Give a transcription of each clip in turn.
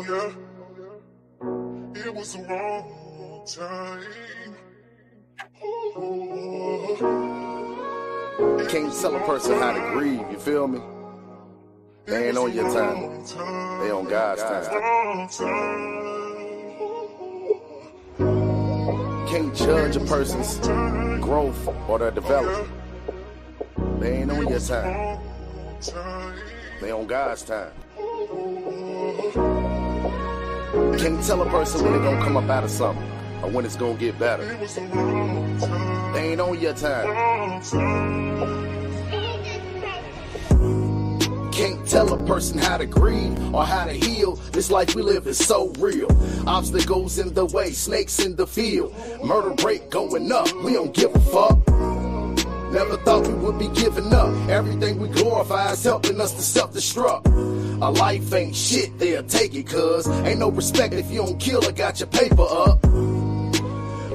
Oh yeah, it was the wrong time. Can't tell a person how to grieve, you feel me? They ain't on your time, they on God's time. Can't judge a person's growth or their development. They ain't on your time, they on God's time. Can't tell a person when they gonna come up out of something or when it's gonna get better. They ain't on your time. Can't tell a person how to grieve or how to heal. This life we live is so real. Obstacles in the way, snakes in the field. Murder rate going up, we don't give a fuck. Never thought we would be giving up. Everything we glorify is helping us to self-destruct. A life ain't shit, they'll take it, cuz ain't no respect if you don't kill or got your paper up.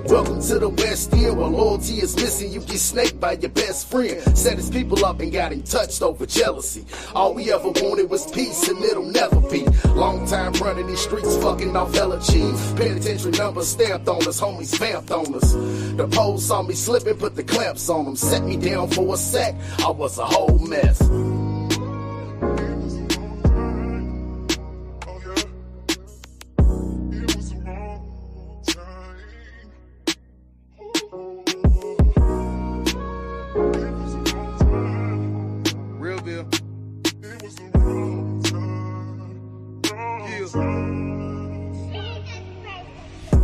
Welcome to the West End where loyalty is missing. You get snaked by your best friend. Set his people up and got him touched over jealousy. All we ever wanted was peace and it'll never be. Long time running these streets fucking off elegies. Penitentiary numbers stamped on us, homies vamped on us. The police saw me slipping, put the clamps on them. Set me down for a sec, I was a whole mess.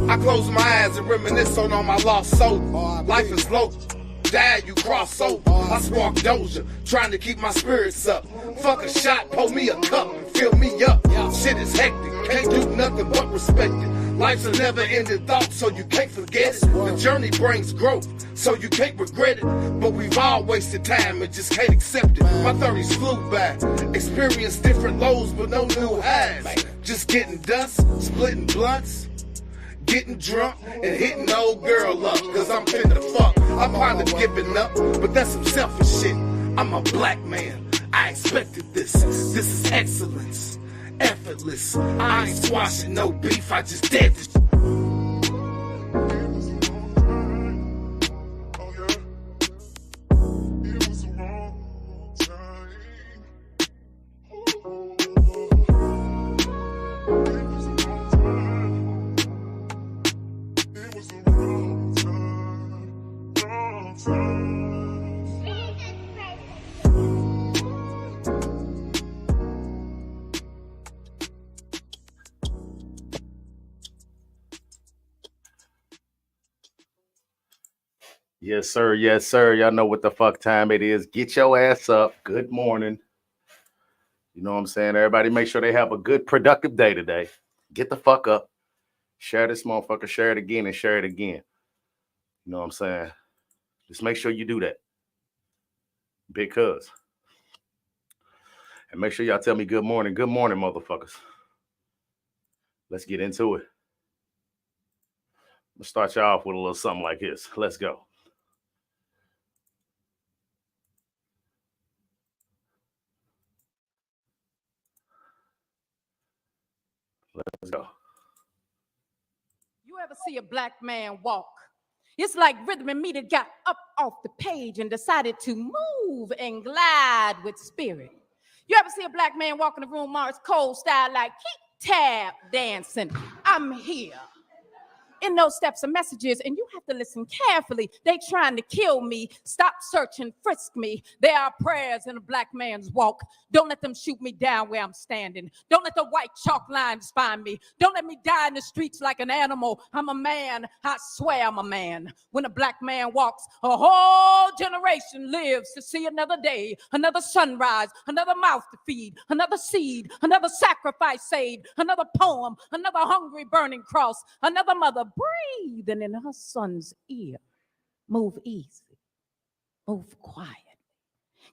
I close my eyes and reminisce on all my lost soul. Life is low, die you cross over. I spark Doja, trying to keep my spirits up. Fuck a shot, pour me a cup, fill me up. Shit is hectic, can't do nothing but respect it. Life's a never-ending thought, so you can't forget it. The journey brings growth, so you can't regret it. But we've all wasted time and just can't accept it. My 30s flew by, experienced different lows but no new highs. Just getting dust, splitting blunts, getting drunk, and hitting the old girl up, cause I'm finna fuck. I'm kinda giving up, but that's some selfish shit. I'm a black man, I expected this. This is excellence, effortless. I ain't squashing no beef, I just did this. Yes, sir. Yes, sir. Y'all know what the fuck time it is. Get your ass up. Good morning. You know what I'm saying? Everybody make sure they have a good, productive day today. Get the fuck up. Share this motherfucker. Share it again and share it again. You know what I'm saying? Just make sure you do that. Because. And make sure y'all tell me good morning. Good morning, motherfuckers. Let's get into it. Let's start y'all off with a little something like this. Let's go. Let's go. You ever see a black man walk? It's like Rhythm and Meter got up off the page and decided to move and glide with spirit. You ever see a black man walk in the room, Mars Cole style, like keep tap dancing? I'm here. In those steps and messages, and you have to listen carefully. They trying to kill me. Stop searching, frisk me. There are prayers in a black man's walk. Don't let them shoot me down where I'm standing. Don't let the white chalk lines find me. Don't let me die in the streets like an animal. I'm a man. I swear I'm a man. When a black man walks, a whole generation lives to see another day, another sunrise, another mouth to feed, another seed, another sacrifice saved, another poem, another hungry burning cross, another mother breathing in her son's ear. Move easy. Move quiet.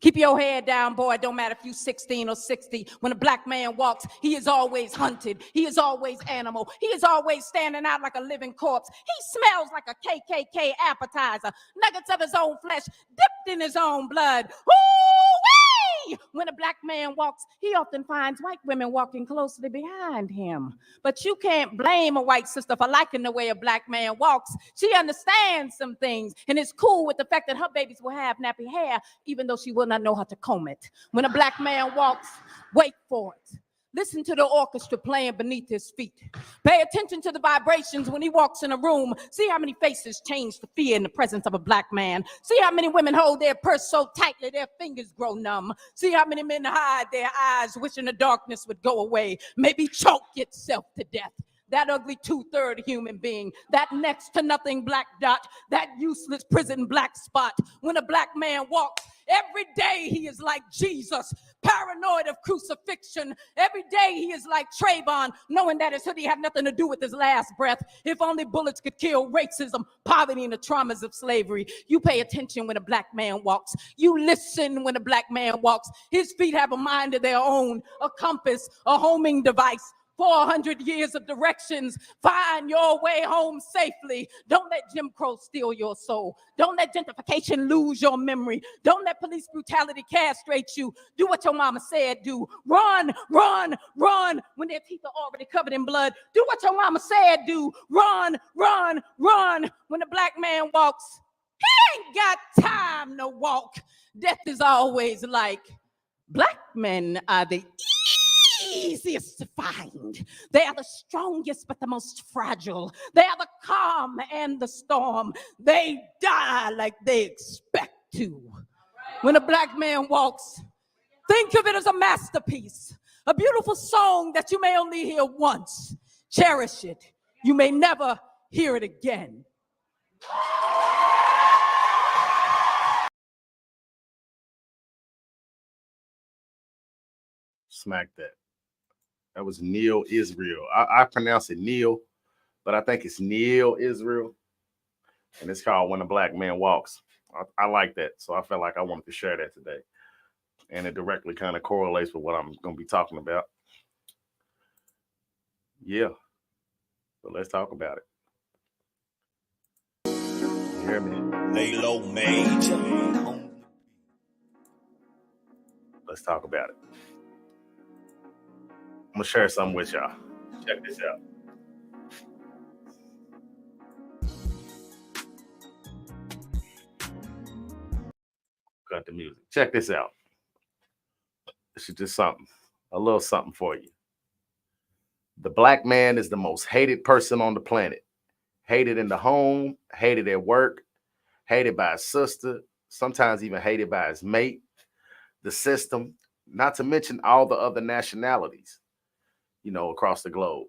Keep your head down, boy. It don't matter if you're 16 or 60. When a black man walks, he is always hunted. He is always animal. He is always standing out like a living corpse. He smells like a KKK appetizer. Nuggets of his own flesh dipped in his own blood. Ooh-wee! when a black man walks, he often finds white women walking closely behind him. But you can't blame a white sister for liking the way a black man walks. She understands some things and is cool with the fact that her babies will have nappy hair, even though she will not know how to comb it. When a black man walks, wait for it. Listen to the orchestra playing beneath his feet. Pay attention to the vibrations when he walks in a room. See how many faces change to fear in the presence of a black man. See how many women hold their purse so tightly their fingers grow numb. See how many men hide their eyes wishing the darkness would go away. Maybe choke itself to death. That ugly 2/3 human being, that next to nothing black dot, that useless prison black spot. When a black man walks, every day he is like Jesus, paranoid of crucifixion. Every day he is like Trayvon, knowing that his hoodie had nothing to do with his last breath. If only bullets could kill racism, poverty, and the traumas of slavery. You pay attention when a black man walks. You listen when a black man walks. His feet have a mind of their own, a compass, a homing device. 400 years of directions. Find your way home safely. Don't let Jim Crow steal your soul. Don't let gentrification lose your memory. Don't let police brutality castrate you. Do what your mama said do. Run, run, run when their teeth are already covered in blood. Do what your mama said do. Run, run, run when a black man walks. He ain't got time to walk. Death is always like, black men are the easiest to find. They are the strongest but the most fragile. They are the calm and the storm. They die like they expect to. When a black man walks, think of it as a masterpiece, a beautiful song that you may only hear once. Cherish it. You may never hear it again. Smack that. That was Neil Israel. I pronounce it Neil, but I think it's Neil Israel. And it's called When a Black Man Walks. I like that. So I felt like I wanted to share that today. And it directly kind of correlates with what I'm going to be talking about. Yeah. So let's talk about it. You hear me? Lay low, major. Let's talk about it. I'm going to share something with y'all. Check this out. Cut the music. Check this out. This is just something, a little something for you. The black man is the most hated person on the planet. Hated in the home, hated at work, hated by his sister, sometimes even hated by his mate, the system, not to mention all the other nationalities, across the globe.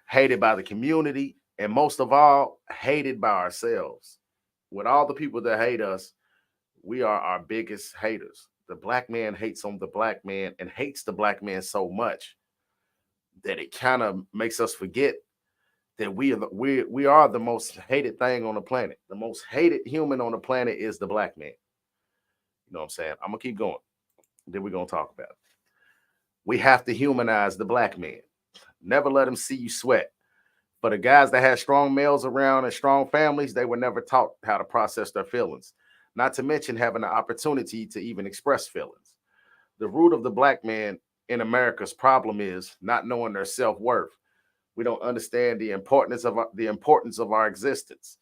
Hated by the community, and most of all, hated by ourselves. With all the people that hate us, we are our biggest haters. The black man hates on the black man and hates the black man so much that it kind of makes us forget that we are the most hated thing on the planet. The most hated human on the planet is the black man. You know what I'm saying? I'm going to keep going. Then we're going to talk about it. We have to humanize the black man. Never let them see you sweat. For the guys that have strong males around and strong families, they were never taught how to process their feelings. Not to mention having the opportunity to even express feelings. The root of the black man in America's problem is not knowing their self-worth. We don't understand the importance of our existence.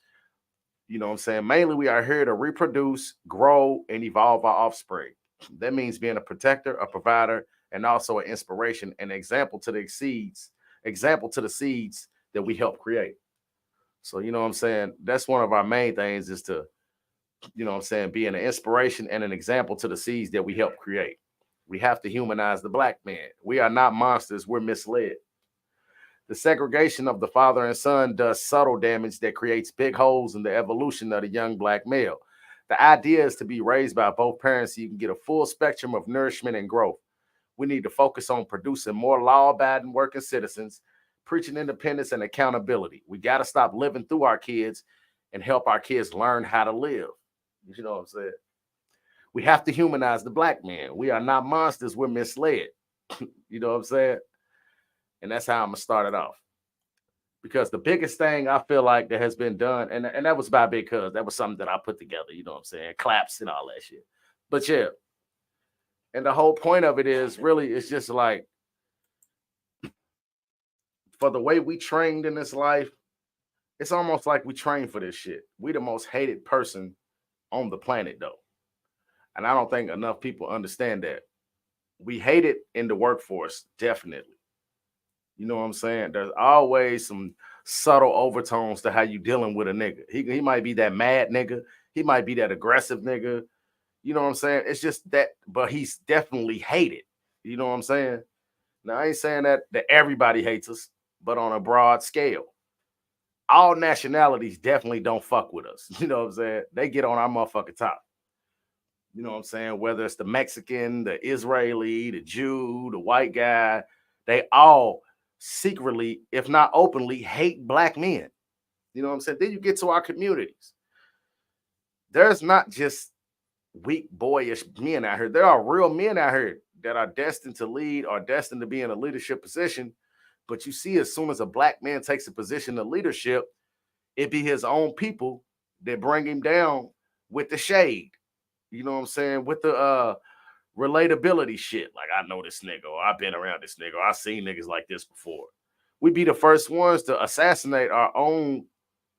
You know what I'm saying? Mainly, we are here to reproduce, grow, and evolve our offspring. That means being a protector, a provider, and also an inspiration, an example to the seeds that we help create. So, you know what I'm saying? That's one of our main things is to, being an inspiration and an example to the seeds that we help create. We have to humanize the black man. We are not monsters. We're misled. The segregation of the father and son does subtle damage that creates big holes in the evolution of the young black male. The idea is to be raised by both parents so you can get a full spectrum of nourishment and growth. We need to focus on producing more law-abiding working citizens, preaching independence and accountability. We got to stop living through our kids and help our kids learn how to live. You know what I'm saying? We have to humanize the black man. We are not monsters. We're misled. You know what I'm saying? And that's how I'm going to start it off. Because the biggest thing I feel like that has been done, and that was by Big Cuz. That was something that I put together, you know what I'm saying? Claps and all that shit. But yeah, And the whole point of it is really, it's just like, for the way we trained in this life, it's almost like we trained for this shit. We the most hated person on the planet, though. And I don't think enough people understand that. We hate it in the workforce, definitely. You know what I'm saying? There's always some subtle overtones to how you dealing with a nigga. He might be that mad nigga. He might be that aggressive nigga. You know what I'm saying? It's just that, but he's definitely hated. You know what I'm saying? Now, I ain't saying that everybody hates us, but on a broad scale. All nationalities definitely don't fuck with us. You know what I'm saying? They get on our motherfucking top. You know what I'm saying? Whether it's the Mexican, the Israeli, the Jew, the white guy, they all secretly, if not openly, hate black men. You know what I'm saying? Then you get to our communities. There's not just weak, boyish men out here. There are real men out here that are destined to lead or destined to be in a leadership position. But you see, as soon as a black man takes a position of leadership, it be his own people that bring him down with the shade. You know what I'm saying? With the relatability shit. Like, I know this nigga, or I've been around this nigga, or I've seen niggas like this before. We be the first ones to assassinate our own,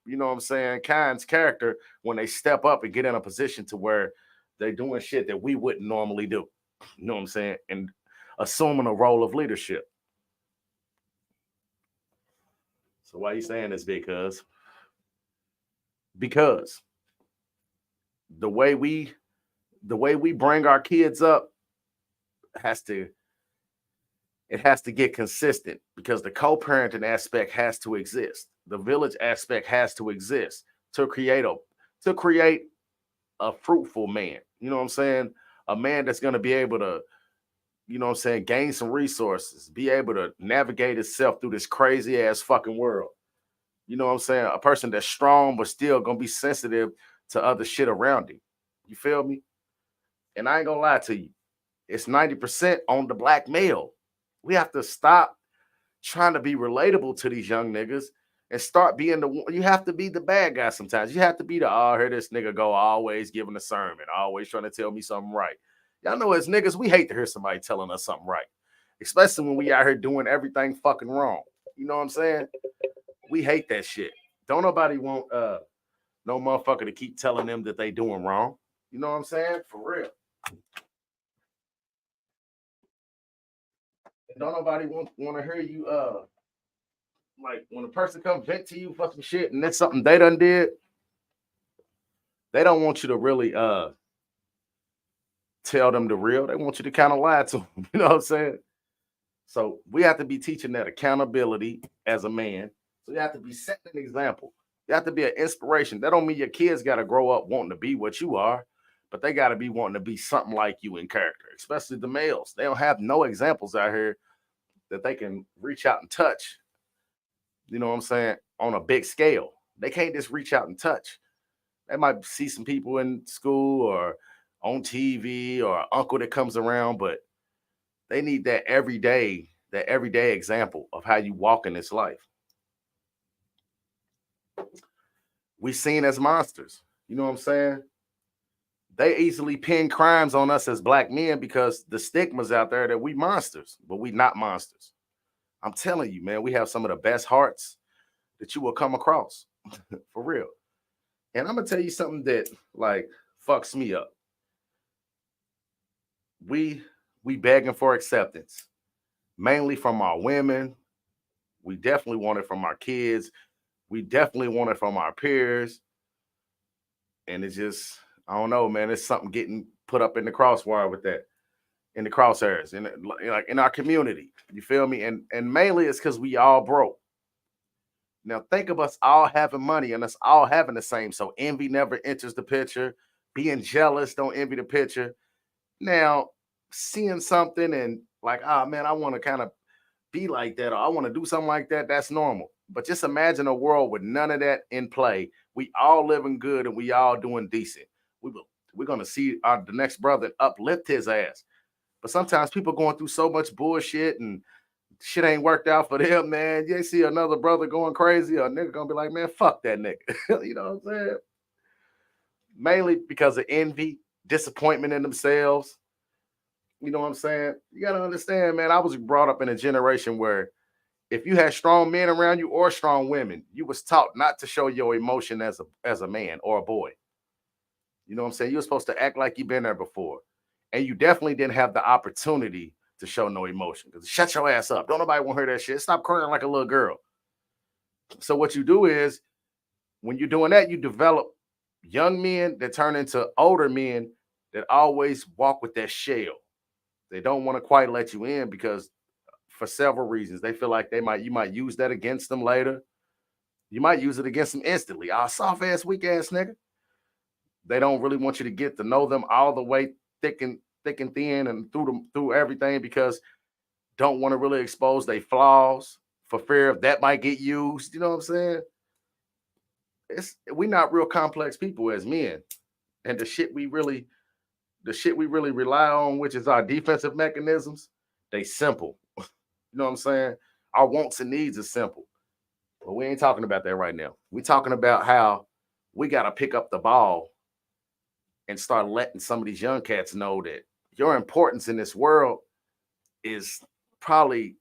you know what I'm saying, kind's character when they step up and get in a position to where they're doing shit that we wouldn't normally do. You know what I'm saying? And assuming a role of leadership. So why you saying this? Because the way we bring our kids up has to get consistent, because the co-parenting aspect has to exist. The village aspect has to exist to create a fruitful man. You know what I'm saying? A man that's going to be able to, you know what I'm saying, gain some resources, be able to navigate himself through this crazy ass fucking world. You know what I'm saying? A person that's strong, but still going to be sensitive to other shit around him. You feel me? And I ain't going to lie to you. It's 90% on the black male. We have to stop trying to be relatable to these young niggas and start being you have to be the bad guy sometimes. You have to be the, oh, here this nigga go, always giving a sermon, always trying to tell me something right. Y'all know as niggas, we hate to hear somebody telling us something right, especially when we out here doing everything fucking wrong. You know what I'm saying? We hate that shit. Don't nobody want no motherfucker to keep telling them that they doing wrong. You know what I'm saying? For real. Don't nobody want to hear you like when a person comes vent to you fucking shit and that's something they done did, they don't want you to really tell them the real. They want you to kind of lie to them. You know what I'm saying? So we have to be teaching that accountability as a man. So you have to be setting an example. You have to be an inspiration. That don't mean your kids got to grow up wanting to be what you are, but they got to be wanting to be something like you in character, especially the males. They don't have no examples out here that they can reach out and touch. You know what I'm saying? On a big scale. They can't just reach out and touch. They might see some people in school or on TV or uncle that comes around, but they need that everyday example of how you walk in this life. We seen as monsters. You know what I'm saying? They easily pin crimes on us as black men because the stigma's out there that we monsters, but we not monsters. I'm telling you, man, we have some of the best hearts that you will come across. For real. And I'm gonna tell you something that like fucks me up. We begging for acceptance, mainly from our women. We definitely want it from our kids. We definitely want it from our peers. And it's just, I don't know, man. It's something getting put up in the crosswire with that, in the crosshairs, in like in our community. You feel me? And mainly it's because we all broke. Now think of us all having money and us all having the same. So envy never enters the picture. Being jealous don't envy the picture. Now seeing something and like, ah, man, I want to kind of be like that, or I want to do something like that. That's normal. But just imagine a world with none of that in play. We all living good and we all doing decent. We're gonna see the next brother uplift his ass. But sometimes people going through so much bullshit and shit ain't worked out for them, man. You see another brother going crazy, a nigga gonna be like, man, fuck that nigga. You know what I'm saying? Mainly because of envy, disappointment in themselves. You know what I'm saying? You gotta understand, man. I was brought up in a generation where if you had strong men around you or strong women, you was taught not to show your emotion as a man or a boy. You know what I'm saying? You were supposed to act like you've been there before. And you definitely didn't have the opportunity to show no emotion. Because shut your ass up. Don't nobody want to hear that shit. Stop crying like a little girl. So what you do is when you're doing that, you develop young men that turn into older men that always walk with that shell. They don't want to quite let you in because for several reasons. They feel like you might use that against them later. You might use it against them instantly. Ah, soft ass, weak ass nigga. They don't really want you to get to know them all the way thick and thin and through everything because don't want to really expose their flaws for fear of that might get used. You know what I'm saying? We not real complex people as men. And the shit we really rely on, which is our defensive mechanisms, they simple. You know what I'm saying? Our wants and needs are simple. But we ain't talking about that right now. We talking about how we got to pick up the ball and start letting some of these young cats know that your importance in this world is probably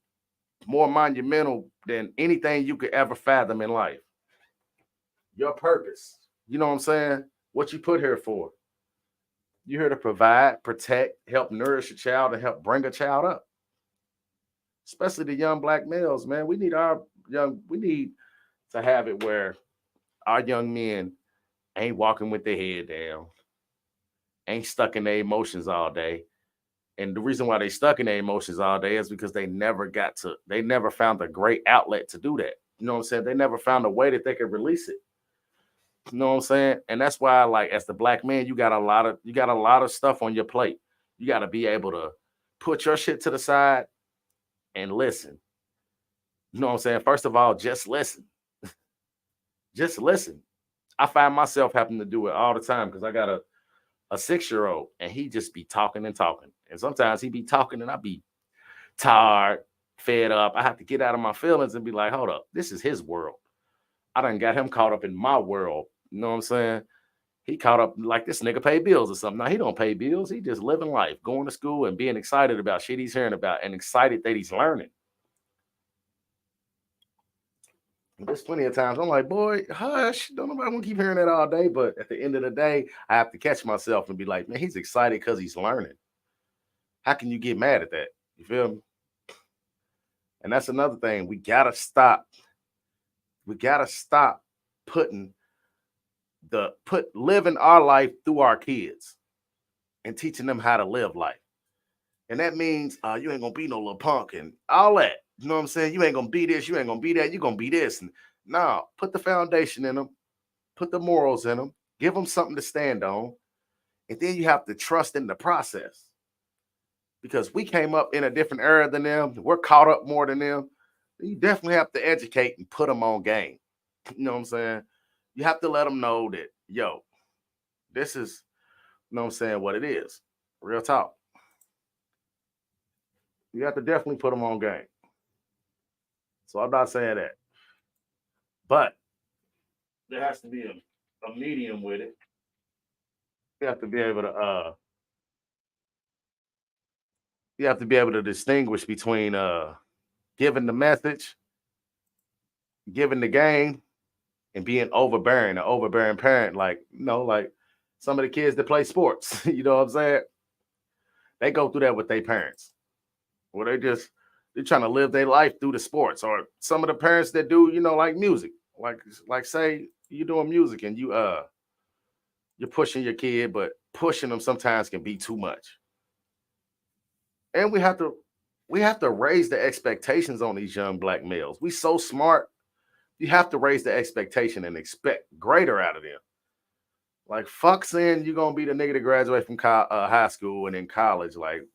more monumental than anything you could ever fathom in life. Your purpose. You know what I'm saying? What you put here for. You're here to provide, protect, help nourish a child, and help bring a child up. Especially the young black males, man. We need to have it where our young men ain't walking with their head down, ain't stuck in their emotions all day. And the reason why they stuck in their emotions all day is because they never found a great outlet to do that. You know what I'm saying? They never found a way that they could release it. You know what I'm saying? And that's why, like, as the black man, you got a lot of stuff on your plate. You got to be able to put your shit to the side and listen. You know what I'm saying? First of all, just listen. Just listen. I find myself having to do it all the time because I got a 6-year-old and he just be talking and talking. And sometimes he be talking and I be tired, fed up. I have to get out of my feelings and be like, hold up, this is his world. I done got him caught up in my world. You know what I'm saying? He caught up like this nigga pay bills or something. Now he don't pay bills. He just living life, going to school and being excited about shit he's hearing about and excited that he's learning. There's plenty of times I'm like, boy, hush. Don't nobody want to keep hearing that all day. But at the end of the day, I have to catch myself and be like, man, he's excited because he's learning. How can you get mad at that? You feel me? And that's another thing. We gotta stop. We gotta stop living our life through our kids and teaching them how to live life. And that means you ain't gonna be no little punk and all that. You know what I'm saying? You ain't gonna be this, you ain't gonna be that, you gonna be this. And no, put the foundation in them, put the morals in them, give them something to stand on. And then you have to trust in the process. Because we came up in a different era than them, we're caught up more than them. You definitely have to educate and put them on game. You know what I'm saying? You have to let them know that, yo, this is, you know what I'm saying, what it is. Real talk. You have to definitely put them on game. So I'm not saying that. But there has to be a medium with it. You have to be able to distinguish between giving the message, giving the game, and being overbearing, an overbearing parent. Like, like some of the kids that play sports, you know what I'm saying? They go through that with their parents. Where they're trying to live their life through the sports. Or some of the parents that do, like music. Like say you're doing music and you're pushing your kid, but pushing them sometimes can be too much. And we have to raise the expectations on these young black males. We so smart. You have to raise the expectation and expect greater out of them. Like, fuck saying you're gonna be the nigga to graduate from high school and in college. Like,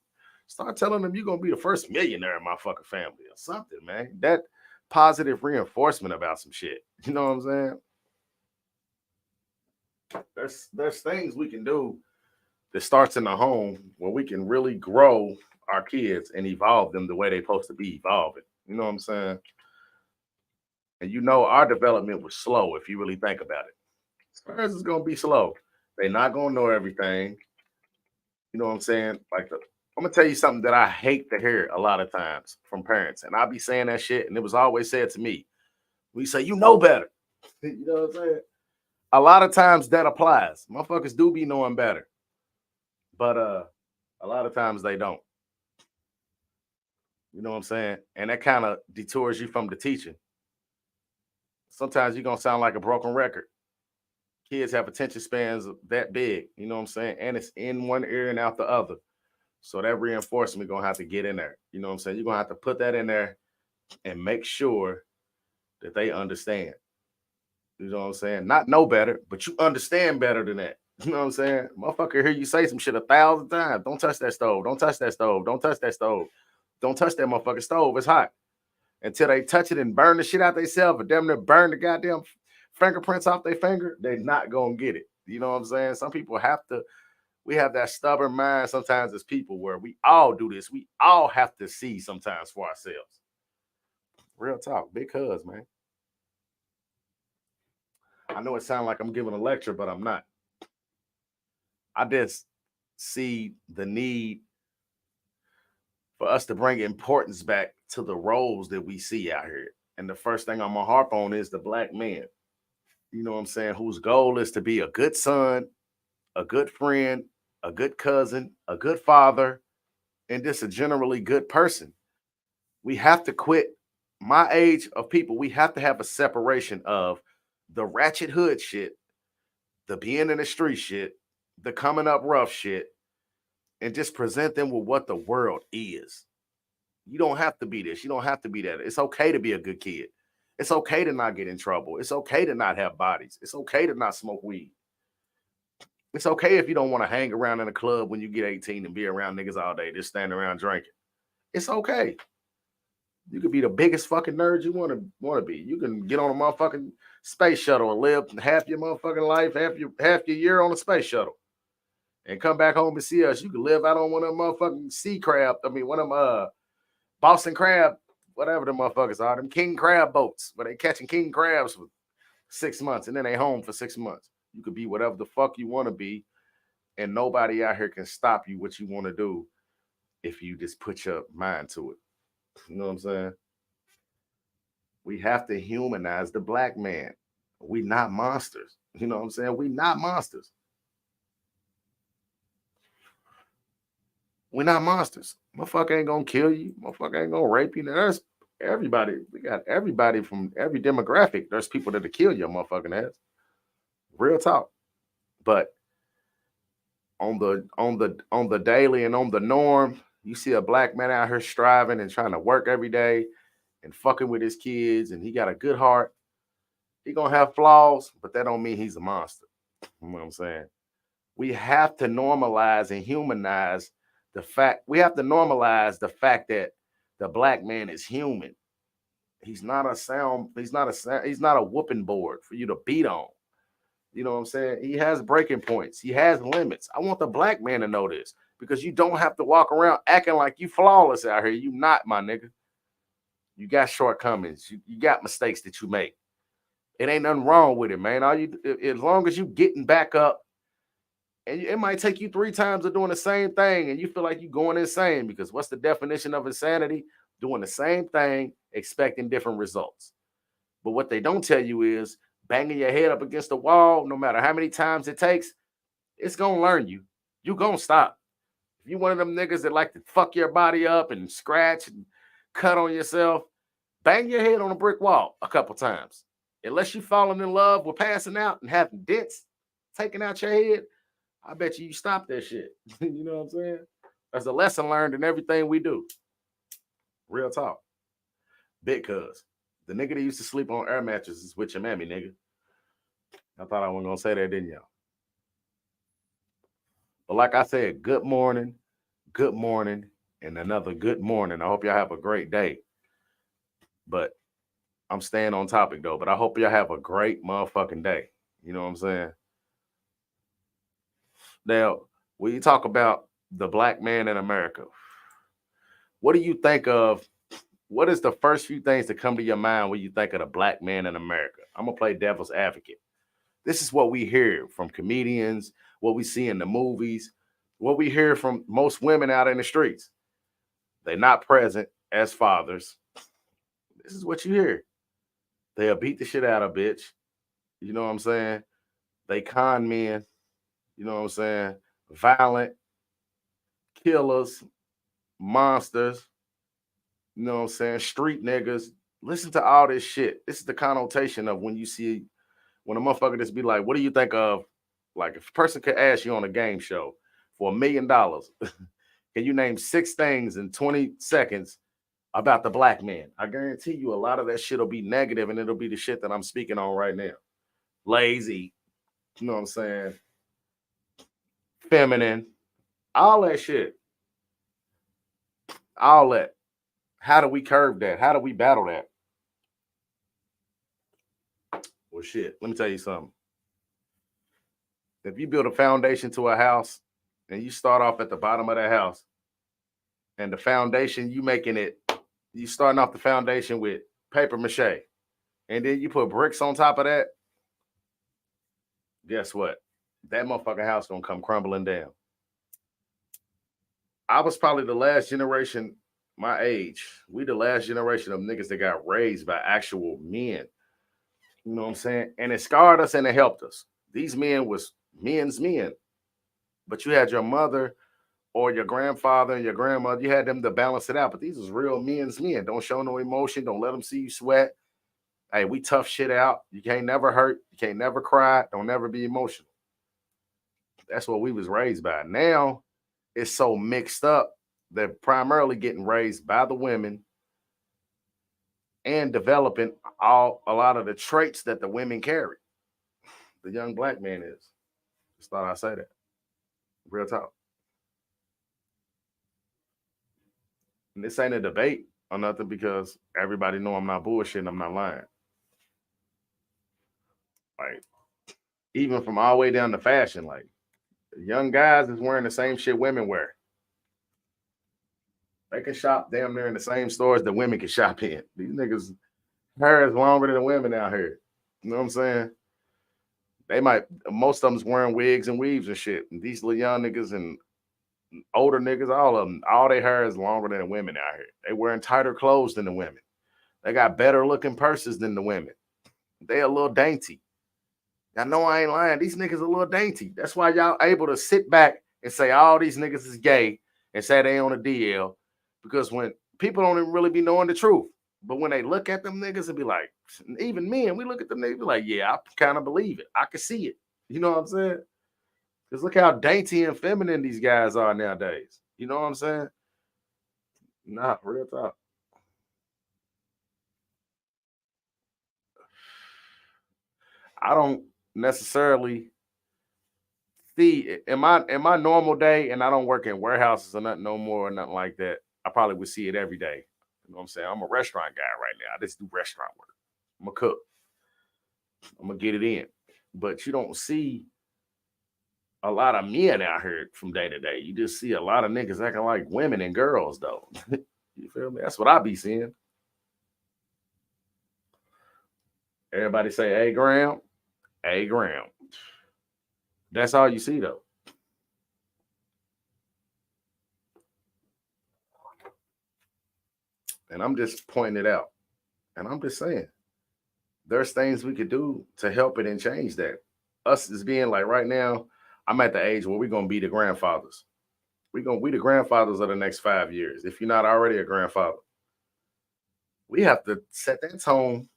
start telling them you're gonna be the first millionaire in my fucking family or something, man. That positive reinforcement about some shit. You know what I'm saying? There's things we can do that starts in the home where we can really grow our kids and evolve them the way they're supposed to be evolving. You know what I'm saying? And our development was slow if you really think about it. Spurs is gonna be slow. They're not gonna know everything. You know what I'm saying? Like I'm gonna tell you something that I hate to hear a lot of times from parents, and I'll be saying that shit, and it was always said to me. We say, you know better. You know what I'm saying? A lot of times that applies. Motherfuckers do be knowing better. But a lot of times they don't. You know what I'm saying? And that kind of detours you from the teaching. Sometimes you're gonna sound like a broken record. Kids have attention spans that big, you know what I'm saying? And it's in one ear and out the other. So that reinforcement gonna have to get in there. You know what I'm saying? You're gonna have to put that in there and make sure that they understand. You know what I'm saying? Not know better, but you understand better than that. You know what I'm saying? Motherfucker, hear you say some shit 1,000 times. Don't touch that stove. Don't touch that stove. Don't touch that stove. Don't touch that motherfucking stove. It's hot. Until they touch it and burn the shit out themselves, or damn near burn the goddamn fingerprints off their finger, they're not gonna get it. You know what I'm saying? Some people have to. We have that stubborn mind sometimes as people where we all do this. We all have to see sometimes for ourselves. Real talk, big cuz, man. I know it sounds like I'm giving a lecture, but I'm not. I just see the need for us to bring importance back to the roles that we see out here. And the first thing I'm gonna harp on is the black man. You know what I'm saying? Whose goal is to be a good son, a good friend, a good cousin, a good father, and just a generally good person. We have to quit my age of people. We have to have a separation of the ratchet hood shit, the being in the street shit, the coming up rough shit, and just present them with what the world is. You don't have to be this. You don't have to be that. It's okay to be a good kid. It's okay to not get in trouble. It's okay to not have bodies. It's okay to not smoke weed. It's okay if you don't want to hang around in a club when you get 18 and be around niggas all day, just standing around drinking. It's okay. You could be the biggest fucking nerd you want to be. You can get on a motherfucking space shuttle and live half your motherfucking life, half your year on a space shuttle, and come back home and see us. You can live out on one of them motherfucking sea crab. I mean, one of them Boston crab, whatever the motherfuckers are, them king crab boats where they catching king crabs for 6 months and then they home for 6 months. You could be whatever the fuck you want to be, and nobody out here can stop you what you want to do if you just put your mind to it. You know what I'm saying? We have to humanize the black man. We not monsters. You know what I'm saying? We not monsters. We're not monsters. Motherfucker ain't gonna kill you. Motherfucker ain't gonna rape you. Now, there's everybody. We got everybody from every demographic. There's people that'll kill your motherfucking ass. Real talk. But on the daily and on the norm, you see a black man out here striving and trying to work every day and fucking with his kids, and he got a good heart. He gonna have flaws, but that don't mean he's a monster. You know what I'm saying? We have to normalize and humanize the fact. We have to normalize the fact that the black man is human. He's not a sound. He's not a whooping board for you to beat on. You know what I'm saying? He has breaking points. He has limits. I want the black man to know this because you don't have to walk around acting like you flawless out here. You not, my nigga. You got shortcomings. You got mistakes that you make. It ain't nothing wrong with it, man. As long as you getting back up, and it might take you 3 times of doing the same thing, and you feel like you're going insane because what's the definition of insanity? Doing the same thing, expecting different results. But what they don't tell you is banging your head up against the wall, no matter how many times it takes, it's gonna learn you. You gonna stop. If you one of them niggas that like to fuck your body up and scratch and cut on yourself, bang your head on a brick wall a couple times. Unless you falling in love with passing out and having dents taken out your head, I bet you stop that shit. You know what I'm saying? That's a lesson learned in everything we do. Real talk. Big cuz. The nigga that used to sleep on air mattresses with your mammy, nigga. I thought I wasn't gonna say that, didn't y'all? But like I said, good morning, and another good morning. I hope y'all have a great day. But I'm staying on topic though. But I hope y'all have a great motherfucking day. You know what I'm saying? Now, when you talk about the black man in America, what do you think of? What is the first few things that come to your mind when you think of the black man in America? I'm gonna play devil's advocate. This is what we hear from comedians, what we see in the movies, what we hear from most women out in the streets. They're not present as fathers. This is what you hear. They'll beat the shit out of a bitch. You know what I'm saying? They con men. You know what I'm saying? Violent, killers, monsters. You know what I'm saying? Street niggas. Listen to all this shit. This is the connotation of when you see, when a motherfucker just be like, what do you think of? Like, if a person could ask you on a game show for $1 million, can you name 6 things in 20 seconds about the black man? I guarantee you a lot of that shit will be negative, and it'll be the shit that I'm speaking on right now. Lazy, you know what I'm saying? Feminine, all that shit. All that. How do we curb that? How do we battle that? Well, shit, let me tell you something. If you build a foundation to a house and you start off at the bottom of that house, and the foundation, you starting off the foundation with paper mache, and then you put bricks on top of that, guess what? That motherfucking house gonna come crumbling down. I was probably the last generation, my age. We the last generation of niggas that got raised by actual men. You know what I'm saying? And it scarred us and it helped us. These men was men's men. But you had your mother or your grandfather and your grandmother, you had them to balance it out. But these was real men's men. Don't show no emotion. Don't let them see you sweat. Hey, we tough shit out. You can't never hurt. You can't never cry. Don't never be emotional. That's what we was raised by. Now it's so mixed up. They're primarily getting raised by the women and developing a lot of the traits that the women carry. The young black man is. Just thought I'd say that. Real talk. And this ain't a debate or nothing, because everybody know I'm not bullshitting. I'm not lying. Like, even from all the way down to fashion, like, young guys is wearing the same shit women wear. They can shop damn near in the same stores that women can shop in. These niggas hair is longer than the women out here. You know what I'm saying? Most of them's wearing wigs and weaves and shit. And these little young niggas and older niggas, all of them, all their hair is longer than the women out here. They wearing tighter clothes than the women. They got better looking purses than the women. They a little dainty. I know I ain't lying. These niggas a little dainty. That's why y'all able to sit back and say all these niggas is gay and say they on a DL, because when people don't even really be knowing the truth. But when they look at them niggas and be like, even men, we look at them niggas be like, yeah, I kind of believe it. I can see it. You know what I'm saying? Because look how dainty and feminine these guys are nowadays. You know what I'm saying? Nah, real talk. I don't necessarily see in my normal day, and I don't work in warehouses or nothing no more or nothing like that. I probably would see it every day. You know what I'm saying? I'm a restaurant guy right now. I just do restaurant work. I'm a cook. I'm gonna get it in. But you don't see a lot of men out here from day to day. You just see a lot of niggas acting like women and girls, though. You feel me? That's what I be seeing. Everybody say, hey, Graham. Hey, Graham. That's all you see, though. And I'm just pointing it out. And I'm just saying, there's things we could do to help it and change that. Us as being like right now, I'm at the age where we're gonna be the grandfathers. We're gonna be the grandfathers of the next 5 years. If you're not already a grandfather, we have to set that tone.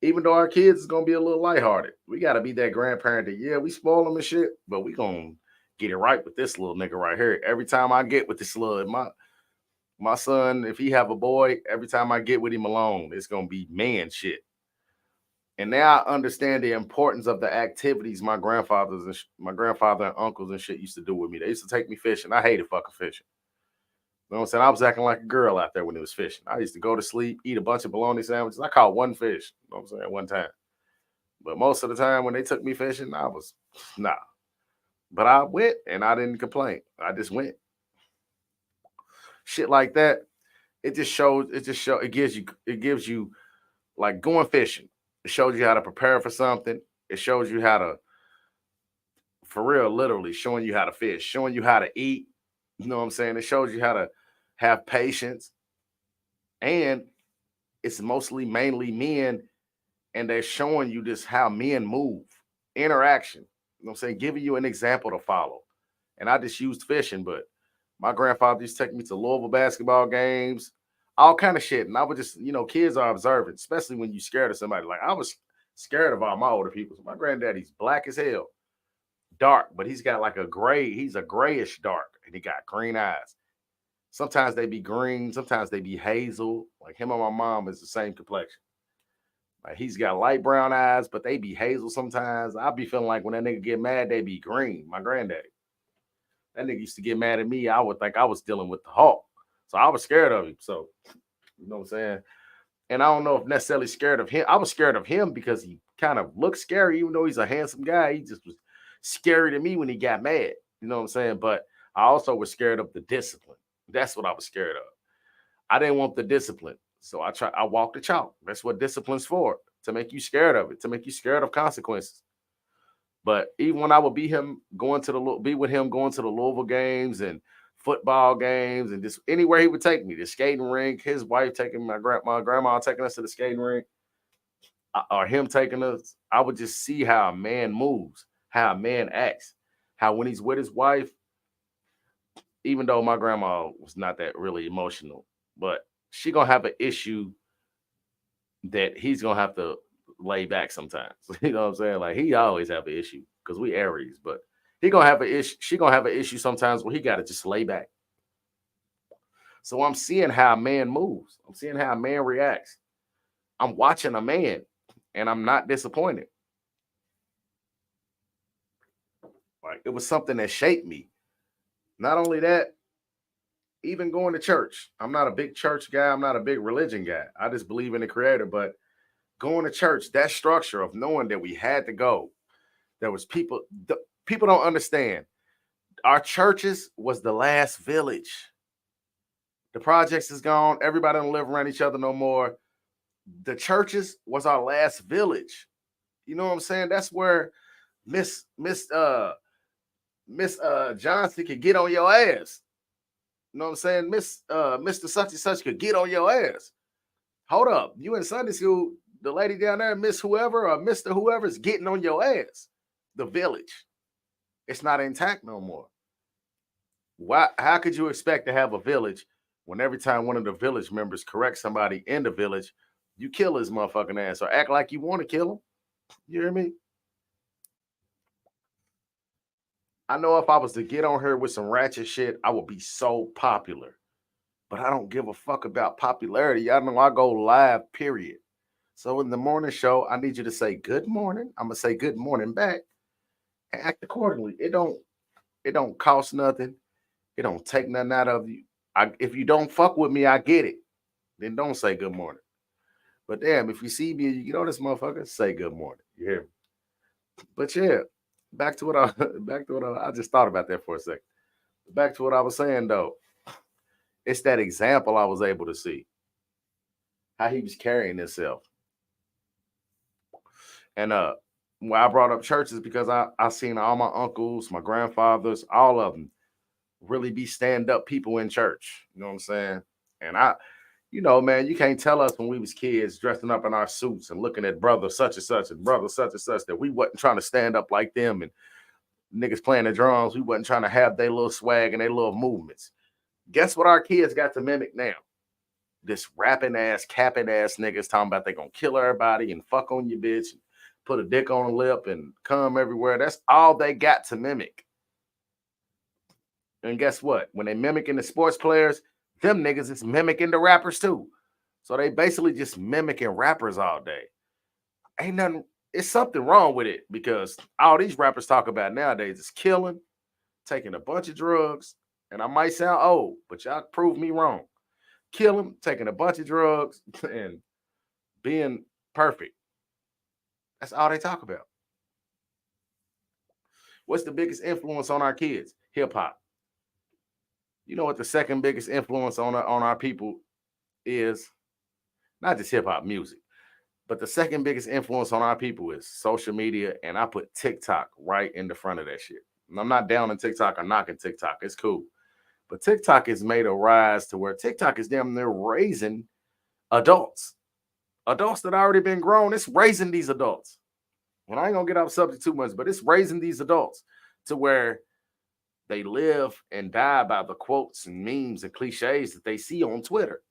Even though our kids is gonna be a little lighthearted, we gotta be that grandparent that, yeah, we spoil them and shit, but we gonna get it right with this little nigga right here. Every time I get with this little my son, if he have a boy, every time I get with him alone, it's gonna be man shit. And now I understand the importance of the activities my grandfathers and my grandfather and uncles and shit used to do with me. They used to take me fishing. I hated fucking fishing. You know what I'm saying? I was acting like a girl out there when it was fishing. I used to go to sleep, eat a bunch of bologna sandwiches. I caught one fish, you know what I'm saying, one time. But most of the time when they took me fishing, I was, nah. But I went and I didn't complain. I just went. Shit like that, it gives you like going fishing. It shows you how to prepare for something. It shows you how to For real, literally showing you how to fish, showing you how to eat. You know what I'm saying? It shows you how to have patience. And it's mainly men, and they're showing you just how men move, interaction. You know what I'm saying? Giving you an example to follow. And I just used fishing, but my grandfather used to take me to Louisville basketball games, all kind of shit. And I would just, kids are observant, especially when you're scared of somebody. Like I was scared of all my older people. My granddaddy's black as hell, dark, but he's got like he's a grayish dark, and he got green eyes. Sometimes they be green, sometimes they be hazel. Like him and my mom is the same complexion. Like he's got light brown eyes, but they be hazel sometimes. I be feeling like when that nigga get mad, they be green. My granddaddy. That nigga used to get mad at me. I would think I was dealing with the Hulk. So I was scared of him. So, you know what I'm saying? And I don't know if necessarily scared of him. I was scared of him because he kind of looked scary, even though he's a handsome guy. He just was scary to me when he got mad. You know what I'm saying? But I also was scared of the discipline. That's what I was scared of. I didn't want the discipline. So I walked the chalk. That's what discipline's for, to make you scared of it, to make you scared of consequences. But even when I would be with him going to the Louisville games and football games and just anywhere he would take me, the skating rink, his wife taking my grandma taking us to the skating rink, or him taking us, I would just see how a man moves, how a man acts, how when he's with his wife, even though my grandma was not that really emotional, but she gonna have an issue that he's gonna have to lay back sometimes. You know what I'm saying? Like he always have an issue because we Aries, but he gonna have an issue. She gonna have an issue sometimes where he gotta just lay back. So I'm seeing how a man moves. I'm seeing how a man reacts. I'm watching a man, and I'm not disappointed. Like it was something that shaped me. Not only that, even going to church. I'm not a big church guy. I'm not a big religion guy. I just believe in the creator. But going to church, that structure of knowing that we had to go, there was people don't understand. Our churches was the last village. The projects is gone. Everybody don't live around each other no more. The churches was our last village. You know what I'm saying? That's where Miss Johnson could get on your ass. You know what I'm saying? Mr. Such and Such could get on your ass. Hold up. You in Sunday school, the lady down there, Miss whoever or Mr. whoever is getting on your ass. The village. It's not intact no more. Why? How could you expect to have a village when every time one of the village members corrects somebody in the village, you kill his motherfucking ass or act like you want to kill him? You hear me? I know if I was to get on here with some ratchet shit, I would be so popular. But I don't give a fuck about popularity. Y'all know I go live, period. So in the morning show, I need you to say good morning. I'm gonna say good morning back and act accordingly. It don't cost nothing. It don't take nothing out of you. If you don't fuck with me, I get it. Then don't say good morning. But damn, if you see me and you get on this motherfucker, say good morning. You hear me? But yeah, back to what I just thought about that for a second. Back to what I was saying though. It's that example I was able to see. How he was carrying himself. And why I brought up churches because I seen all my uncles, my grandfathers, all of them really be stand-up people in church. You know what I'm saying? And man, you can't tell us when we was kids dressing up in our suits and looking at brother such and brother such and such that we wasn't trying to stand up like them and niggas playing the drums. We wasn't trying to have their little swag and their little movements. Guess what our kids got to mimic now? This rapping ass, capping ass niggas talking about they gonna kill everybody and fuck on your bitch, put a dick on a lip and come everywhere. That's all they got to mimic. And guess what? When they mimicking the sports players, them niggas is mimicking the rappers too. So they basically just mimicking rappers all day. Ain't nothing, it's something wrong with it because all these rappers talk about nowadays is killing, taking a bunch of drugs, and I might sound old, but y'all prove me wrong. Killing, taking a bunch of drugs, and being perfect. That's all they talk about. What's the biggest influence on our kids? Hip hop. You know what the second biggest influence on our people is? Not just hip hop music. But the second biggest influence on our people is social media, and I put TikTok right in the front of that shit. And I'm not down on TikTok or knocking TikTok. It's cool. But TikTok has made a rise to where TikTok is damn near raising adults. Adults that already been grown, it's raising these adults. And I ain't gonna get off subject too much, but it's raising these adults to where they live and die by the quotes and memes and cliches that they see on Twitter,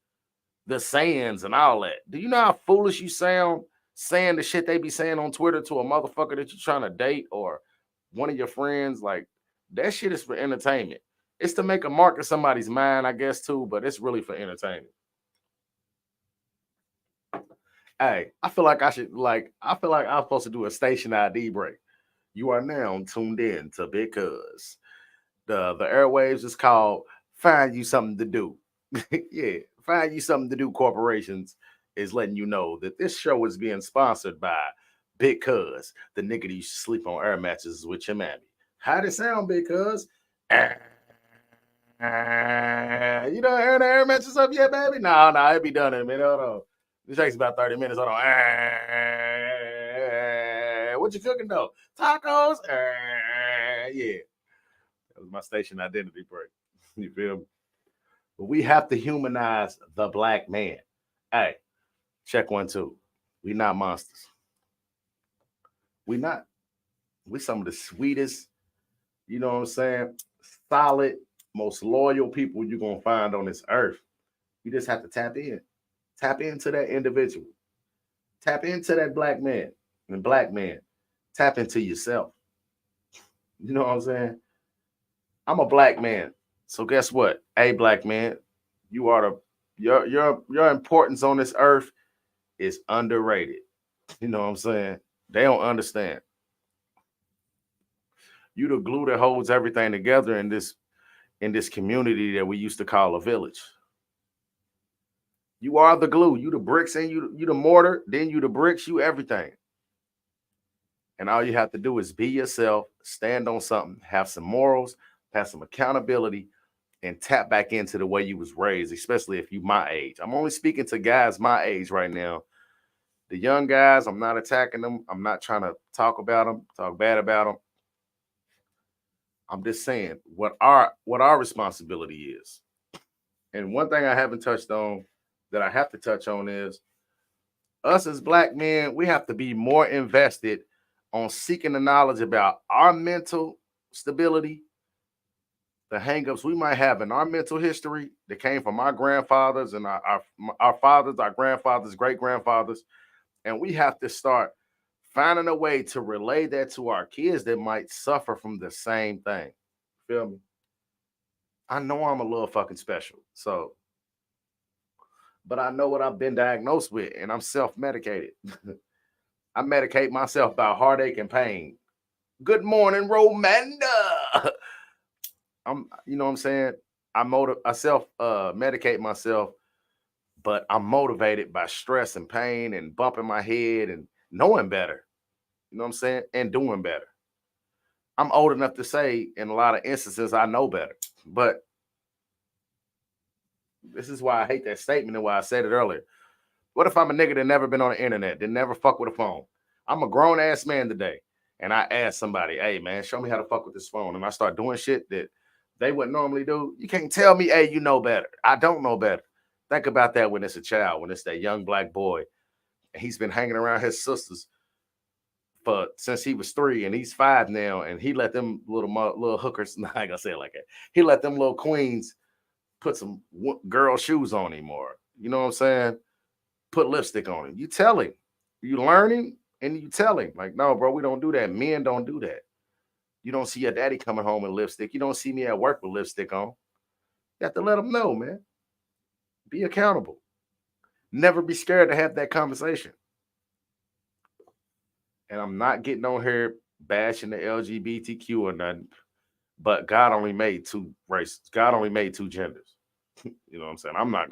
the sayings and all that. Do you know how foolish you sound saying the shit they be saying on Twitter to a motherfucker that you're trying to date or one of your friends? Like, that shit is for entertainment. It's to make a mark in somebody's mind, I guess, too, but it's really for entertainment. Hey, I feel like I'm supposed to do a station ID break. You are now tuned in to Because the airwaves is called Find You Something to Do. Yeah, Find You Something to Do Corporations is letting you know that this show is being sponsored by Because the nigga that used to sleep on air mattresses with your mammy. How'd it sound, Because? You don't hear the air mattress up yet, baby? No, it'll be done in a minute. Hold on. This takes about 30 minutes. Hold on. What you cooking though? Tacos? Yeah. That was my station identity break. You feel me? But we have to humanize the black man. Hey, check 1, 2. We not monsters. We not. We some of the sweetest, you know what I'm saying, solid, most loyal people you're going to find on this earth. You just have to tap in. Tap into that individual. Tap into that black man. And black man, tap into yourself. You know what I'm saying? I'm a black man. So guess what? Hey, black man, you are your importance on this earth is underrated. You know what I'm saying? They don't understand. You the glue that holds everything together in this community that we used to call a village. You are the glue. You the bricks and you the mortar, then you the bricks, you everything. And all you have to do is be yourself, stand on something, have some morals, have some accountability, and tap back into the way you was raised, especially if you my age. I'm only speaking to guys my age right now. The young guys, I'm not attacking them. I'm not trying to talk about them, talk bad about them. I'm just saying what our responsibility is. And one thing I haven't touched on that I have to touch on is us as black men, we have to be more invested on seeking the knowledge about our mental stability, the hangups we might have in our mental history that came from our grandfathers and our fathers, our grandfathers, great grandfathers. And we have to start finding a way to relay that to our kids that might suffer from the same thing. Feel me? I know I'm a little fucking special. So, but I know what I've been diagnosed with, and I'm self-medicated. I medicate myself about heartache and pain. Good morning, Romanda. You know what I'm saying? I self medicate myself, but I'm motivated by stress and pain and bumping my head and knowing better. You know what I'm saying? And doing better. I'm old enough to say in a lot of instances I know better. But this is why I hate that statement and why I said it earlier. What if I'm a nigga that never been on the internet, that never fuck with a phone? I'm a grown ass man today. And I ask somebody, hey man, show me how to fuck with this phone. And I start doing shit that they wouldn't normally do. You can't tell me, hey, you know better. I don't know better. Think about that when it's a child, when it's that young black boy. And he's been hanging around his sisters since he was 3 and he's 5 now. And he let them little hookers, I ain't gonna say it like that. He let them little queens put some girl shoes on him, or, you know what I'm saying? Put lipstick on him. You tell him. You learning and you tell him, like, no, bro, we don't do that. Men don't do that. You don't see your daddy coming home with lipstick. You don't see me at work with lipstick on. You have to let them know, man. Be accountable. Never be scared to have that conversation. And I'm not getting on here bashing the LGBTQ or nothing, but God only made 2 races. God only made 2 genders. You know what I'm saying? I'm not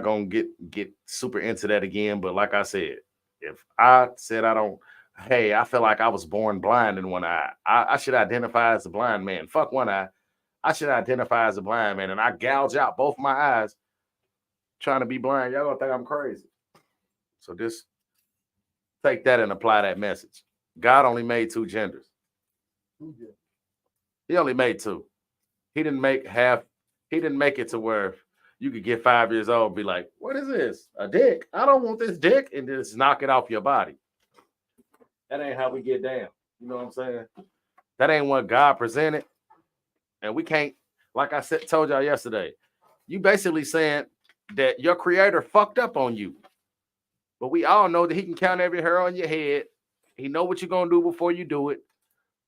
gonna get super into that again. But like I said, if I said I feel like I was born blind in one eye, I should identify as a blind man. Fuck one eye. I should identify as a blind man, and I gouge out both my eyes trying to be blind. Y'all gonna think I'm crazy. So just take that and apply that message. God only made two genders. He only made two. He didn't make half. He didn't make it to where you could get 5 years old and be like, what is this? A dick? I don't want this dick. And just knock it off your body. That ain't how we get down. You know what I'm saying? That ain't what God presented. And we can't, like I said, told y'all yesterday, you basically saying that your creator fucked up on you. But we all know that he can count every hair on your head. He know what you're going to do before you do it.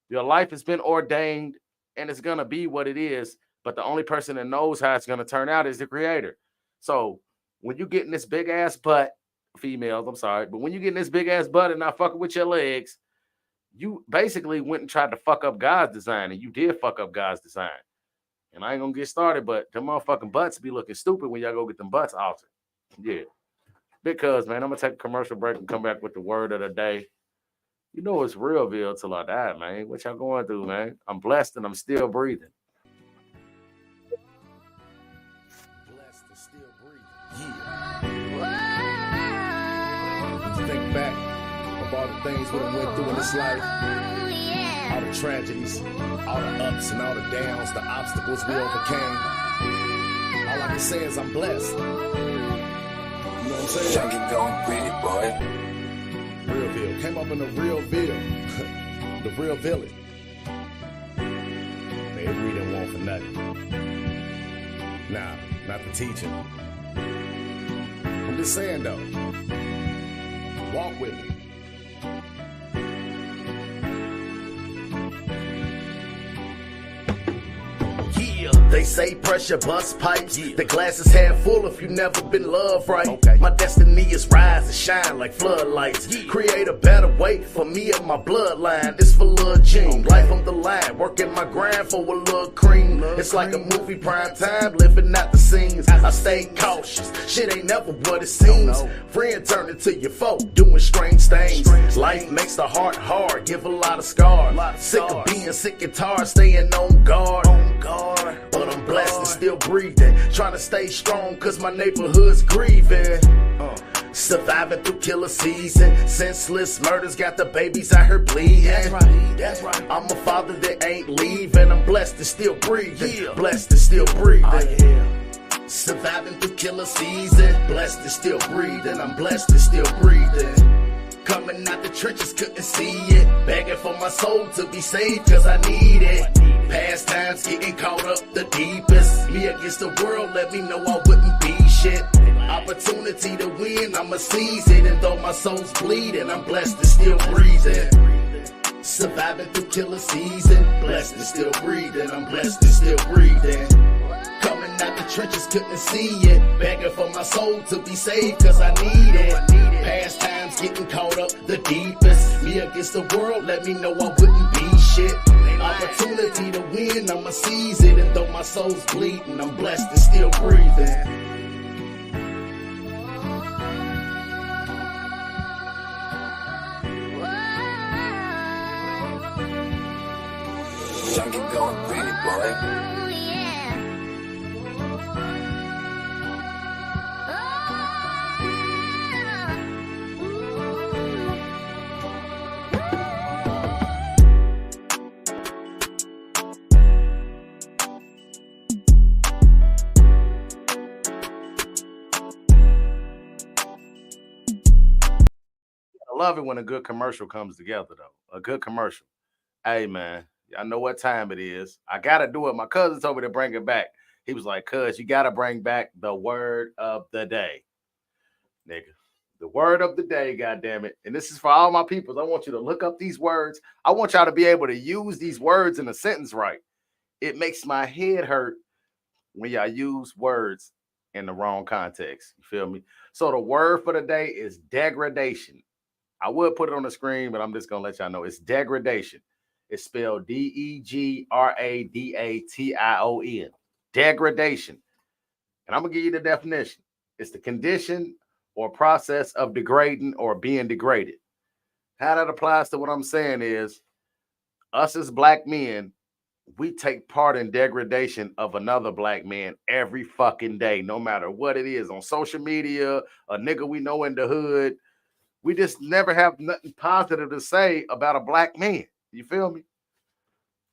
Your life has been ordained and it's going to be what it is. But the only person that knows how it's going to turn out is the creator. So when you get in this big ass butt, females, I'm sorry, but when you get in this big ass butt and not fucking with your legs, you basically went and tried to fuck up God's design, and you did fuck up God's design. And I ain't gonna get started, but them motherfucking butts be looking stupid when y'all go get them butts altered. Yeah. Because, man, I'm gonna take a commercial break and come back with the word of the day. You know it's real till I die, man. What y'all going through, man? I'm blessed and I'm still breathing. Blessed and still breathing. Yeah. When you think back of all the things we done went through in this life, all the tragedies, all the ups and all the downs, the obstacles we overcame, all I can say is I'm blessed. You know what I'm saying? Junkie going pretty, boy. Realville. Came up in the Realville. The real village. Man, we didn't want for nothing. Nah, not the teaching. I'm just saying though. Walk with me. They say pressure bust pipes. Yeah. The glass is half full if you never been loved right. Okay. My destiny is rise and shine like floodlights. Yeah. Create a better way for me and my bloodline. This for Lil Gene. Okay. Life on the line. Working my grind for a little cream. It's like a movie prime time. Living out the scenes. I stay cautious. Shit ain't never what it seems. Friend turn into your foe. Doing strange things. Life makes the heart hard. Give a lot of scars. Sick of being sick and tired. Staying on guard. But I'm blessed and still breathing. Trying to stay strong cause my neighborhood's grieving. Surviving through killer season. Senseless murders got the babies out here bleeding. That's right. I'm a father that ain't leaving. I'm blessed and still breathing. Yeah. Blessed and still breathing. Surviving through killer season. Blessed and still breathing. I'm blessed and still breathing. Coming out the trenches, couldn't see it. Begging for my soul to be saved, cause I need it. Past times getting caught up the deepest. Me against the world, let me know I wouldn't be shit. Opportunity to win, I'ma seize it. And though my soul's bleeding, I'm blessed and still breathing. Surviving through killer season. Blessed and still breathing, I'm blessed and still breathing. Coming out the trenches, couldn't see it. Begging for my soul to be saved, cause I need it. Past times getting caught up the deepest. Me against the world, let me know I wouldn't be shit. Opportunity to win, I'ma seize it. And though my soul's bleeding, I'm blessed and still breathing. Junkie going pretty, boy. I love it when a good commercial comes together, though. A good commercial. Hey, man, I know what time it is. I got to do it. My cousin told me to bring it back. He was like, cuz, you got to bring back the word of the day. Nigga, the word of the day, goddammit. And this is for all my peoples. I want you to look up these words. I want y'all to be able to use these words in a sentence right. It makes my head hurt when y'all use words in the wrong context. You feel me? So the word for the day is degradation. I would put it on the screen, but I'm just going to let y'all know. It's degradation. It's spelled Degradation. Degradation. And I'm going to give you the definition. It's the condition or process of degrading or being degraded. How that applies to what I'm saying is us as black men we take part in degradation of another black man every fucking day, no matter what it is on social media, a nigga we know in the hood. We just never have nothing positive to say about a black man. You feel me?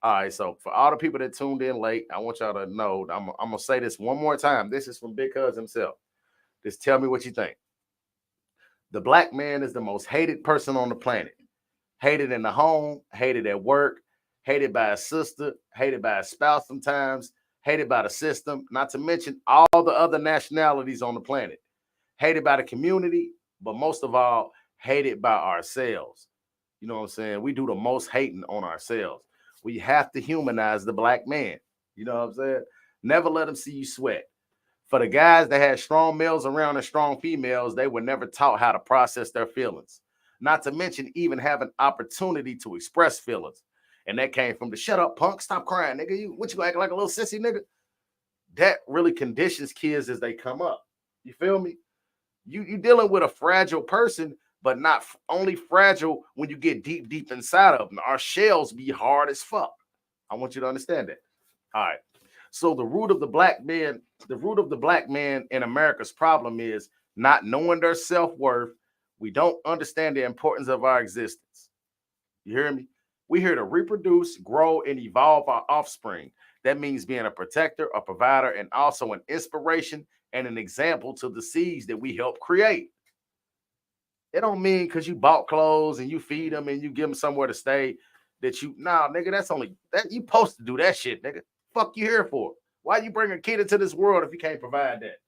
All right, so for all the people that tuned in late, I want y'all to know I'm gonna say this one more time. This is from Big Cuz himself. Just tell me what you think. The black man is the most hated person on the planet. Hated in the home, hated at work, hated by a sister, hated by a spouse sometimes, hated by the system, not to mention all the other nationalities on the planet. Hated by the community, but most of all, hated by ourselves. You know what I'm saying? We do the most hating on ourselves. We have to humanize the black man. You know what I'm saying? Never let them see you sweat. For the guys that had strong males around and strong females, they were never taught how to process their feelings. Not to mention even have an opportunity to express feelings. And that came from the shut up punk, stop crying, nigga. What you acting like a little sissy, nigga? That really conditions kids as they come up. You feel me? You dealing with a fragile person, but not only fragile when you get deep inside of them. Our shells be hard as fuck. I want you to understand that. All right. So the root of the black man in America's problem is not knowing their self-worth. We don't understand the importance of our existence. You hear me? We're here to reproduce, grow, and evolve our offspring. That means being a protector, a provider, and also an inspiration and an example to the seeds that we help create. It don't mean because you bought clothes and you feed them and you give them somewhere to stay that you, nah, nigga, that's only, that you supposed to do that shit, nigga. Fuck you here for? Why you bring a kid into this world if you can't provide that?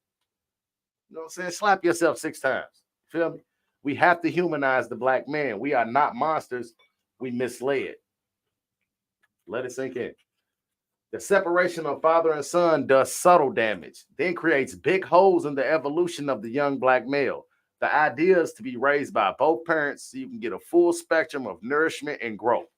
You know what I'm saying? Slap yourself 6 times. Feel me? We have to humanize the black man. We are not monsters. We misled. Let it sink in. The separation of father and son does subtle damage, then creates big holes in the evolution of the young black male. The idea is to be raised by both parents so you can get a full spectrum of nourishment and growth.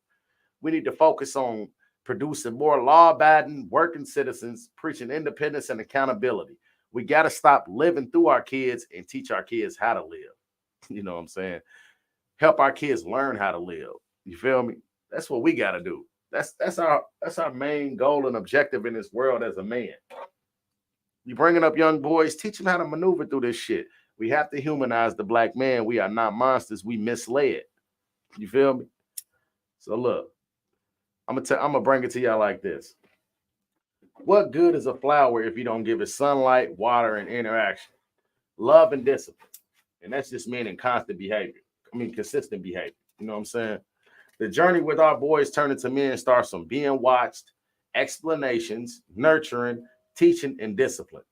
We need to focus on producing more law-abiding, working citizens, preaching independence and accountability. We got to stop living through our kids and teach our kids how to live. You know what I'm saying? Help our kids learn how to live. You feel me? That's what we got to do. That's our main goal and objective in this world as a man. You bringing up young boys, teach them how to maneuver through this shit. We have to humanize the black man. We are not monsters. We misled. You feel me? So look, I'm gonna bring it to y'all like this. What good is a flower if you don't give it sunlight, water, and interaction? Love and discipline. And that's just meaning constant behavior. Consistent behavior. You know what I'm saying? The journey with our boys turning to men starts from being watched, explanations, nurturing, teaching, and discipline.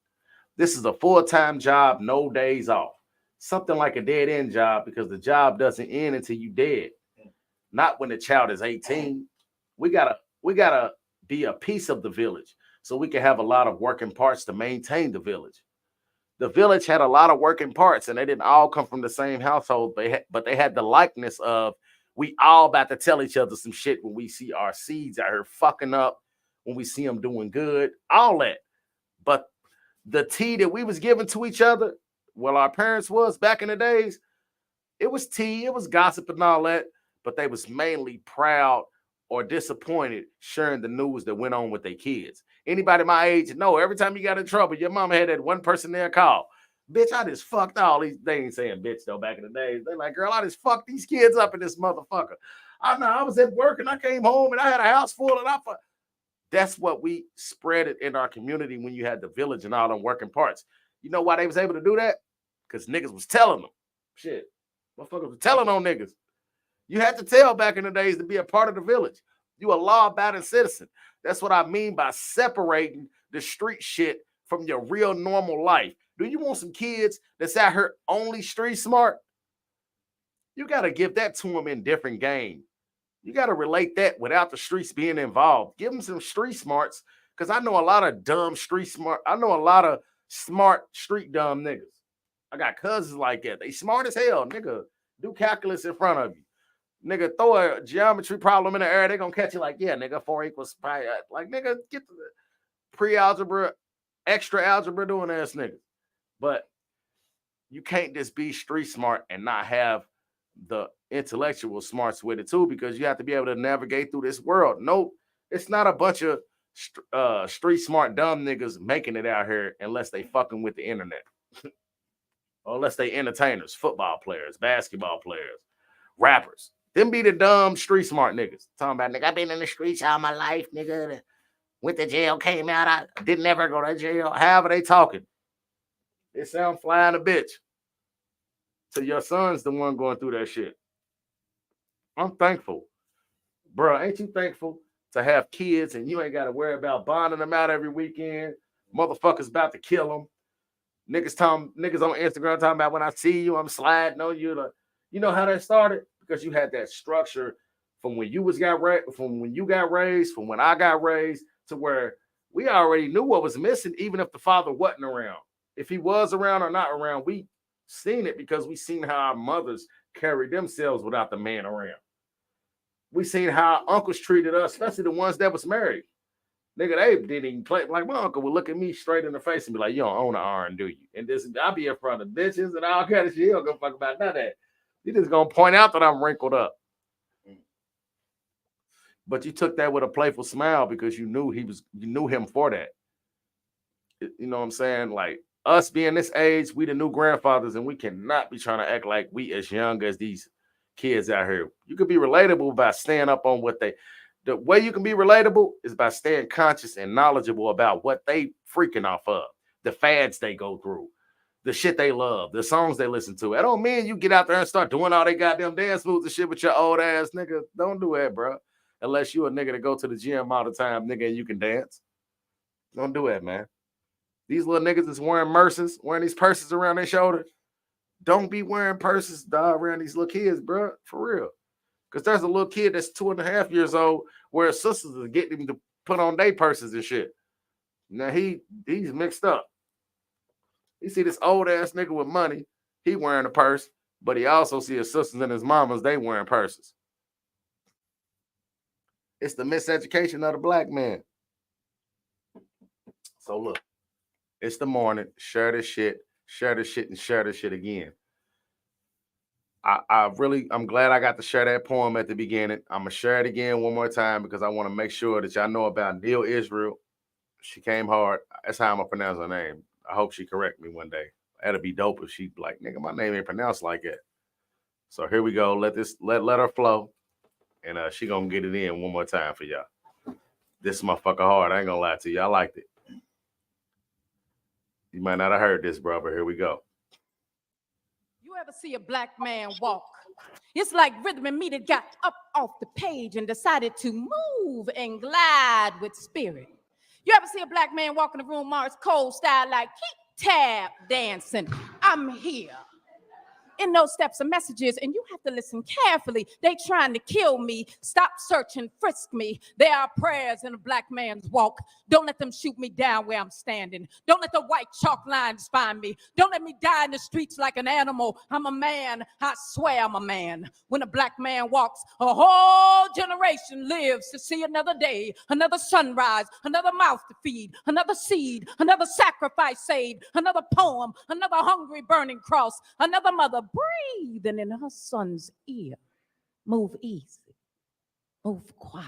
This is a full-time job, no days off. Something like a dead-end job because the job doesn't end until you dead. Not when the child is 18. We gotta be a piece of the village so we can have a lot of working parts to maintain the village. The village had a lot of working parts, and they didn't all come from the same household, but they had the likeness of we all about to tell each other some shit when we see our seeds out here fucking up, when we see them doing good, all that. But the tea that we was giving to each other, well, our parents was back in the days, it was tea, it was gossip and all that, but they was mainly proud or disappointed sharing the news that went on with their kids. Anybody my age know every time you got in trouble, your mama had that one person there call. Bitch, I just fucked all these. They ain't saying bitch though back in the days. They like, girl, I just fucked these kids up in this motherfucker. I know I was at work and I came home and I had a house full and that's what we spread it in our community when you had the village and all them working parts. You know why they was able to do that? Because niggas was telling them. Shit. Motherfuckers was telling on niggas. You had to tell back in the days to be a part of the village. You a law-abiding citizen. That's what I mean by separating the street shit from your real normal life. Do you want some kids that's out here only street smart? You got to give that to them in different game. You got to relate that without the streets being involved. Give them some street smarts because I know a lot of dumb street smart. I know a lot of smart street dumb niggas. I got cousins like that. They smart as hell, nigga. Do calculus in front of you. Nigga, throw a geometry problem in the air, they're going to catch you like, yeah, nigga, 4 equals pi. Like, nigga, get the pre-algebra, extra algebra doing ass niggas. But you can't just be street smart and not have the intellectual smarts with it too, because you have to be able to navigate through this world. Nope. It's not a bunch of street smart dumb niggas making it out here unless they fucking with the internet. Or unless they entertainers, football players, basketball players, rappers. Them be the dumb street smart niggas. Talking about, nigga, I've been in the streets all my life, nigga. Went to jail, came out, I didn't ever go to jail. However they talking. It sound flying a bitch. So your son's the one going through that shit. I'm thankful. Bro, ain't you thankful to have kids and you ain't got to worry about bonding them out every weekend? Motherfuckers about to kill them. Niggas on Instagram talking about, when I see you, I'm sliding on you. You know how that started? Because you had that structure from when you got raised, from when I got raised, to where we already knew what was missing, even if the father wasn't around. If he was around or not around, we seen it because we seen how our mothers carried themselves without the man around. We seen how uncles treated us, especially the ones that was married. Nigga, they didn't even play. Like, my uncle would look at me straight in the face and be like, you don't own an iron, do you? And this, I'll be in front of bitches and all kind of shit. He don't give a fuck about none of that. He just gonna point out that I'm wrinkled up. But you took that with a playful smile because you knew him for that. You know what I'm saying? Like, us being this age, we the new grandfathers, and we cannot be trying to act like we as young as these kids out here. You could be relatable by staying up on the way you can be relatable is by staying conscious and knowledgeable about what they freaking off of, the fads they go through, the shit they love, the songs they listen to. That don't mean you get out there and start doing all they goddamn dance moves and shit with your old ass, nigga. Don't do that, bro. Unless you a nigga to go to the gym all the time, nigga, and you can dance. Don't do that, man. These little niggas is wearing these purses around their shoulders. Don't be wearing purses, dog, around these little kids, bro. For real. Because there's a little kid that's 2.5 years old where his sisters are getting him to put on their purses and shit. Now he's mixed up. You see this old ass nigga with money, he wearing a purse, but he also see his sisters and his mamas, they wearing purses. It's the miseducation of the black man. So look, it's the morning. Share this shit, and share this shit again. I'm glad I got to share that poem at the beginning. I'm going to share it again one more time because I want to make sure that y'all know about Neil Israel. She came hard. That's how I'm going to pronounce her name. I hope she correct me one day. That'd be dope if she like, nigga, my name ain't pronounced like that. So here we go. Let her flow. And she going to get it in one more time for y'all. This motherfucker hard. I ain't going to lie to you. I liked it. You might not have heard this, bro, but here we go. You ever see a black man walk? It's like Rhythm and Me that got up off the page and decided to move and glide with spirit. You ever see a black man walk in the room, Morris Cole style, like keep tap dancing? I'm here. In those steps are messages, and you have to listen carefully. They trying to kill me. Stop searching, frisk me. There are prayers in a black man's walk. Don't let them shoot me down where I'm standing. Don't let the white chalk lines find me. Don't let me die in the streets like an animal. I'm a man. I swear I'm a man. When a black man walks, a whole generation lives to see another day, another sunrise, another mouth to feed, another seed, another sacrifice saved, another poem, another hungry burning cross, another mother breathing in her son's ear. Move easy. Move quiet.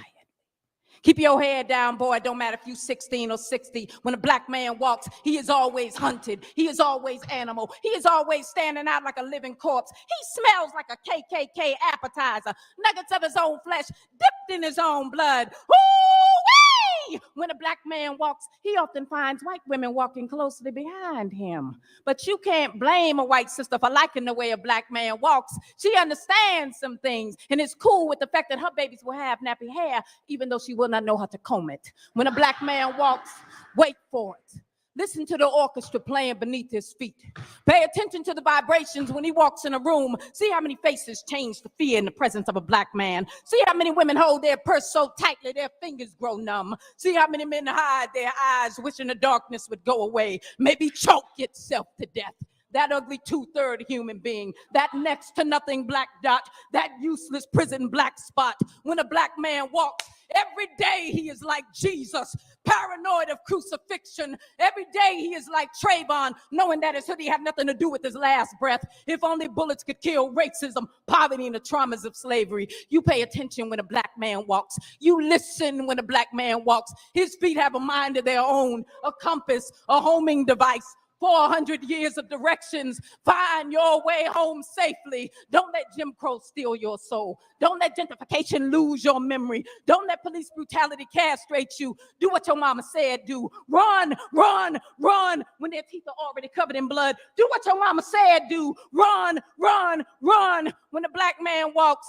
Keep your head down, boy. It don't matter if you 16 or 60. When a black man walks, he is always hunted. He is always animal. He is always standing out like a living corpse. He smells like a KKK appetizer. Nuggets of his own flesh dipped in his own blood. Ooh-wee! When a black man walks, he often finds white women walking closely behind him. But you can't blame a white sister for liking the way a black man walks. She understands some things and is cool with the fact that her babies will have nappy hair, even though she will not know how to comb it. When a black man walks, wait for it. Listen to the orchestra playing beneath his feet. Pay attention to the vibrations when he walks in a room. See how many faces change to fear in the presence of a black man. See how many women hold their purse so tightly their fingers grow numb. See how many men hide their eyes wishing the darkness would go away. Maybe choke itself to death. That ugly 2/3 human being, that next to nothing black dot, that useless prison black spot. When a black man walks, Every day he is like Jesus, paranoid of crucifixion. Every day he is like Trayvon, knowing that his hoodie had nothing to do with his last breath. If only bullets could kill racism, poverty, and the traumas of slavery. You pay attention when a black man walks. You listen when a black man walks. His feet have a mind of their own, a compass, a homing device. 400 years of directions. Find your way home safely. Don't let Jim Crow steal your soul. Don't let gentrification lose your memory. Don't let police brutality castrate you. Do what your mama said do. Run, run, run when their teeth are already covered in blood. Do what your mama said do. Run, run, run when the black man walks.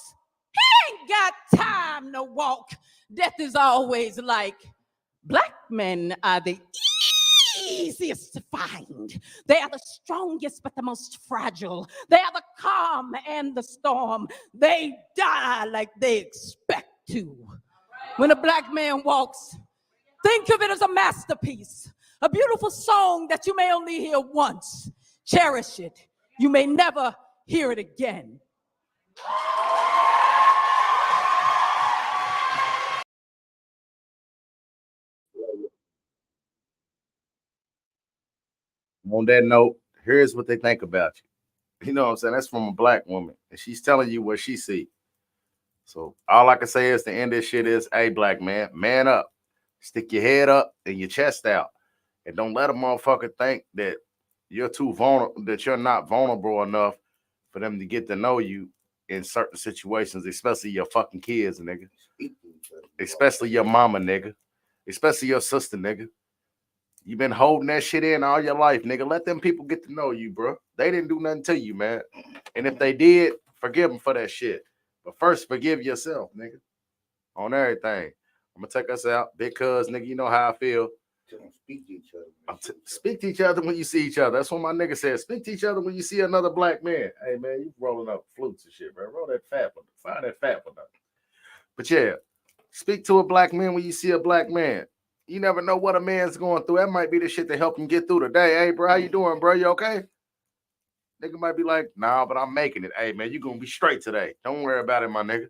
He ain't got time to walk. Death is always like, black men are the easiest to find. They are the strongest but the most fragile. They are the calm and the storm. They die like they expect to. When a black man walks, think of it as a masterpiece, a beautiful song that you may only hear once. Cherish it. You may never hear it again. On that note, here's what they think about you. You know what I'm saying? That's from a black woman, and she's telling you what she see. So all I can say is the end of this shit is, hey, black man, man up. Stick your head up and your chest out. And don't let a motherfucker think that you're too vulnerable, that you're not vulnerable enough for them to get to know you in certain situations, especially your fucking kids, nigga. Especially your mama, nigga. Especially your sister, nigga. You've been holding that shit in all your life, nigga. Let them people get to know you, bro. They didn't do nothing to you, man. And if they did, forgive them for that shit. But first, forgive yourself, nigga. On everything. I'm gonna take us out because, nigga, you know how I feel. Speak to each other. Speak to each other when you see each other. That's what my nigga said. Speak to each other when you see another black man. Hey, man, you rolling up flutes and shit, bro. Roll that fat one. Find that fat one up. But yeah, speak to a black man when you see a black man. You never know what a man's going through. That might be the shit to help him get through the day. Hey, bro, how you doing, bro? You okay? Nigga might be like, nah, but I'm making it. Hey, man, you gonna be straight today. Don't worry about it, my nigga.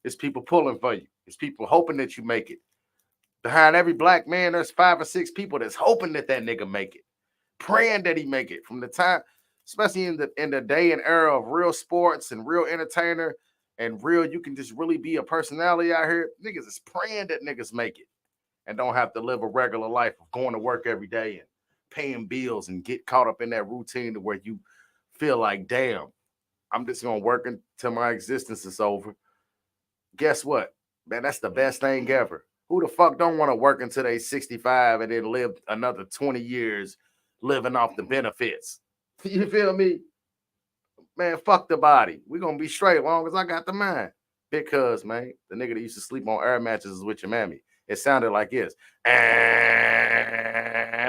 It's people pulling for you. It's people hoping that you make it. Behind every black man, there's 5 or 6 people that's hoping that nigga make it, praying that he make it. From the time, especially in the day and era of real sports and real entertainer and real, you can just really be a personality out here. Niggas is praying that niggas make it and don't have to live a regular life of going to work every day and paying bills and get caught up in that routine to where you feel like, damn, I'm just gonna work until my existence is over. Guess what, man? That's the best thing ever. Who the fuck don't want to work until they 65 and then live another 20 years living off the benefits? You feel me? Man, fuck the body. We're going to be straight as long as I got the mind. Because, man, the nigga that used to sleep on air mattresses with your mammy, it sounded like this. And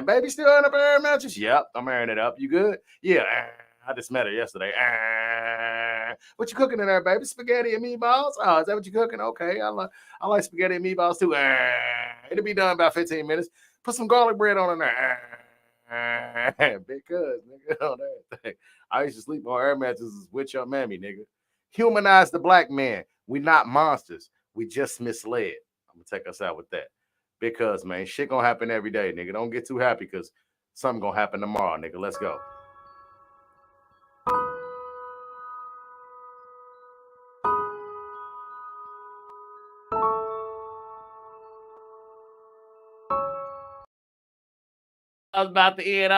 baby still in a air mattress? Yep, I'm airing it up. You good? Yeah. I just met her yesterday. What you cooking in there, baby? Spaghetti and meatballs? Oh, is that what you cooking? Okay, I like spaghetti and meatballs too. It'll be done about 15 minutes. Put some garlic bread on in there. Because, nigga, on everything. I used to sleep on air mattresses with your mammy, nigga. Humanize the black man. We not monsters. We just misled. I'm gonna take us out with that. Because, man, shit gonna happen every day, nigga. Don't get too happy because something gonna happen tomorrow, nigga. Let's go. I was about to end.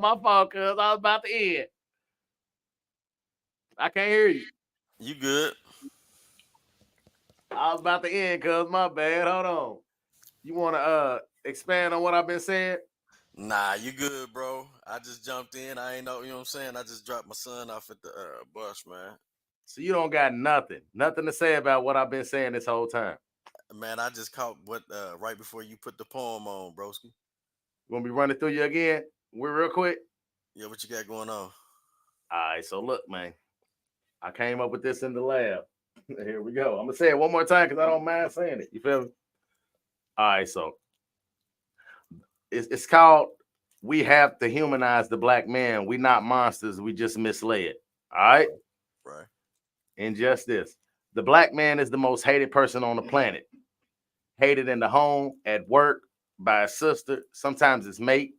My fault, cuz I was about to end. I can't hear you. You good? I was about to end, cuz my bad. Hold on. You want to expand on what I've been saying? Nah, you good, bro. I just jumped in. I ain't know, you know what I'm saying? I just dropped my son off at the bus, man. So you don't got nothing to say about what I've been saying this whole time. Man, I just caught what right before you put the poem on, broski. You want me running through you again? We're real quick. Yeah, what you got going on? All right, so look, man. I came up with this in the lab. Here we go. I'm gonna say it one more time because I don't mind saying it. You feel me? All right, so it's called "We Have to Humanize the Black Man. We not monsters. We just misled." All right. Right. And just this: The black man is the most hated person on the planet. Hated in the home, at work, by his sister, sometimes his mate,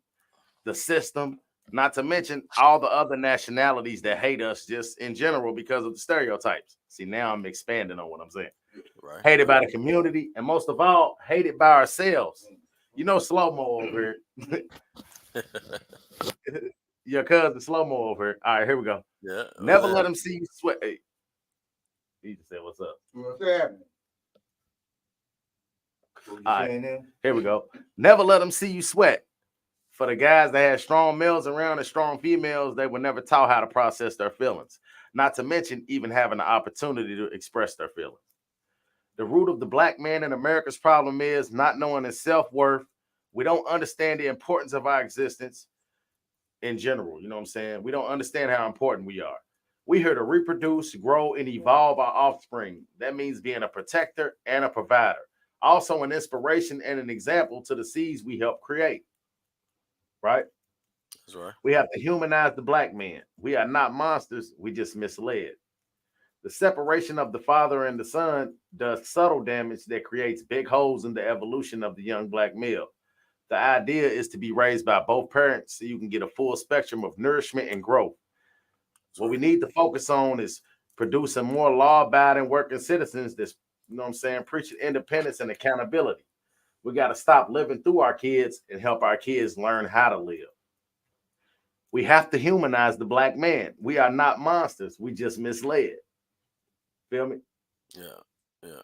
the system, not to mention all the other nationalities that hate us just in general because of the stereotypes. See, now I'm expanding on what I'm saying. Right. Hated by the community, and most of all, hated by ourselves. You know, slow mo over here. Your cousin slow mo over here. All right, here we go. Yeah. Never let him see you sweat. Hey, he just said, "What's up?" What's happening? All right, here we go. Never let them see you sweat. For the guys that had strong males around and strong females, they were never taught how to process their feelings. Not to mention even having the opportunity to express their feelings. The root of the black man in America's problem is not knowing his self-worth. We don't understand the importance of our existence in general. You know what I'm saying? We don't understand how important we are. We're here to reproduce, grow, and evolve our offspring. That means being a protector and a provider. Also an inspiration and an example to the seeds we help create. Right? That's right. We have to humanize the black man. We are not monsters. We just misled. The separation of the father and the son does subtle damage that creates big holes in the evolution of the young black male. The idea is to be raised by both parents so you can get a full spectrum of nourishment and growth. What we need to focus on is producing more law-abiding working citizens that's, you know what I'm saying, preaching independence and accountability. We got to stop living through our kids and help our kids learn how to live. We have to humanize the black man. We are not monsters. We just misled. Feel me? Yeah. Yeah.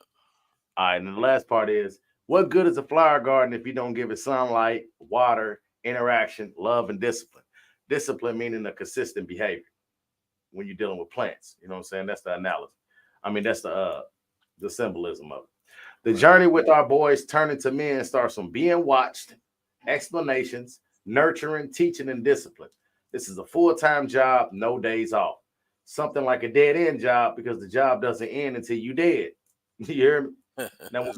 All right. And the last part is, what good is a flower garden if you don't give it sunlight, water, interaction, love, and discipline? Discipline meaning a consistent behavior when you're dealing with plants. You know what I'm saying? That's the analogy. I mean, that's the symbolism of it. The journey with our boys turning to men starts from being watched, explanations, nurturing, teaching, and discipline. This is a full-time job, no days off. Something like a dead-end job because the job doesn't end until you dead. You hear me? Now,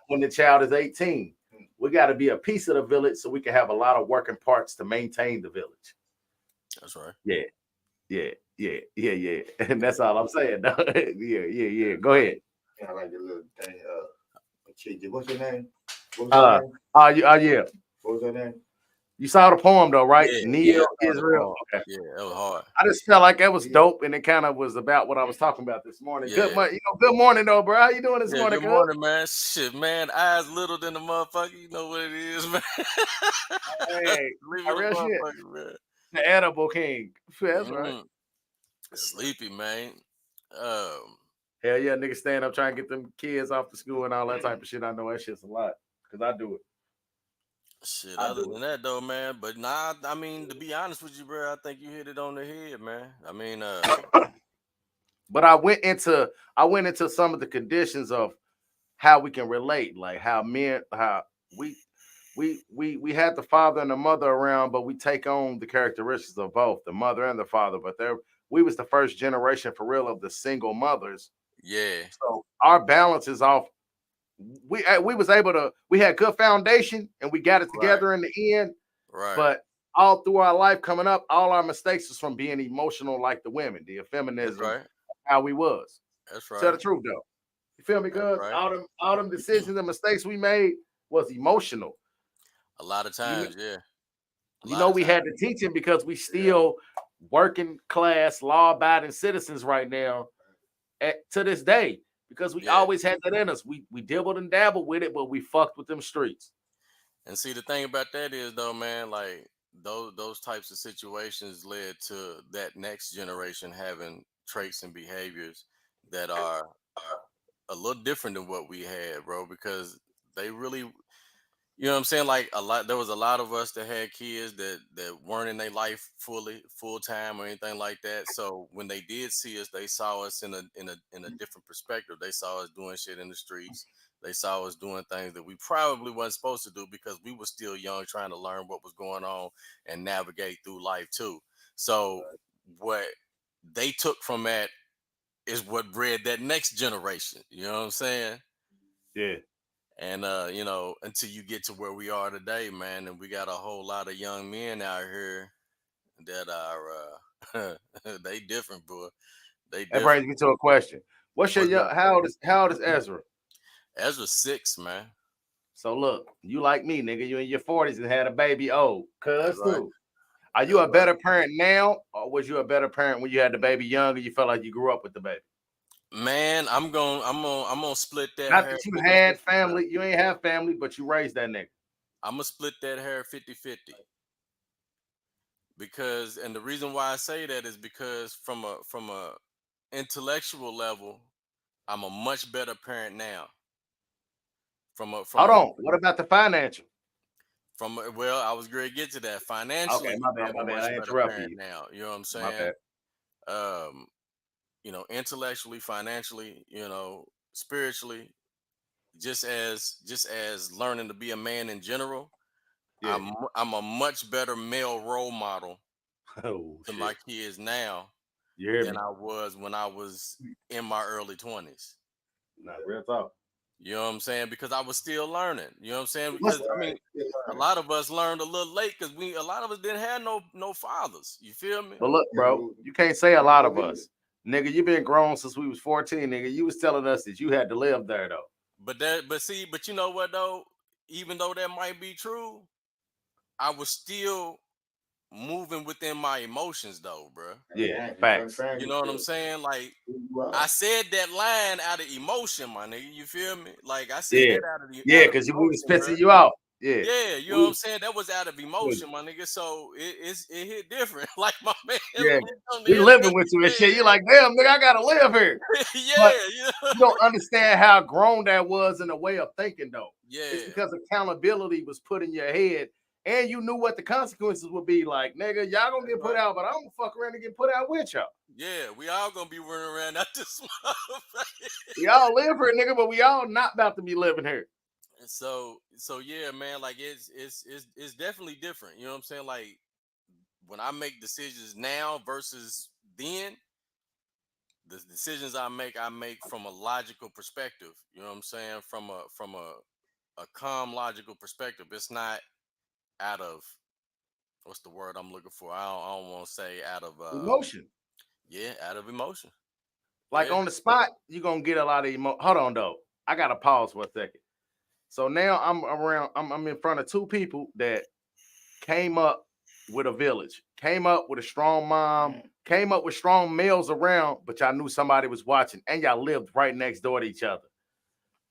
when the child is 18, we got to be a piece of the village so we can have a lot of working parts to maintain the village. That's right. Yeah. And that's all I'm saying. Yeah. Go ahead. I like the little thing. What's your name? Yeah. What was her name? You saw the poem though, right? Yeah, Neil Israel. Okay. Yeah, that was hard. I just felt like that was dope, and it kind of was about what I was talking about this morning. Yeah. Good morning, though, bro. How you doing this morning? Good morning, man. Shit, man. Eyes little than the motherfucker. You know what it is, man. Hey, real shit. Man. The edible king. That's right. Sleepy, man. Hell yeah, niggas stand up trying to get them kids off the school and all that type of shit. I know that shit's a lot because I do it. Shit, other than that though, man. But nah, I mean, to be honest with you, bro, I think you hit it on the head, man. I mean, but I went into some of the conditions of how we can relate, like how we had the father and the mother around, but we take on the characteristics of both the mother and the father. But we was the first generation for real of the single mothers. Yeah. So our balance is off. We had good foundation and we got it together in the end. Right. But all through our life coming up, all our mistakes was from being emotional like the women, the feminism, how we was. That's right. Tell the truth though. You feel me? Because all them decisions and mistakes we made was emotional. A lot of times, we had to teach him because we still working class, law-abiding citizens right now to this day. Because we always had that in us. We dibbled and dabbled with it, but we fucked with them streets. And see, the thing about that is, though, man, like those types of situations led to that next generation having traits and behaviors that are a little different than what we had, bro. Because they really, you know what I'm saying? Like there was a lot of us that had kids that weren't in their life full time or anything like that. So when they did see us, they saw us in a different perspective. They saw us doing shit in the streets. They saw us doing things that we probably wasn't supposed to do because we were still young, trying to learn what was going on and navigate through life too. So what they took from that is what bred that next generation. You know what I'm saying? Yeah. And until you get to where we are today, man, and we got a whole lot of young men out here that are they different, bro. That brings me to a question. What's your young? How old is Ezra? Ezra's 6, man. So look, you like me, nigga. You in your 40s and had a baby old. Cuz Right. too. Are you a better parent now, or was you a better parent when you had the baby young and you felt like you grew up with the baby? Man, I'm gonna split that Not hair. that you 50-50, had bro. family, you ain't have family, but you raised that nigga. I'm gonna split that hair 50-50. Because, and the reason why I say that is because from a intellectual level, I'm a much better parent now. Hold on. What about the financial? Well, I was going to get to that. Financially, Okay, my bad, I'm my a bad. much I better interrupted parent you. now. You know what I'm My saying? bad. Intellectually, financially, spiritually, just as learning to be a man in general, Yeah. I'm a much better male role model Oh to shit. my kids now You hear than me? I was when I was in my early 20s. Not real talk. You know what I'm saying? Because I was still learning. You know what I'm saying? What's- Because I mean, a lot of us learned a little late because a lot of us didn't have no fathers. You feel me? But look, bro, you can't say a lot of us. Nigga, you been grown since we was 14, nigga. You was telling us that you had to live there though. But you know what though? Even though that might be true, I was still moving within my emotions though, bro. Yeah, facts. You know what I'm saying? Like I said that line out of emotion, my nigga. You feel me? Like I said that out of the Yeah, out of because we was emotion, pissing bruh. you off. Yeah. Yeah, you know what I'm saying? That was out of emotion, my nigga. So it hit different. Like my man, Yeah. on the We internet living with you and said, shit. You're like, damn, nigga, I gotta live here. yeah, But you know? you don't understand how grown that was in a way of thinking, though. It's Yeah, because accountability was put in your head, and you knew what the consequences would be. Like, nigga, y'all gonna get put out, but I'm gonna fuck around and get put out with y'all. yeah. We all gonna be running around out this motherfucker. We all live here, nigga, but we all not about to be living here. So yeah, man. Like it's definitely different. You know what I'm saying? Like when I make decisions now versus then, the decisions I make from a logical perspective. You know what I'm saying? From a calm, logical perspective. It's not out of what's the word I'm looking for? I don't want to say out of Emotion. yeah, out of emotion. Like Yeah. on the spot, you're gonna get a lot of emotion. Hold on, though. I gotta pause for a second. So now I'm in front of two people that came up with a village, came up with a strong mom, came up with strong males around, but y'all knew somebody was watching and y'all lived right next door to each other.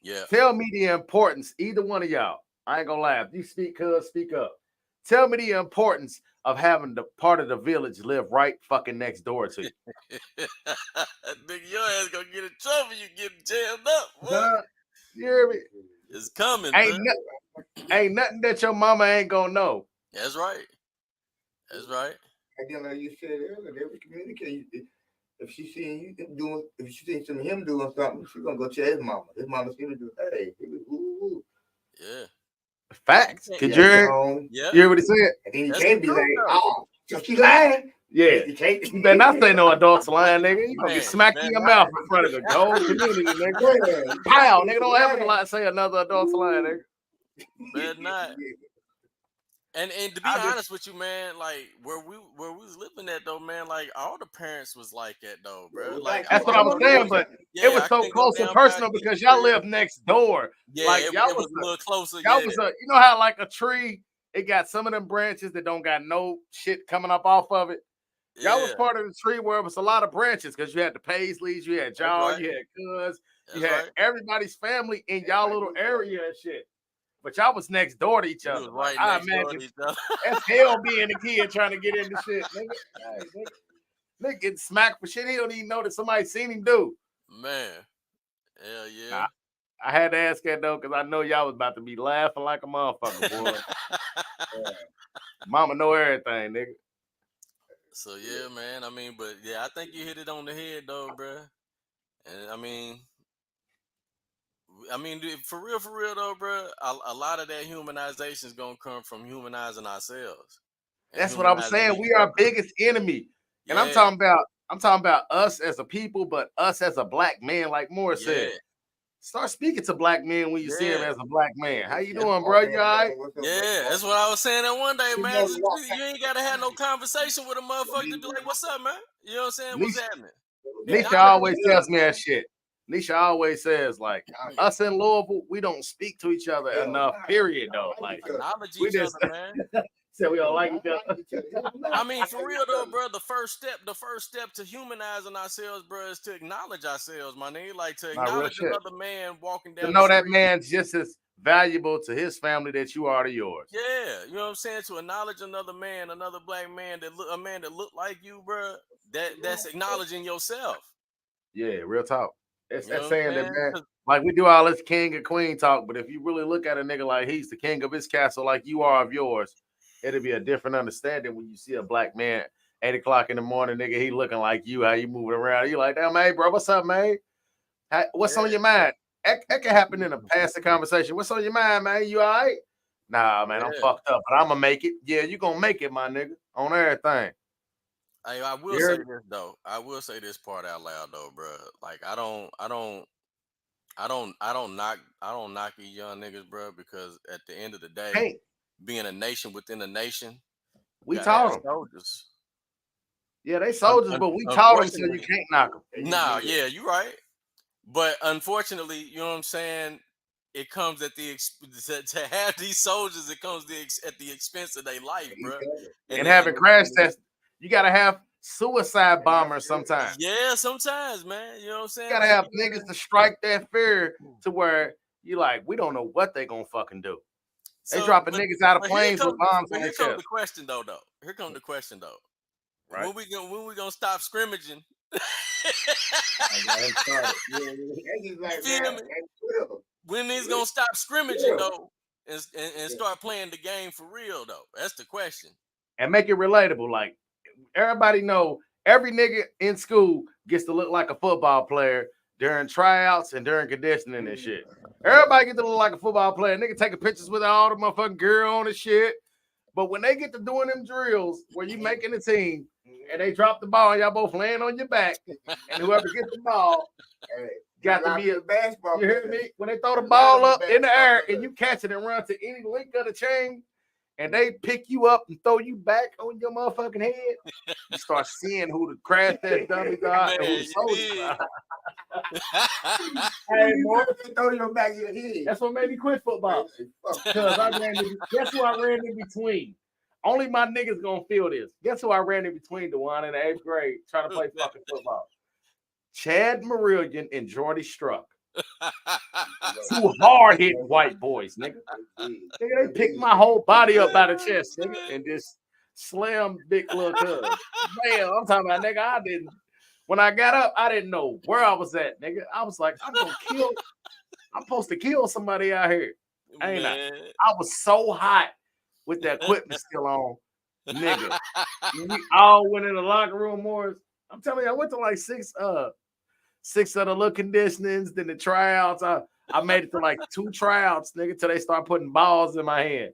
Yeah. Tell me the importance, either one of y'all. I ain't gonna laugh. You speak, cuz, speak up. Tell me the importance of having the part of the village live right fucking next door to you. Nigga, your ass gonna get in trouble. You get jammed up. What? You hear me? It's coming, Ain't, bro. ain't nothing that your mama ain't gonna know. That's right. That's right. Again, like you said earlier, they would communicate. If she seen you doing, if she seen some of him doing something, she gonna go tell his mama. His mama's gonna do, hey, ooh. Yeah. Facts. Could you hear? Yeah. You hear what he said? And then you That's can't the be truth, like, though. oh, so she lying. Yeah. You can't. You better not say no adults lying, nigga. You gonna get Man, smacked in your mouth in front of the whole community, nigga. Pow, nigga, don't ever say another adult's lying, nigga. Better not. And to be honest with you, man, like where we was living at though, man, like all the parents was like that though, bro. Like That's what I was saying, but it was so close and personal because y'all live next door. Yeah, like it y'all was a little closer. Y'all Yeah. was you know how like a tree, it got some of them branches that don't got no shit coming up off of it. Y'all was part of the tree where it was a lot of branches because you had the Paisleys, you had y'all, you had Cuz, you had everybody's family in y'all little area and shit. But y'all was next door to each other. Right I next door to imagine each other. that's hell being a kid trying to get into shit, nigga. Hey, nigga getting smacked for shit he don't even know that somebody seen him do. Man, hell yeah. Nah, I had to ask that though, because I know y'all was about to be laughing like a motherfucker, boy. Mama know everything, nigga. So yeah, man. I mean, but yeah, I think you hit it on the head though, bro. And I mean, for real though, bro. A lot of that humanization is gonna come from humanizing ourselves. That's what I'm saying. We are our biggest enemy, and I'm talking about us as a people, but us as a black man, like Morris said. Start speaking to black men when you see him as a black man. How you doing, bro? You all right? Yeah, that's what I was saying that one day, man. You ain't gotta have no conversation with a motherfucker to be like, "What's up, man?" You know what I'm saying? What's happening? Nisha always tells me that shit. Nisha always says, like, us in Louisville, we don't speak to each other enough, period, though. Like, Acknowledge we each just other, man. say we don't like each other. I mean, for real though, bro. The first step to humanizing ourselves, bro, is to acknowledge ourselves, my nigga. Like to Nah, real acknowledge shit. another man walking To down the know that street. man's just as valuable to his family that you are to yours. Yeah, you know what I'm saying? To acknowledge another man, another black man a man that look like you, bro. That's acknowledging yourself. Yeah, real talk. It's You know that what saying I'm that, saying? man, like we do all this king and queen talk, but if you really look at a nigga like he's the king of his castle, like you are of yours, it'll be a different understanding when you see a black man 8 o'clock in the morning, nigga. He looking like you, how you moving around. You like, damn, hey, bro, what's up, man? What's on your mind? That can happen in a passive conversation. What's on your mind, man? You all right? Nah, man, I'm Yeah. fucked up, but I'm gonna make it. Yeah, you gonna make it, my nigga, on everything. Hey, I will say this though. I will say this part out loud though, bro. Like I don't knock these young niggas, bro, because at the end of the day, Hey, being a nation within a nation, we gotta have taught them. soldiers. Yeah, they soldiers, but we taught them so you can't knock them. Nah, yeah, you right. But unfortunately, you know what I'm saying. It comes at the to have these soldiers. It comes at the expense of their life, bro. And having crash tests, you gotta have suicide bombers sometimes. Yeah, sometimes, man. You know what I'm saying. You gotta have niggas to strike that fear to where you like, we don't know what they gonna fucking do. They dropping niggas out of planes with bombs on their chest. Here comes the question, though. Here comes the question, though. Right. When we gonna stop scrimmaging? When is gonna stop scrimmaging though, and start playing the game for real though? That's the question. And make it relatable. Like everybody know, every nigga in school gets to look like a football player during tryouts and during conditioning and shit. Everybody get to look like a football player. Nigga taking pictures with all the motherfucking gear on and shit. But when they get to doing them drills where you making the team and they drop the ball and y'all both laying on your back, and whoever gets the ball got to be a basketball. You hear me? When they throw the ball up in the air and you catch it and run to any link of the chain, and they pick you up and throw you back on your motherfucking head, you start seeing who the crash test dummies are and who the soldiers are. Hey, boy, throw your back in your head. That's what made me quit football. Because guess who I ran in between? Only my niggas gonna feel this. Guess who I ran in between, the one in the 8th grade trying to play fucking football? Chad Marillion and Jordy Struck. Two hard hitting white boys, nigga. They picked my whole body up by the chest, nigga, and just slammed big little cuz. Man, I'm talking about, nigga, when I got up, I didn't know where I was at, nigga. I was like, I'm supposed to kill somebody out here. Ain't I? I was so hot with the equipment still on, nigga. We all went in the locker room, Morris. I'm telling you, I went to like six of the little conditionings, then the tryouts. I made it to like 2 tryouts, nigga, till they start putting balls in my hand.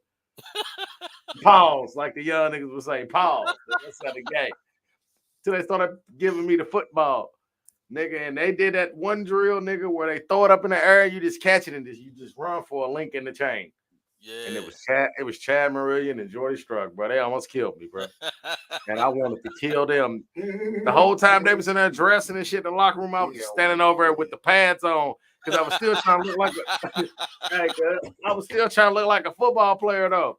Pause, like the young niggas would say, pause. That's how the game. Till they started giving me the football, nigga, and they did that one drill, nigga, where they throw it up in the air, you just catch it and you just run for a link in the chain. Yeah. And it was Chad Marillion and Jordy Struck, bro. They almost killed me, bro. And I wanted to kill them. The whole time they was in there dressing and shit in the locker room, I was just standing over there with the pads on because I was still trying to look like I was still trying to look like a football player though.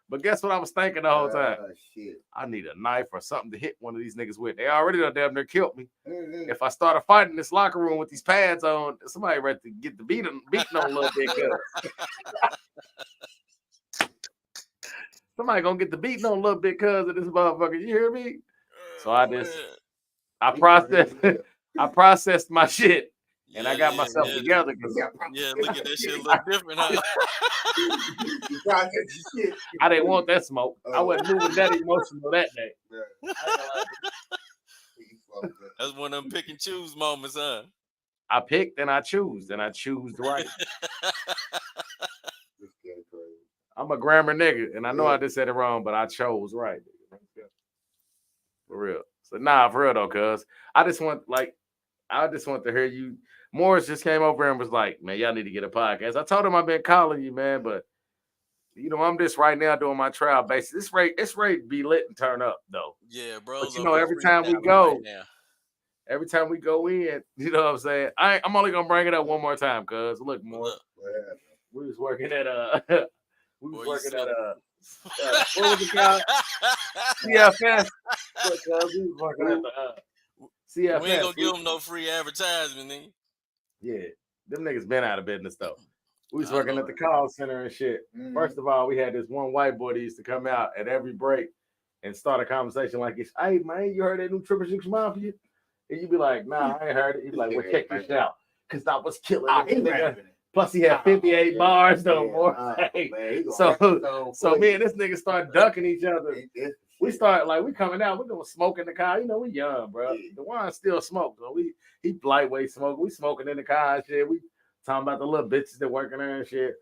But guess what I was thinking the whole time? Shit. I need a knife or something to hit one of these niggas with. They already done damn near killed me. If I started fighting in this locker room with these pads on, somebody ready to get the beating on a little bit. Somebody gonna get the beating on a little bit because of this motherfucker. You hear me? So I processed my shit. And I got myself together. Yeah, look at that shit a little different, huh? I didn't want that smoke. I wasn't moving that emotional that day. That's one of them pick and choose moments, huh? I picked and I choose right. I'm a grammar nigga, and I know I just said it wrong, but I chose right. For real. So for real though, cuz I just want to hear you. Morris just came over and was like, man, y'all need to get a podcast. I told him I've been calling you, man, but I'm just right now doing my trial basis. It's rate be lit and turn up though. Yeah, bro. But every time we go, Every time we go in, you know what I'm saying? I'm only gonna bring it up one more time, cuz look more. Look, We was working at we was boy, you working smell. at what was it called? CFS. Look, cuz we was working at the CFS. We ain't gonna give them no free advertisement, nigga. Yeah, them niggas been out of business though. We was I working know. at the call center and shit. First of all, we had this one white boy that used to come out at every break and start a conversation like this. Hey man, you heard that new 666 Mafia? And you be like, nah, I ain't heard it. He'd be like, well, check this out. Cause I was killing it, nigga. Plus he had 58 bars no more. So me and this nigga start ducking each other. We start like we coming out, we gonna smoke in the car. You know, we young, bro. The wine still smoke, so he lightweight smoke. We smoking in the car and shit. We talking about the little bitches that working there and shit.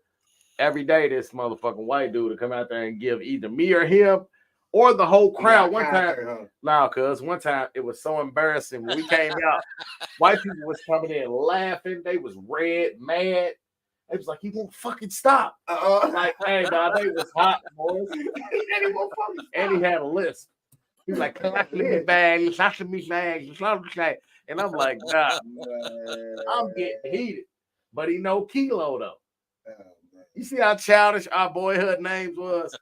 Every day, this motherfucking white dude to come out there and give either me or him or the whole crowd. One time, one time it was so embarrassing when we came out. White people was coming in laughing. They was red, mad. It was like, he won't fucking stop. Like, hey, dog, they was hot, boys. And he had a list. He was like, and I'm like, nah, I'm getting heated. But he know Kilo, though. You see how childish our boyhood names was?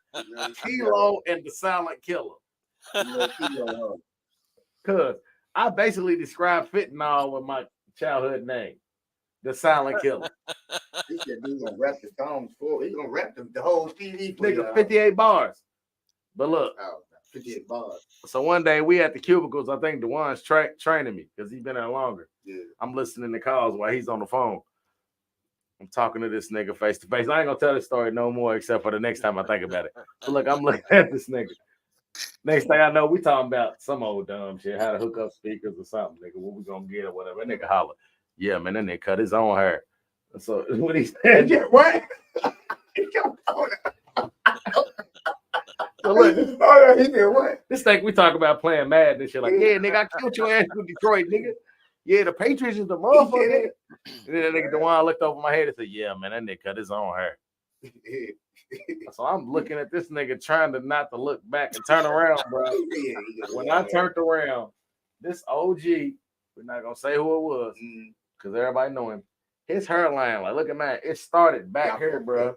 Kilo and the Silent Killer. Because I basically described fentanyl with my childhood name. The Silent Killer. He said he's gonna rap the songs for. He's gonna rap the whole CD for nigga, 58 bars. But look, 58 bars. So one day we at the cubicles. I think DeJuan's training me because he's been there longer. Yeah. I'm listening to calls while he's on the phone. I'm talking to this nigga face to face. I ain't gonna tell this story no more except for the next time I think about it. So look, I'm looking at this nigga. Next thing I know, we talking about some old dumb shit, how to hook up speakers or something, nigga. What we gonna get or whatever. That nigga holler. Yeah, man, that nigga cut his own hair. So what he said, yeah, what? So look, he said what? This thing we talk about playing mad and shit like, yeah, nigga, I killed your ass with Detroit, nigga. Yeah, the Patriots is the motherfucker. And then that nigga DeJuan looked over my head and said, yeah, man, that nigga cut his own hair. So I'm looking at this nigga trying to not to look back and turn around, bro. When I turned around, this OG, we're not gonna say who it was, because everybody know him. His hairline, like, look at mine, it started back here, bro.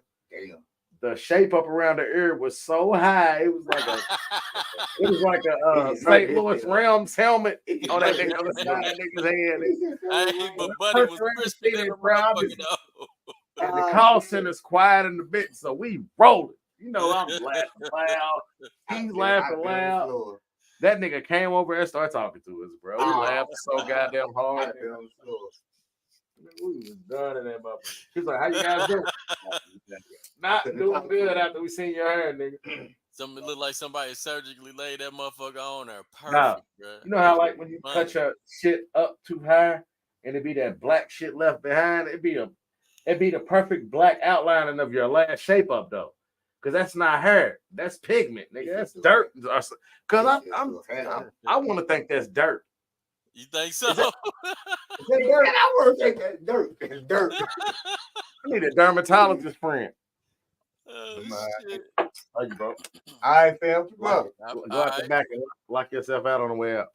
The shape up around the ear was so high, it was like a St. Louis Rams helmet on that nigga on the side of that nigga's head. But Buddy was crispy in the motherfucker, though. And the call center's quiet in the bit, so we rolling. You know, I'm laughing loud. He's laughing loud. That nigga came over and started talking to us, bro. We laughed so goddamn hard. We was done in that motherfucker. He's like, how you guys doing? Not doing good after we seen your hair, nigga. Something look like somebody surgically laid that motherfucker on there. Perfect, nah, bro. You know how like when you cut your shit up too high and it be that black shit left behind, it'd be the perfect black outlining of your last shape up though. Cause that's not hair. That's pigment, nigga. That's dirt. Cause I want to think that's dirt. You think so? Is that dirt? I want to think that's dirt. It's dirt. I need a dermatologist friend. Shit. Thank you, bro. All right, fam. Go out the back and lock yourself out on the way out.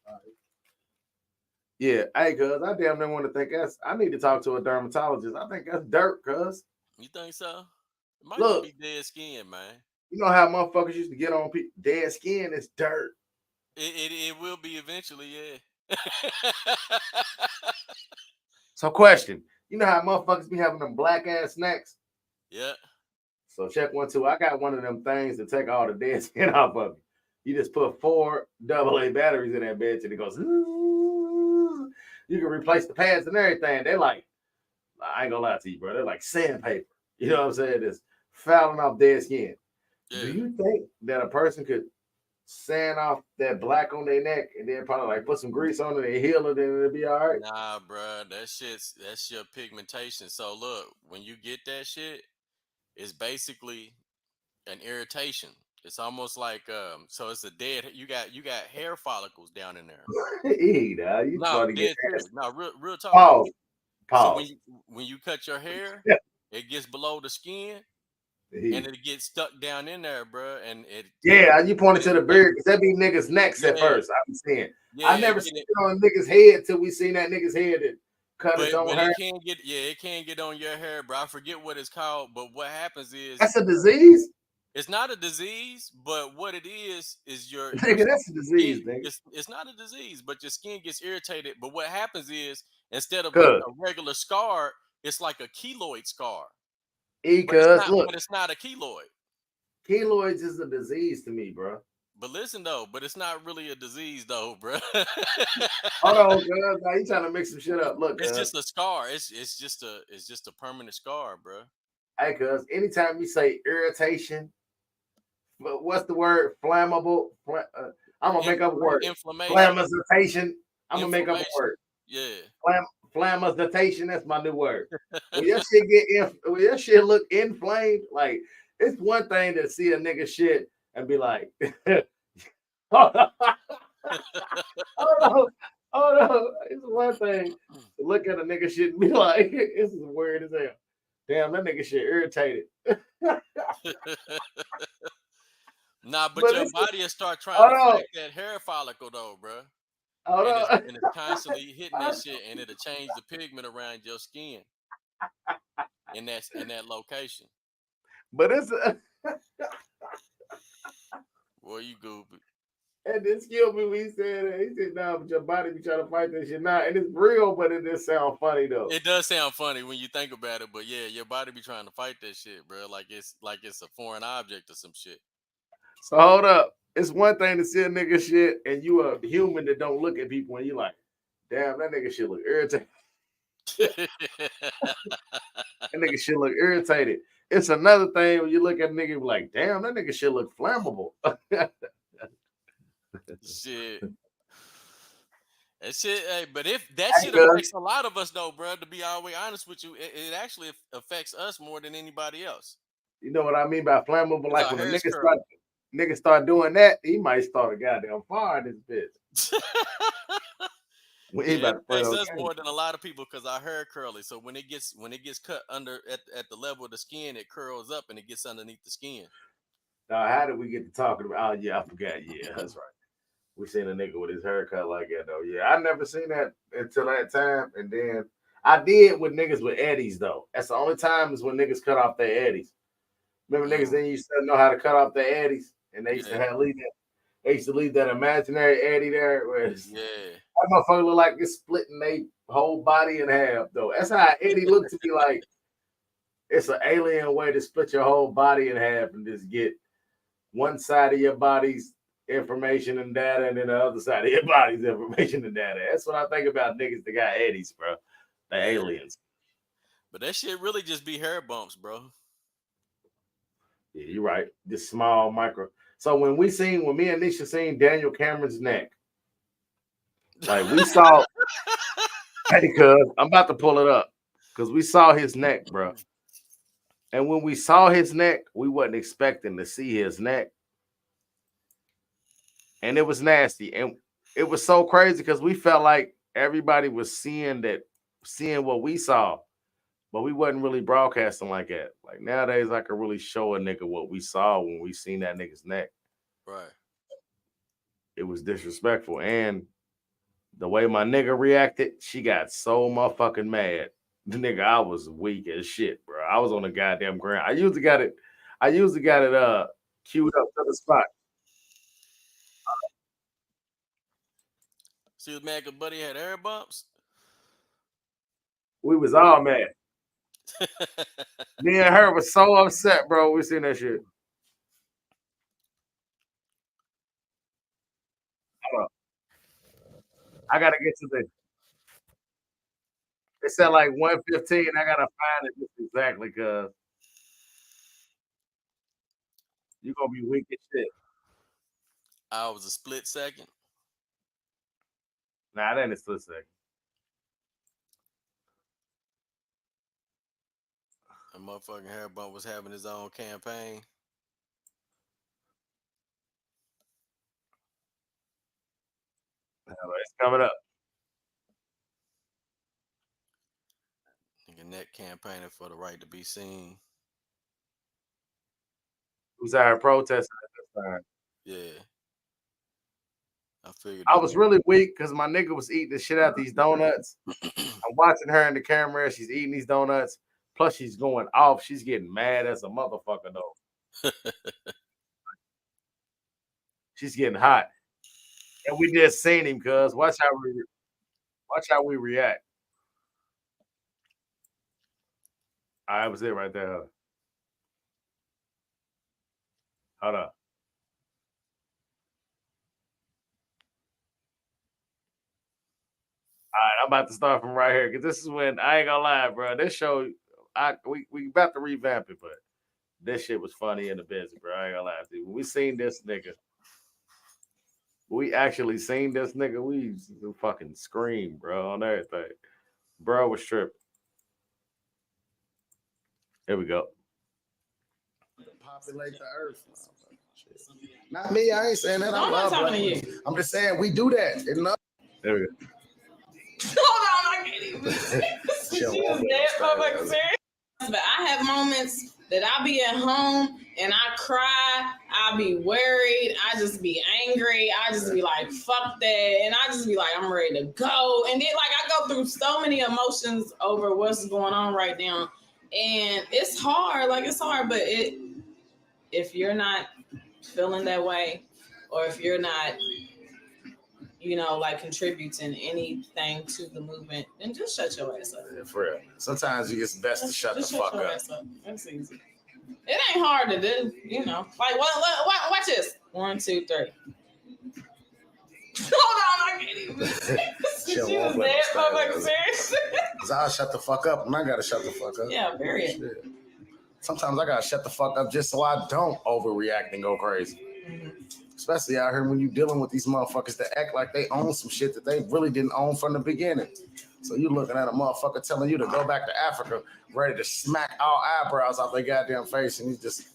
Yeah, hey, cuz I damn near want to think I need to talk to a dermatologist. I think that's dirt, cuz. You think so? It might Look, be dead skin, man. You know how motherfuckers used to get on dead skin? It's dirt. It will be eventually, yeah. So, question. You know how motherfuckers be having them black ass snacks? Yeah. So check 1, 2. I got one of them things to take all the dead skin off of it. You just put 4 AA batteries in that bitch and it goes. Ooh. You can replace the pads and everything. They're like, I ain't gonna lie to you, bro. They're like sandpaper. You know what I'm saying? It's fouling off dead skin. Yeah. Do you think that a person could sand off that black on their neck and then probably like put some grease on it and heal it and it'll be all right? Nah, bro. That's your pigmentation. So look, when you get that shit, it's basically an irritation. It's almost like so it's a dead. You got hair follicles down in there. Real talk. Pause. So when you cut your hair, it gets below the skin. and it gets stuck down in there, bro. And Yeah, you pointed to the it beard because that be niggas' necks at yeah, first. I be seeing. yeah, I never seen it on niggas' head till we seen that nigga's head that cut his own but hair. it can get on your hair, bro. I forget what it's called, but what happens is That's a disease, it's not a disease, but what it is your nigga. That's a disease, skin. nigga. It's not a disease, but your skin gets irritated. But what happens is instead of like Cause, a regular scar, it's like a keloid scar. cuz look, But it's not a keloid. keloids is a disease to me, bro. But listen though, but it's not really a disease though, bro. Hold on, cuz. Now you trying to mix some shit up. Look, It's cuz. just a scar. It's just a permanent scar, bro. Hey, cuz. Anytime you say irritation, but what's the word? Flammable. I'm gonna make up a word. Inflammation, Flammation. I'm gonna make up a inflammation. word. Yeah. Flammation. That's my new word. When your shit when your shit look inflamed, like it's one thing to see a nigga shit and be like, oh no, oh no. It's one thing to look at a nigga shit and be like, this is weird as hell. Damn, that nigga shit irritated. Nah, but But your it's body will start trying hold to on, fight that hair follicle though, bro. hold on. And it's constantly hitting that shit, and it'll change the pigment around your skin in that location. But it's Boy, you goofy. and this killed me when he said that. He said, nah, but your body be trying to fight this shit now. And it's real, but it just sound funny though. It does sound funny when you think about it, but yeah, your body be trying to fight that shit, bro. Like it's a foreign object or some shit. So hold up. It's one thing to see a nigga shit and you a human that don't look at people and you like, damn, that nigga shit look irritated. That nigga shit look irritated. It's another thing when you look at a nigga like, damn, that nigga shit look flammable. Shit. That shit, hey, but if that Hey, shit cuz, affects a lot of us though, bro, to be all the way honest with you, it actually affects us more than anybody else. you know what I mean by flammable? Cause Like our when a hair is curly. nigga start doing that, he might start a goddamn fire in this bitch. We ain't Yeah, it about to play affects no us game. more than a lot of people because our hair curly. So when it gets cut under at the level of the skin, it curls up and it gets underneath the skin. Now, how did we get to talking about? Oh, yeah, I forgot. Yeah, that's right. We seen a nigga with his haircut like that though. Yeah, I never seen that until that time. And then I did with niggas with eddies though. That's the only time is when niggas cut off their eddies. Remember niggas Mm, then used to know how to cut off their eddies, and they used to yeah, have leave that. They used to leave that imaginary eddy there, where yeah. that motherfucker look like it's splitting their whole body in half though. That's how Eddie looked to me like it's an alien way to split your whole body in half and just get one side of your body's information and data, and then the other side of your body's information and data. That's what I think about niggas that got eddies, bro. The Yeah. aliens. But that shit really just be hair bumps, bro. Yeah, you're right. This small micro. So when me and Nisha seen Daniel Cameron's neck, like we saw, hey, cuz I'm about to pull it up because we saw his neck, bro. And when we saw his neck, we wasn't expecting to see his neck, and it was nasty, and it was so crazy because we felt like everybody was seeing what we saw, but we wasn't really broadcasting like that. Like nowadays, I could really show a nigga what we saw when we seen that nigga's neck. Right. It was disrespectful, and the way my nigga reacted, she got so motherfucking mad. The nigga, I was weak as shit, bro. I was on the goddamn ground. I usually got it queued up to the spot. See what mad 'cause buddy had hair bumps? We was all mad. Me and her was so upset, bro. We seen that shit. Hold on. I gotta get to the. It said like 115. I gotta find it just exactly because you gonna be weak as shit. I was a split second. Nah, that ain't a split second. A motherfucking hair bump was having his own campaign. It's coming up. Nigga neck campaigning for the right to be seen. was out here protesting at this time. Yeah. I figured. I was really weak because my nigga was eating the shit out these donuts. I'm watching her in the camera. She's eating these donuts. Plus, she's going off. She's getting mad as a motherfucker, though. She's getting hot. And we just seen him, cuz. Watch how we react. All right, that was it right there. Hold up. All right, I'm about to start from right here because this is when I ain't gonna lie, bro. This show, we about to revamp it, but this shit was funny in the business, bro. I ain't gonna lie to you. When we seen this nigga, we actually seen this nigga. We fucking scream, bro, on everything. Bro was tripping. Here we go. Populate the earth. Not me. I ain't saying that. I love talking to you. I'm just saying we do that. There we go. Hold on, I can't even. She was dead public serious. But I have moments that I be at home and I cry. I be worried. I just be angry. I just be like, fuck that. And I just be like, I'm ready to go. And then like I go through so many emotions over what's going on right now. And it's hard. Like it's hard, but if you're not feeling that way, or if you're not, you know, like contributing anything to the movement, then just shut your ass up. Yeah, for real. Sometimes it's best to shut the fuck up. That's easy. It ain't hard to do, you know. Like, watch this. 1, 2, 3. Hold on, I can't even. She was dead public serious. Cause I'll shut the fuck up and I gotta shut the fuck up. Yeah, period. Shit. Sometimes I gotta shut the fuck up just so I don't overreact and go crazy. Mm-hmm. Especially out here when you're dealing with these motherfuckers that act like they own some shit that they really didn't own from the beginning. So you looking at a motherfucker telling you to go back to Africa, ready to smack all eyebrows off their goddamn face, and you just,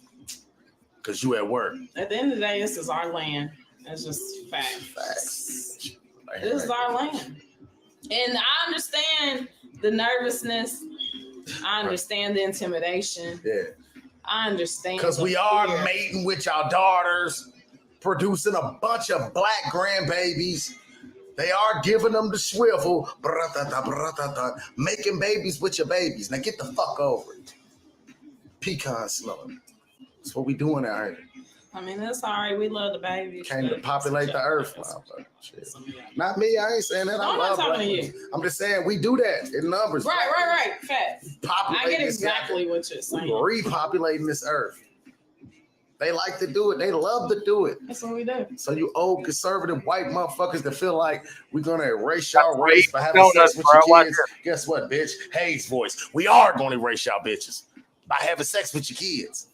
cause you at work. At the end of the day, this is our land. That's just facts. This is our land. And I understand the nervousness. I understand the intimidation. Yeah. I understand. Because we are mating with y'all daughters, producing a bunch of black grandbabies. They are giving them the swivel, making babies with your babies. Now get the fuck over it. Pecan smelling. That's what we doing out here. I mean, that's all right. We love the babies. Came to populate the earth. Not me. I ain't saying that. I'm not talking to you. I'm just saying we do that in numbers. Right. Facts. I get exactly what you're saying. We're repopulating this earth. They like to do it. They love to do it. That's what we do. So you old conservative white motherfuckers that feel like we're going to erase y'all race by having sex with your kids. Guess what, bitch? Hayes voice. We are going to erase y'all bitches by having sex with your kids.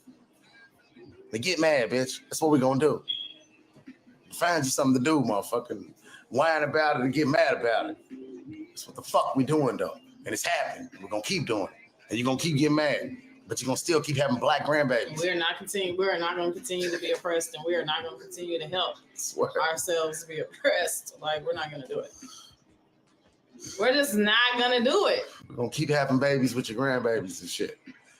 They get mad, bitch. That's what we're going to do. Find you something to do, motherfucking. Whine about it and get mad about it. That's what the fuck we doing, though. And it's happening. We're going to keep doing it. And you're going to keep getting mad. But you're going to still keep having black grandbabies. We're not going to continue to be oppressed, and we are not going to continue to help ourselves be oppressed. Like, we're not going to do it. We're just not going to do it. We're going to keep having babies with your grandbabies and shit.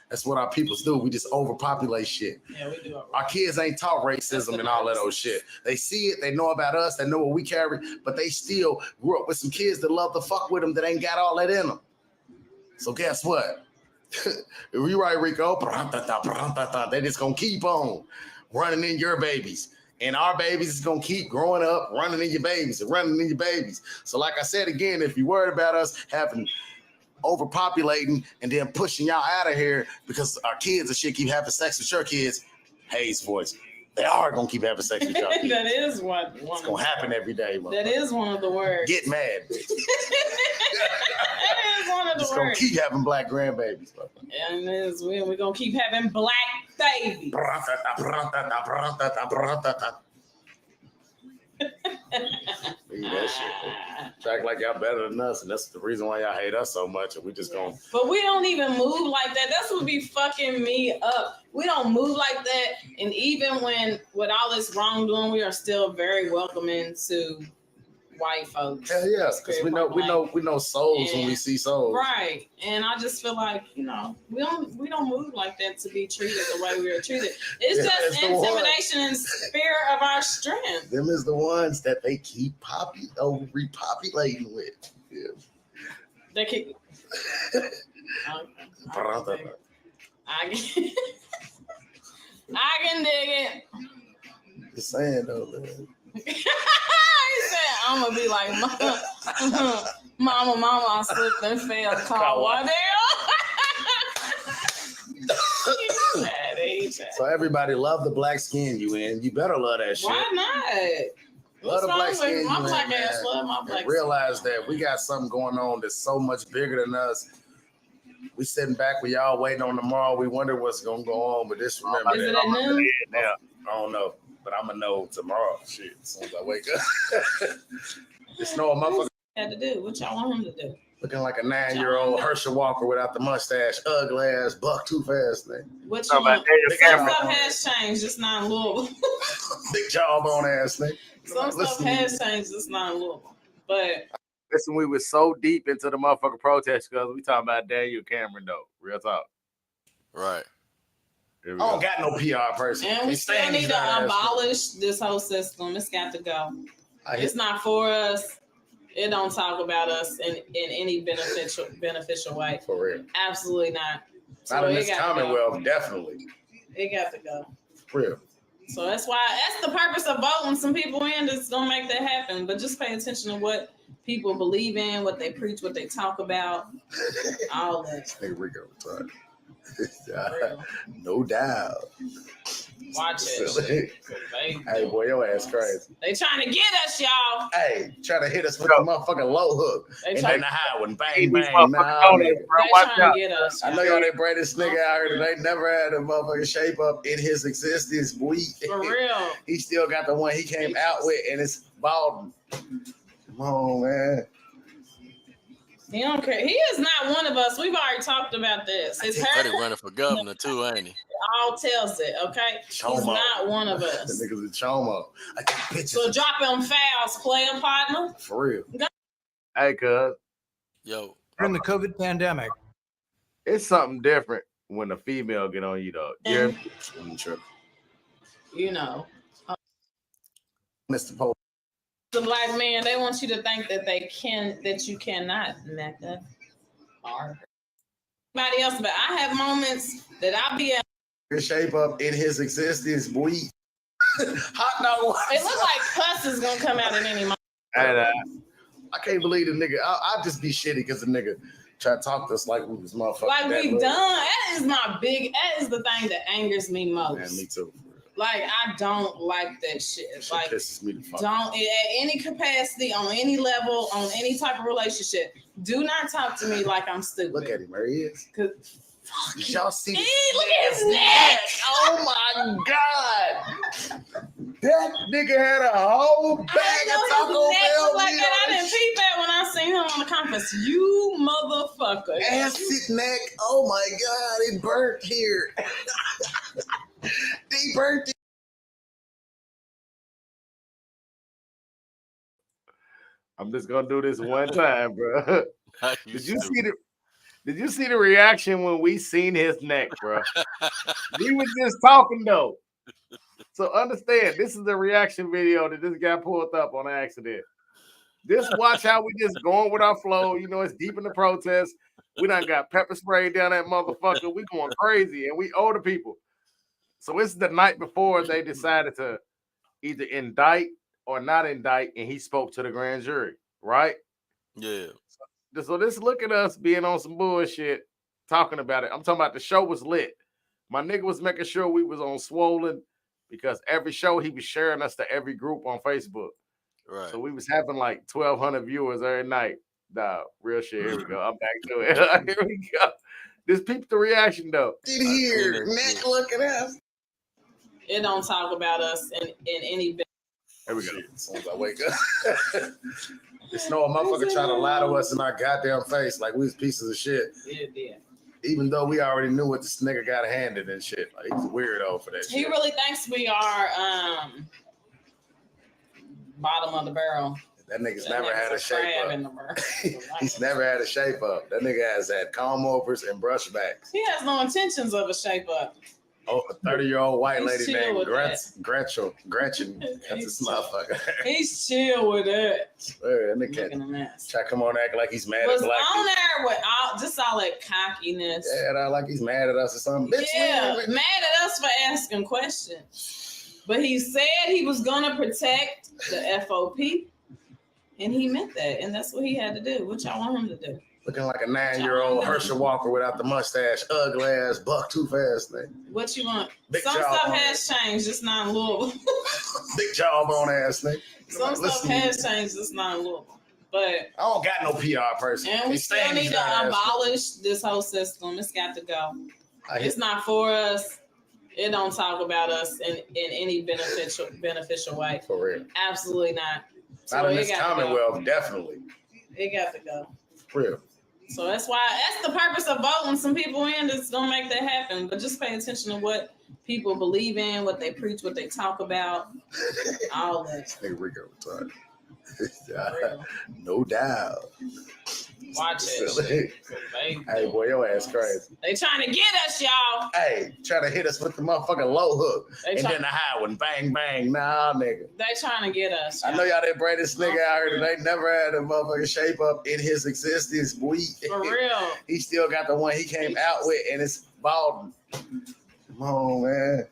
That's what our peoples do. We just overpopulate shit. Yeah, we do. Our kids ain't taught racism and all that old shit. They see it. They know about us. They know what we carry. But they still grew up with some kids that love to fuck with them that ain't got all that in them. So guess what? You right, Rico. They just gonna keep on running in your babies. And our babies is gonna keep growing up, running in your babies and running in your babies. So like I said again, if you're worried about us having overpopulating and then pushing y'all out of here because our kids and shit keep having sex with your kids, Hayes voice. They are gonna keep having sex with y'all kids. That is what it's gonna happen every day. That is one of the words. Get mad, bitch. That is one of the just words. Gonna keep having black grandbabies. And we're gonna keep having black babies. That shit. Act like y'all better than us, and that's the reason why y'all hate us so much. And we just gonna. But we don't even move like that. That's what be fucking me up. We don't move like that, and even when with all this wrongdoing, we are still very welcoming to white folks. Hell yeah, because we know souls when we see souls. Right. And I just feel like, we don't move like that to be treated the way we are treated. It's just intimidation and fear of our strength. Them is the ones that they keep repopulating with. Yeah. They keep okay. I can dig it. Just saying though, man. He said, I'm gonna be like, mama, I slipped and fell. Call Waddell. So everybody love the black skin you in. You better love that shit. Why not? Love the black skin my you black in, ass man. love my black Realize that we got something going on that's so much bigger than us. We sitting back with y'all waiting on tomorrow. We wonder what's gonna go on, but just remember Is it at noon? Yeah, I don't know, but I'm gonna know tomorrow. Shit, as soon as I wake up. It's no motherfucker. Had to do what y'all want him to do. Looking like a 9-year-old Herschel Walker without the mustache, ugly ass, buck too fast thing. What you want? Some stuff has changed. It's not in Louisville. Big jawbone ass thing. Some stuff has changed. It's not in Louisville. But listen, we were so deep into the motherfucking protest because we talking about Daniel Cameron though. Real talk. Right. I don't got no PR person. And we still need to abolish this whole system. It's got to go. It's not for us. It don't talk about us in any beneficial way. For real. Absolutely not. Not in this Commonwealth, definitely. It got to go. For real. So that's the purpose of voting some people in that's gonna make that happen. But just pay attention to what people believe in, what they preach, what they talk about, all that. Hey, Rico, sorry. No doubt. Watch it. Hey, boy, your ass crazy. They trying to get us, y'all. Hey, trying to hit us with a motherfucking low hook. And then the high one, bang, bang. They trying to get us. I know y'all that bring this nigga out here that they never had a motherfucking shape up in his existence. For real. He still got the one he came out with, and it's balding. Come on, man. He don't care. He is not one of us. We've already talked about this. His hair running for governor too, ain't he? All tells it, okay? Chomo. He's not one of us. The nigga's a chomo. I got pictures. So drop them fouls, player partner. For real. Hey, cuz. Yo. During the COVID pandemic. It's something different when a female get on you, though. You know. Mr. Pope. The black man, they want you to think that you cannot, Mecca. Everybody else, but I have moments that I'll be in his shape up in his existence, boy. Hot dog. It looks like cuss is gonna come out at any moment. And, I can't believe the nigga. I'll just be shitty because the nigga try to talk to us like we was motherfuckers. Like we done. That is the thing that angers me most. Man, me too. Like, I don't like that shit. Like, pisses me the fuck. Don't, at any capacity, on any level, on any type of relationship, do not talk to me like I'm stupid. Look at him, where he is. Did y'all see? Look at his neck. Oh my God. That nigga had a whole bag of Taco Bell. Like that. I didn't peep that when I seen him on the conference. You motherfucker. Acid neck. Oh my God, it burnt here. They burnt it. I'm just gonna do this one time, bro. Did you see the reaction when we seen his neck, bro? We was just talking though. So understand, this is a reaction video that this guy pulled up on accident. Just watch how we just going with our flow. You know, it's deep in the protest. We done got pepper spray down that motherfucker. We going crazy, and we older people. So it's the night before they decided to either indict or not indict, and he spoke to the grand jury, right? Yeah. So this look at us being on some bullshit, talking about it. I'm talking about the show was lit. My nigga was making sure we was on Swollen because every show he was sharing us to every group on Facebook. Right. So we was having like 1,200 viewers every night. Nah, real shit. Here we go. I'm back to it. Here we go. Just peep the reaction though. Did hear neck look at us. It don't talk about us in any. Here we go. As soon as I wake up. It's no motherfucker trying to lie to us in our goddamn face like we was pieces of shit. Yeah. Even though we already knew what this nigga got handed and shit. Like, he's a weirdo for that shit. He really thinks we are bottom of the barrel. That nigga's never had a shape up. He's never had a shape up. That nigga has had comb overs and brush backs. He has no intentions of a shape up. Oh, a 30-year-old white lady named Gretchen. That's his motherfucker. He's chill with that. That nigga try to come on act like he's mad at black on there with all that cockiness. Yeah, like he's mad at us or something. Bitch, yeah, mad at us for asking questions. But he said he was gonna protect the FOP, and he meant that, and that's what he had to do. What y'all want him to do? Looking like a 9-year-old Herschel Walker without the mustache, ugly ass, buck too fast thing. What you want? Some stuff has changed, just not in Louisville. Big jawbone ass thing. Some stuff has changed, just not in Louisville. But I don't got no PR person. And we still need to abolish this whole system. It's got to go. It's not for us. It don't talk about us in any beneficial way. For real. Absolutely not. Not in this Commonwealth, definitely. It got to go. For real. So that's the purpose of voting some people in that's gonna make that happen. But just pay attention to what people believe in, what they preach, what they talk about, all that. Hey, Rico, no doubt. Watch it. Hey, boy, your ass crazy. They trying to get us, y'all. Hey, trying to hit us with the motherfucking low hook. And then the high one. Bang, bang. Nah, nigga. They trying to get us. Y'all. I know y'all didn't bring this nigga out here that ain't never had a motherfucking shape up in his existence. For real. He still got the one he came out with, and it's bald. Come on, man.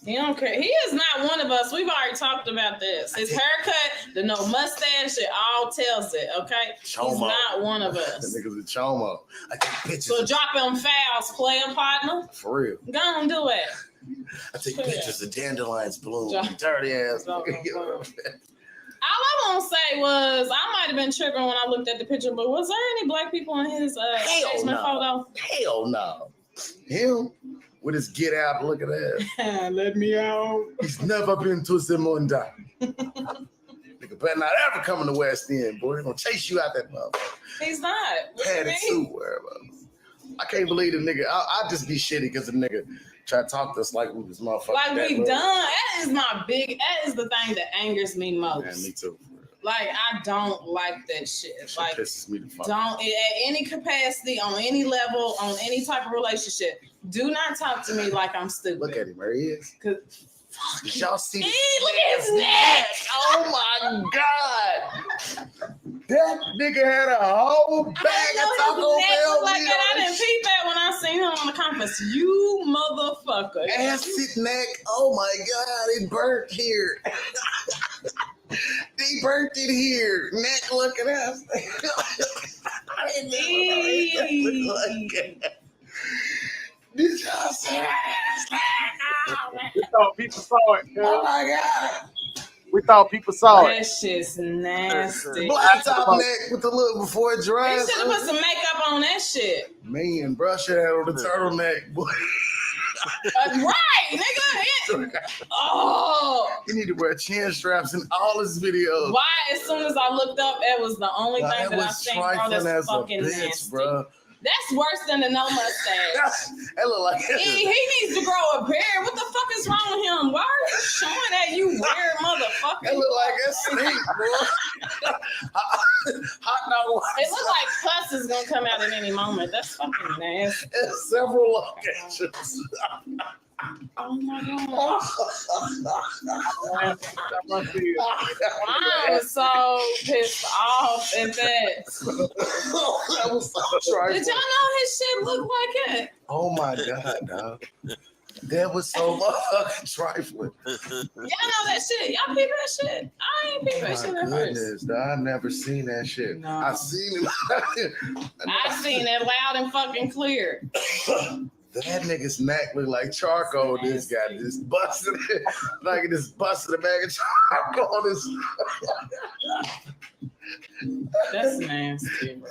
He don't care. He is not one of us. We've already talked about this. His haircut, the no mustache, it all tells it, okay? Chomo. He's not one of us. That nigga's a chomo. I take pictures. So drop them fouls, player partner. For real. Go on, do it. I take pictures of dandelions bloom. Dirty ass. All I want to say was, I might have been tripping when I looked at the picture, but was there any black people in his engagement photo? Hell no. Him? With his get out, look at that. Let me out. He's never been to Zamunda. Nigga better not ever come in the West End, boy. They're gonna chase you out that motherfucker. He's not. Padded suit, wherever. I can't believe the nigga. I'll just be shitty because the nigga try to talk to us like we was motherfuckers. Like we done. That is the thing that angers me most. Yeah, me too. Like, I don't like that shit. Like, pisses me the fuck don't, at any capacity, on any level, on any type of relationship, do not talk to me like I'm stupid. Look at him, where he is. Did y'all see this? Look at his neck. Oh my God. That nigga had a whole bag of Taco Bell. Like that. I didn't peep that when I seen him on the conference. You motherfucker. Acid neck. Oh my God, it burnt here. They burnt it here. Neck looking at us. I didn't know what that looked like. Did y'all see that? We thought people saw it. Oh my God. We thought people saw it. That shit's nasty. Black top neck with the look before it dries. They should have put some makeup on that shit. Man, brush it out on the turtleneck, boy. Right, nigga. Oh. You need to wear chin straps in all his videos. Why? As soon as I looked up, it was the only thing that I seen. Bro, that's fucking nasty. Bro. That's worse than the no mustache. That look like he needs to grow a beard. What the fuck is wrong with him? Why are you showing that, you weird motherfucker? That look like a snake, bro. Hot dog. It look like pus is gonna come out at any moment. That's fucking nasty. It's several locations. Oh my God. I was so pissed off at that. That was so trifling. Did y'all know his shit looked like it? Oh my God, dog. That was so fucking trifling. Y'all know that shit. Y'all peep that shit. I ain't peep that shit at first. I never seen that shit. No. I seen it. I seen it loud and fucking clear. That nigga's neck look like charcoal. This guy just busted it. Like he just busted a bag of charcoal on his. That's nasty, bro.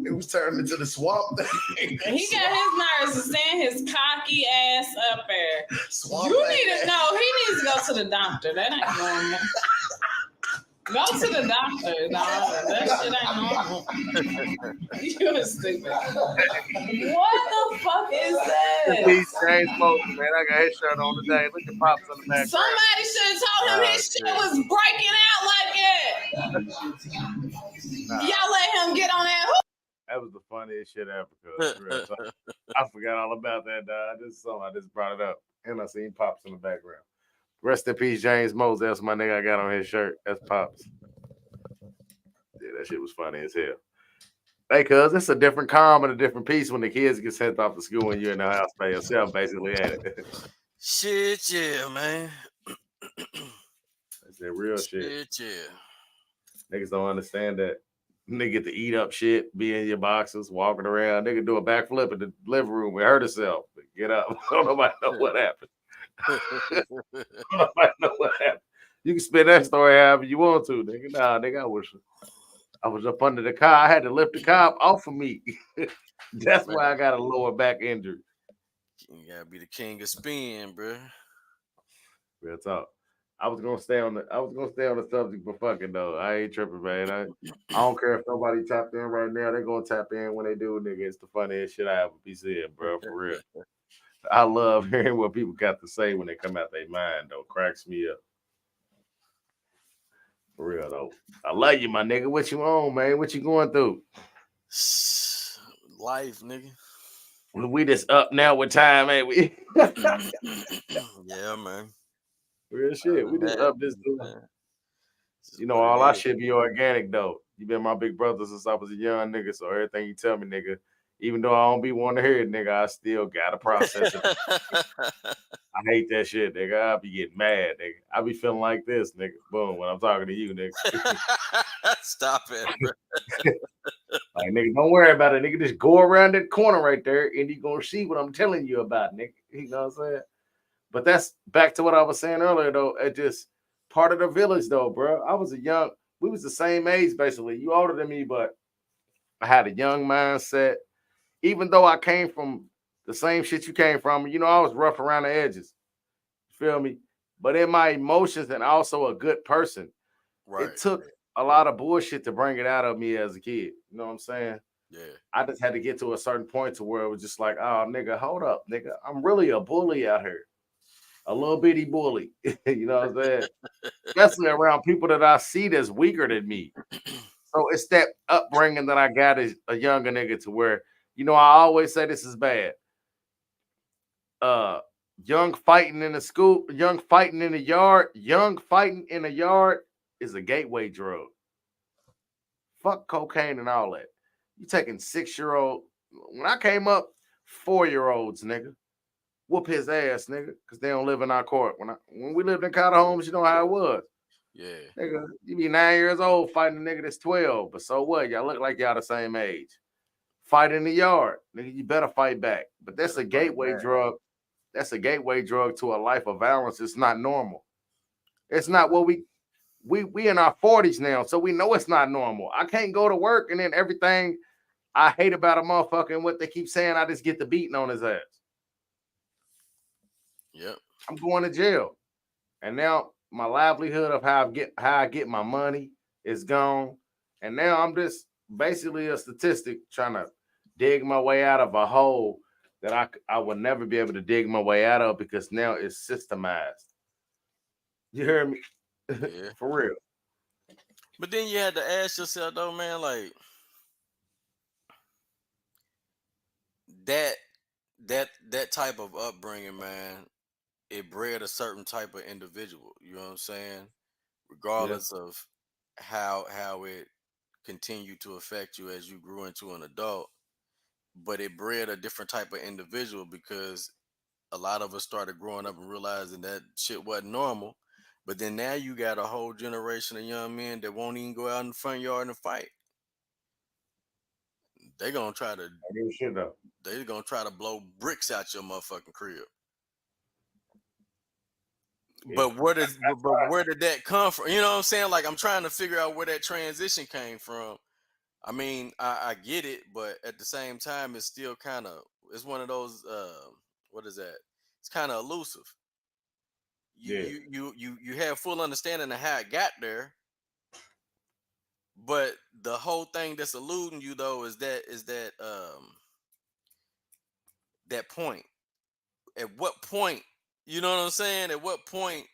It was turned into the swamp thing. And he got his nerves to stand his cocky ass up there. Swamp you need to know he needs to go to the doctor. That ain't normal. Go to the doctor. No, that shit ain't normal. You're stupid. What the fuck is that? Peace, James Moses, man. I got his shirt on today. Look at Pops on the background. Somebody should have told him his shit was breaking out like that. Y'all let him get on that hook. That was the funniest shit ever. I forgot all about that, dog. I just brought it up. And I seen Pops in the background. Rest in peace, James Moses. That's my nigga I got on his shirt. That's Pops. Yeah, that shit was funny as hell. Hey, cuz, it's a different calm and a different peace when the kids get sent off to school and you're in the house by yourself, basically, ain't it? Shit, yeah, man. That's that real shit. Shit, yeah. Niggas don't understand that. Nigga get to eat up shit, be in your boxes, walking around. Nigga do a backflip in the living room and hurt herself. Get up. Don't nobody know what happened. Nobody know what happened. You can spin that story however you want to, nigga. Nah, nigga, I was up under the car. I had to lift the car off of me. That's why I got a lower back injury. You gotta be the king of spin, bro. Real talk. I was gonna stay on the subject, but fucking though, I ain't tripping, man. I don't care if nobody tapped in right now. They're gonna tap in when they do, nigga. It's the funniest shit I ever be seeing, bro. For real. I love hearing what people got to say when they come out their mind, though. Cracks me up. For real, though. I love you, my nigga. What you on, man? What you going through? Life, nigga. We just up now with time, ain't we? Yeah, man. Real shit. We just up this dude. You know, all our shit be organic, though. You been my big brother since I was a young nigga, so everything you tell me, nigga, even though I don't be wanting to hear it, nigga, I still gotta process it. I hate that shit, nigga. I be getting mad, nigga. I be feeling like this, nigga. Boom, when I'm talking to you, nigga. Stop it. Like, nigga, don't worry about it, nigga. Just go around that corner right there and you gonna see what I'm telling you about, nigga. You know what I'm saying? But that's back to what I was saying earlier, though. It just part of the village, though, bro. We was the same age, basically. You older than me, but I had a young mindset. Even though I came from the same shit you came from, you know, I was rough around the edges. Feel me? But in my emotions and also a good person, it took a lot of bullshit to bring it out of me as a kid. You know what I'm saying? Yeah. I just had to get to a certain point to where it was just like, oh, nigga, hold up, nigga. I'm really a bully out here. A little bitty bully. You know what I'm saying? Especially around people that I see that's weaker than me. So it's that upbringing that I got as a younger nigga to where, you know, I always say this is bad. Young fighting in the school, young fighting in the yard is a gateway drug. Fuck cocaine and all that. You taking 6-year-old. When I came up, 4-year-olds, nigga, whoop his ass, nigga, because they don't live in our court. When we lived in Cotter homes, you know how it was. Yeah. Nigga, you be 9 years old fighting a nigga that's 12, but so what? Y'all look like y'all the same age. Fight in the yard, nigga. You better fight back. But that's a gateway drug. That's a gateway drug to a life of violence. It's not normal. It's not what we in our 40s now, so we know it's not normal. I can't go to work and then everything I hate about a motherfucker and what they keep saying, I just get the beating on his ass. Yep. I'm going to jail. And now my livelihood of how I get my money is gone. And now I'm just basically a statistic trying to dig my way out of a hole that I would never be able to dig my way out of because now it's systemized. You hear me? Yeah. For real. But then you had to ask yourself, though, man, like that type of upbringing, man, it bred a certain type of individual. You know what I'm saying? Regardless of how it continued to affect you as you grew into an adult, but it bred a different type of individual because a lot of us started growing up and realizing that shit wasn't normal. But then now you got a whole generation of young men that won't even go out in the front yard and fight. They're gonna try to They're gonna try to blow bricks out your motherfucking crib. Yeah. But where did that come from? You know what I'm saying? Like I'm trying to figure out where that transition came from. I mean, I get it, but at the same time, it's still kind of it's one of those what is that? It's kind of elusive. You have full understanding of how it got there, But the whole thing that's eluding you though is that point. At what point, you know what I'm saying? At what point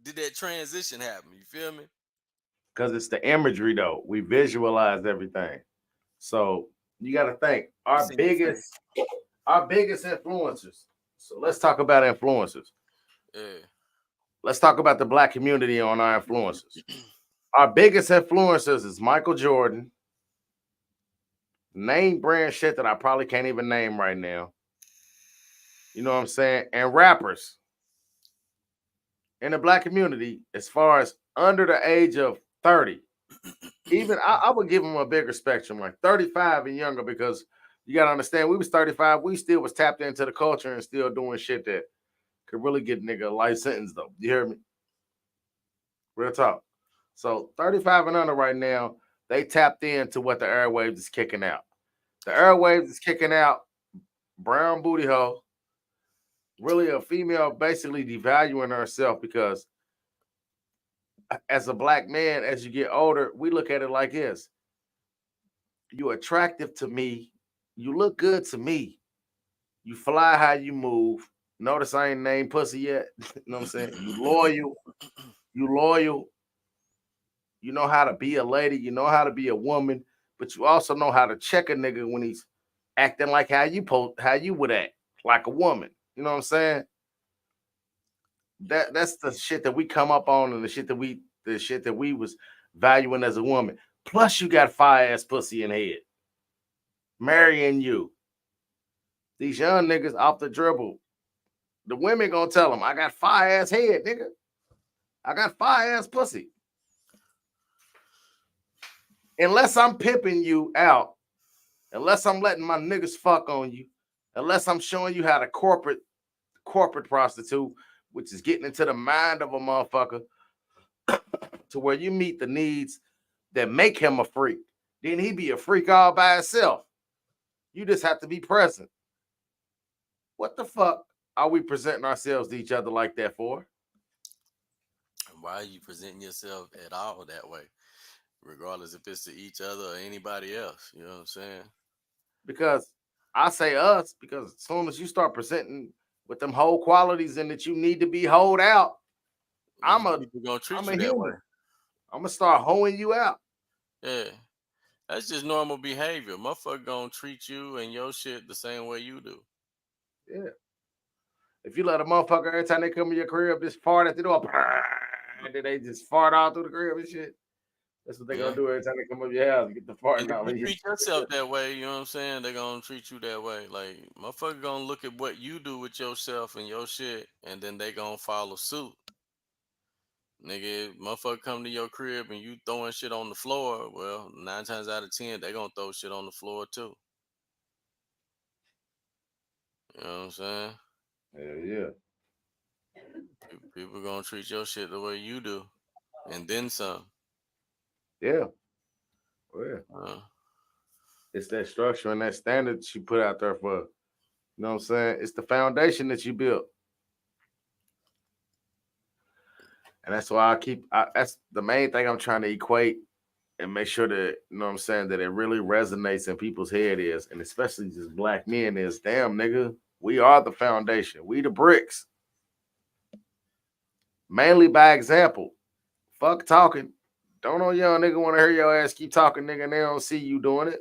did that transition happen? You feel me? Because it's the imagery though. We visualize everything. So you got to think It's in your face. our biggest influencers. So let's talk about influencers. Yeah. Let's talk about the black community on our influencers. Our biggest influencers is Michael Jordan, name brand shit that I probably can't even name right now. You know what I'm saying? And rappers in the black community, as far as under the age of 30, even I would give them a bigger spectrum, like 35 and younger, because you gotta understand, we was 35, we still was tapped into the culture and still doing shit that could really get nigga a life sentence though. You hear me? Real talk. So 35 and under right now, they tapped into what the airwaves is kicking out. The airwaves is kicking out brown booty hole, really a female basically devaluing herself because as a black man, as you get older, we look at it like this. You attractive to me. You look good to me. You fly how you move. Notice I ain't named pussy yet. You know what I'm saying? You loyal. You loyal. You know how to be a lady. You know how to be a woman. But you also know how to check a nigga when he's acting like how you would act, like a woman. You know what I'm saying? That's the shit that we come up on and the shit that we was valuing as a woman. Plus, you got fire ass pussy in head. Marrying you. These young niggas off the dribble. The women gonna tell them, I got fire ass head, nigga. I got fire ass pussy. Unless I'm pimping you out, unless I'm letting my niggas fuck on you, unless I'm showing you how to corporate prostitute, which is getting into the mind of a motherfucker to where you meet the needs that make him a freak. Then he be a freak all by himself. You just have to be present. What the fuck are we presenting ourselves to each other like that for? Why are you presenting yourself at all that way? Regardless if it's to each other or anybody else. You know what I'm saying? Because I say us, because as soon as you start presenting with them whole qualities and that you need to be hold out, I'm a People gonna treat I'm you a that way. human. I'm gonna start hoeing you out. Yeah. That's just normal behavior. Motherfucker gonna treat you and your shit the same way you do. Yeah. If you let a motherfucker every time they come in your crib just fart at the door, and then they just fart all through the crib and shit. That's what they Yeah. gonna do every time they come up your house, get the And farting if out you of you. treat yourself that way, you know what I'm saying? They're gonna treat you that way. Like motherfucker gonna look at what you do with yourself and your shit, and then they gonna follow suit. Nigga, motherfucker come to your crib and you throwing shit on the floor. Well, 9 times out of 10, they gonna throw shit on the floor too. You know what I'm saying? Hell yeah. People gonna treat your shit the way you do, and then some. Yeah. Yeah. Uh, It's that structure and that standard that you put out there for, you know what I'm saying? It's the foundation that you built. And that's why that's the main thing I'm trying to equate and make sure that, you know what I'm saying, that it really resonates in people's head is, and especially just black men is, damn, nigga, we are the foundation. We the bricks. Mainly by example. Fuck talking. Don't no young nigga want to hear your ass keep talking, nigga, and they don't see you doing it.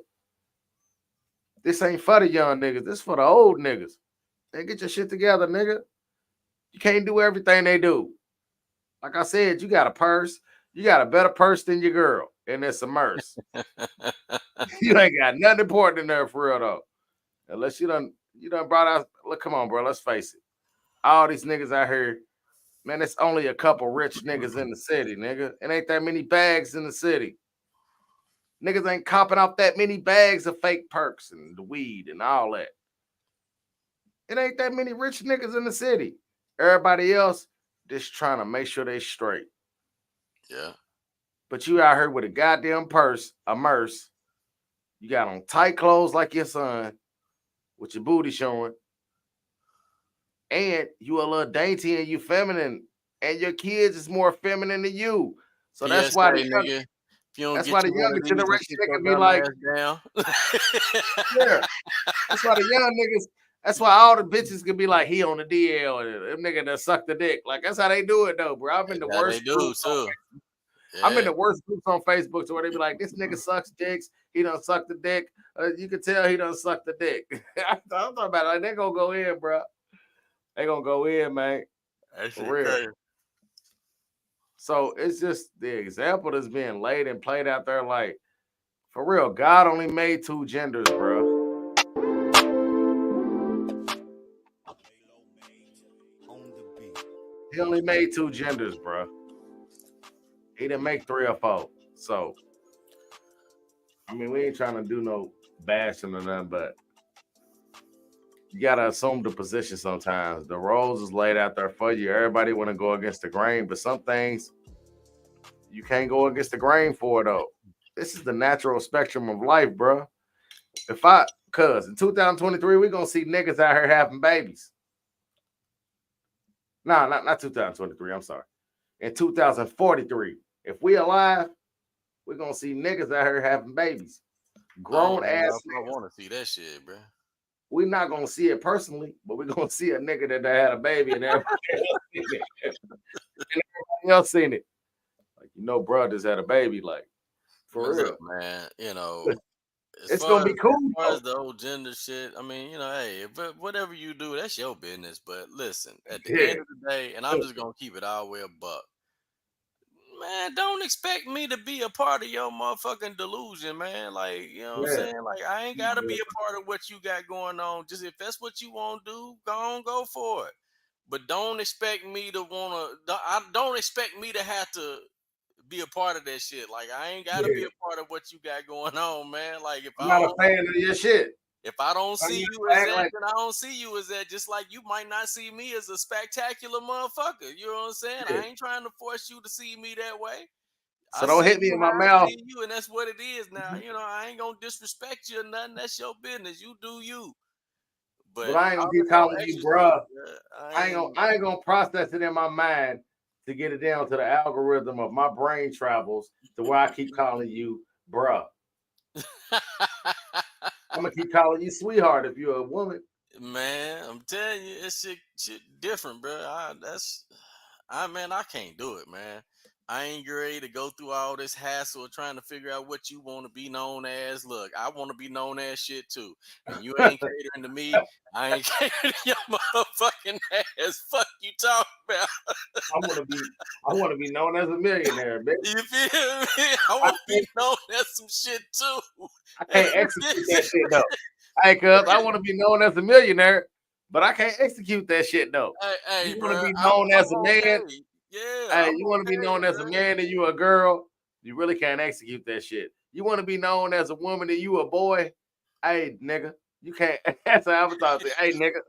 This ain't for the young niggas. This for the old niggas. They get your shit together, nigga. You can't do everything they do. Like I said, you got a purse. You got a better purse than your girl, and it's a merce. You ain't got nothing important in there for real though. Unless you done brought out. Look, come on, bro. Let's face it. All these niggas out here, man. It's only a couple rich niggas in the city, nigga. It ain't that many bags in the city. Niggas ain't copping off that many bags of fake perks and the weed and all that. It ain't that many rich niggas in the city. Everybody else just trying to make sure they straight. yeah. But you out here with a goddamn purse, a merce. You got on tight clothes like your son, with your booty showing, and you a little dainty and you feminine, and your kids is more feminine than you. So that's PSA, why nigga. If you don't That's get why the you one younger of these and generation sit they your can be dumb like, ass down. yeah. That's why the young niggas. That's why all the bitches can be like, he on the DL and them nigga that suck the dick. Like that's how they do it though, bro. I'm in the Yeah, they worst do groups. too. I'm in Yeah. the worst groups on Facebook to where they be like, this nigga sucks dicks. He done suck the dick. You can tell he done suck the dick. I'm talking about it. Like they gonna go in, bro. They gonna go in, man. That For shit real. crazy. So it's just the example that's being laid and played out there. Like, for real, God only made two genders, bro. He only made two genders, bro. He didn't make 3 or 4. So, I mean, we ain't trying to do no bashing or nothing, but you gotta assume the position sometimes. The roles is laid out there for you. Everybody want to go against the grain, but some things you can't go against the grain for though. This is the natural spectrum of life, bro. Cause in 2023, we're gonna see niggas out here having babies. No, not 2023. I'm sorry. In 2043, if we alive, we're gonna see niggas out here having babies. I don't Grown know ass if I niggas. want to see that shit, bro. We're not gonna see it personally, but we're gonna see a nigga that had a baby and everybody else seen it. Like, bro just had a baby. Like, for But real. look, man, It's gonna be cool. As far as the whole gender shit, I mean, hey, but whatever you do, that's your business. But listen, at the end of the day, and I'm just gonna keep it all the way a buck. Man, don't expect me to be a part of your motherfucking delusion, man. Like, you know what I'm saying? Like, I ain't gotta be a part of what you got going on. Just if that's what you want to do, go for it. But don't expect me to don't expect me to have to be a part of that shit. Like, I ain't gotta be a part of what you got going on, man. Like, I'm not a fan of your shit. if I don't see you as that, then I don't see you as that. Just like you might not see me as a spectacular motherfucker. You know what I'm saying? I ain't trying to force you to see me that way. So don't hit me in my mouth. I see you, and that's what it is now. I ain't gonna disrespect you or nothing. That's your business. You do you. But I ain't gonna keep calling you bruh. I ain't gonna process it in my mind to get it down to the algorithm of my brain travels to where I keep calling you bruh. I'm gonna keep calling you sweetheart if you're a woman. Man, I'm telling you, it's shit different, bro. I can't do it, man. I ain't ready to go through all this hassle of trying to figure out what you want to be known as. Look, I want to be known as shit too. And you ain't catering to me. I ain't catering to your motherfucking ass. Fuck you talking about. I wanna be known as a millionaire, bitch. You feel me? I want to be known as some shit too. I can't execute that shit though. Hey, cuz I want to be known as a millionaire, but I can't execute that shit though. Hey, you want to be known as a man? Yeah. Hey, you want to be known as a man and you a girl? You really can't execute that shit. You want to be known as a woman and you a boy? Hey, nigga, you can't. That's how I'm talking. Hey, nigga,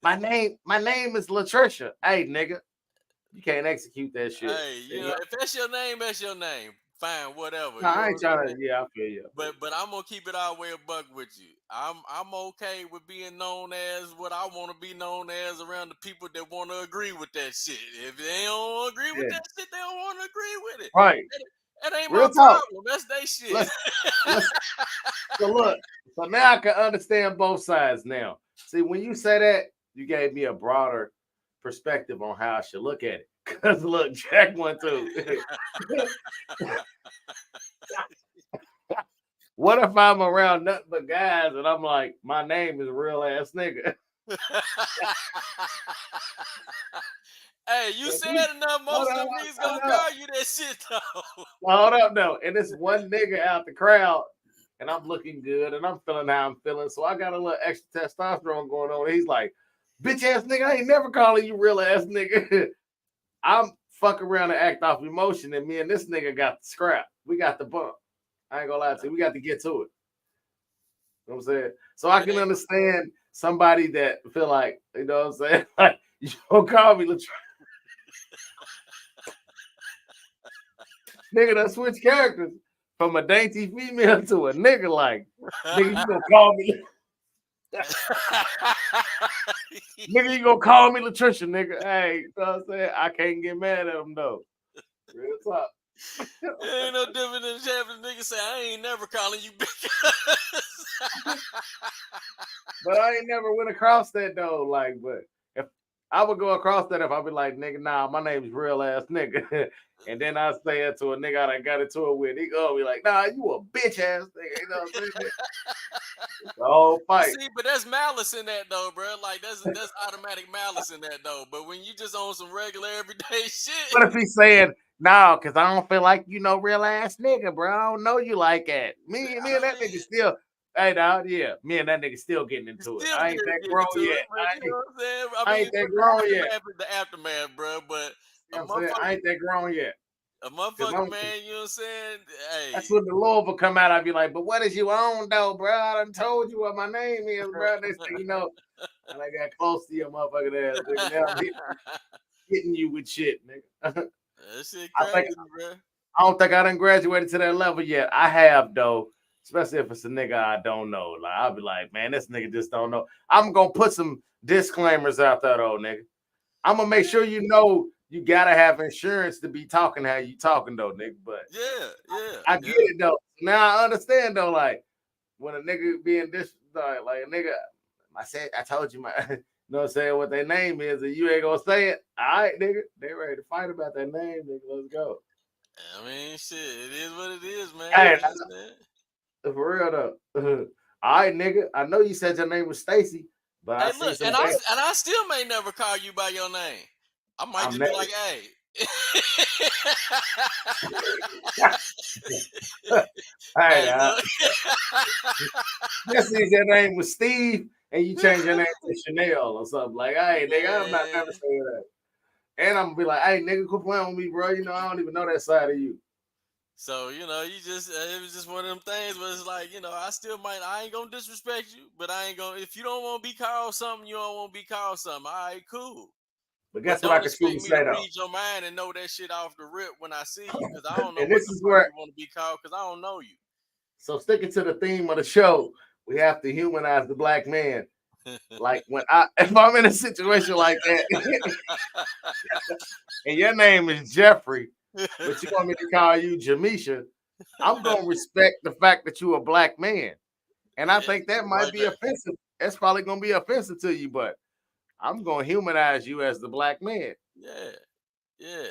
my name is Latricia. Hey, nigga, you can't execute that shit. Hey, if that's your name, that's your name. Fine, whatever. No, I ain't trying to. Yeah, I feel you. But I'm gonna keep it all the way a buck with you. I'm okay with being known as what I want to be known as around the people that want to agree with that shit. If they don't agree with that shit, they don't want to agree with it. Right. That ain't Real my talk. problem. That's their shit. So look, so now I can understand both sides now. See, when you say that, you gave me a broader perspective on how I should look at it. Because look, Jack went too. What if I'm around nothing but guys and I'm like, my name is real ass nigga? Hey, you said enough. Most of them niggas gonna call you that shit though. Hold up, no. And it's one nigga out the crowd, and I'm looking good, and I'm feeling how I'm feeling. So I got a little extra testosterone going on. He's like, bitch ass nigga, I ain't never calling you real ass nigga. I'm fuck around and act off emotion, and me and this nigga got the scrap. We got the bump. I ain't gonna lie to you. We got to get to it. You know what I'm saying? So I can understand somebody that feel like, you know what I'm saying? Like, you don't call me Latricia. Nigga that switch characters from a dainty female to a nigga like, nigga, you gonna call me. Nigga, you gonna call me Latricia, nigga. Hey, you know what I'm saying? I can't get mad at him though. Real talk. It ain't no different than having a nigga say, I ain't never calling you bitch. But I ain't never went across that though. Like, but if I would go across that, if I be like, nigga, nah, my name's real ass nigga. And then I say it to a nigga I done got into it with, he go be like, nah, you a bitch ass nigga. You know what I'm saying? It's the whole fight. See, but there's malice in that though, bro. Like that's automatic malice in that though. But when you just on some regular everyday shit, What if he's saying, no, because I don't feel like you know real ass nigga, bro. I don't know you like that. Me and that nigga still, hey, dog, yeah, me and that nigga still getting into it. still I get ain't that getting grown into yet. it, but you know what I'm saying? I ain't that grown yet. The aftermath, bro. But You know a what I'm saying? I ain't that grown yet. motherfucker, man, you know what I'm saying? Hey. That's when the Louisville come out. I'd be like, but what is you on though, bro? I done told you what my name is, bro. They say, you know, and I got close to your motherfucking ass, nigga. Now I'm hitting you with shit, nigga. That shit crazy, bro. I don't think I done graduated to that level yet. I have though, especially if it's a nigga I don't know. Like I'll be like, man, this nigga just don't know. I'm gonna put some disclaimers out there though, nigga. I'm gonna make sure you know you gotta have insurance to be talking how you talking though, nigga. But I get it though. Now I understand though, like when a nigga being this like a nigga, I told you my you know what I'm saying, what their name is, and you ain't gonna say it. All right, nigga. They ready to fight about that name, nigga. Let's go. I mean, shit, it is what it is, man. Hey, for real though. All right, nigga. I know you said your name was Stacy, but hey, I see look, some. and I still may never call you by your name. I might just be like, hey. Hey, just see your name was Steve, and you change your name to Chanel or something. Like, hey, nigga, I'm not never saying that. And I'm gonna be like, hey, nigga, quit playing with me, bro. You know, I don't even know that side of you. So, you know, you just, it was just one of them things where it's like, you know, I ain't gonna disrespect you, but I ain't gonna, if you don't want to be called something, you don't want to be called something. All right, cool. But guess what don't I can truly expect me say to though. read your mind and know that shit off the rip when I see you, because I don't know And what this the is fuck where you want to be called, because I don't know you. So sticking to the theme of the show, we have to humanize the black man. Like if I'm in a situation like that, and your name is Jeffrey, but you want me to call you Jamisha, I'm gonna respect the fact that you're a black man. And I think that might be offensive. That's probably gonna be offensive to you, but I'm gonna humanize you as the black man. Yeah.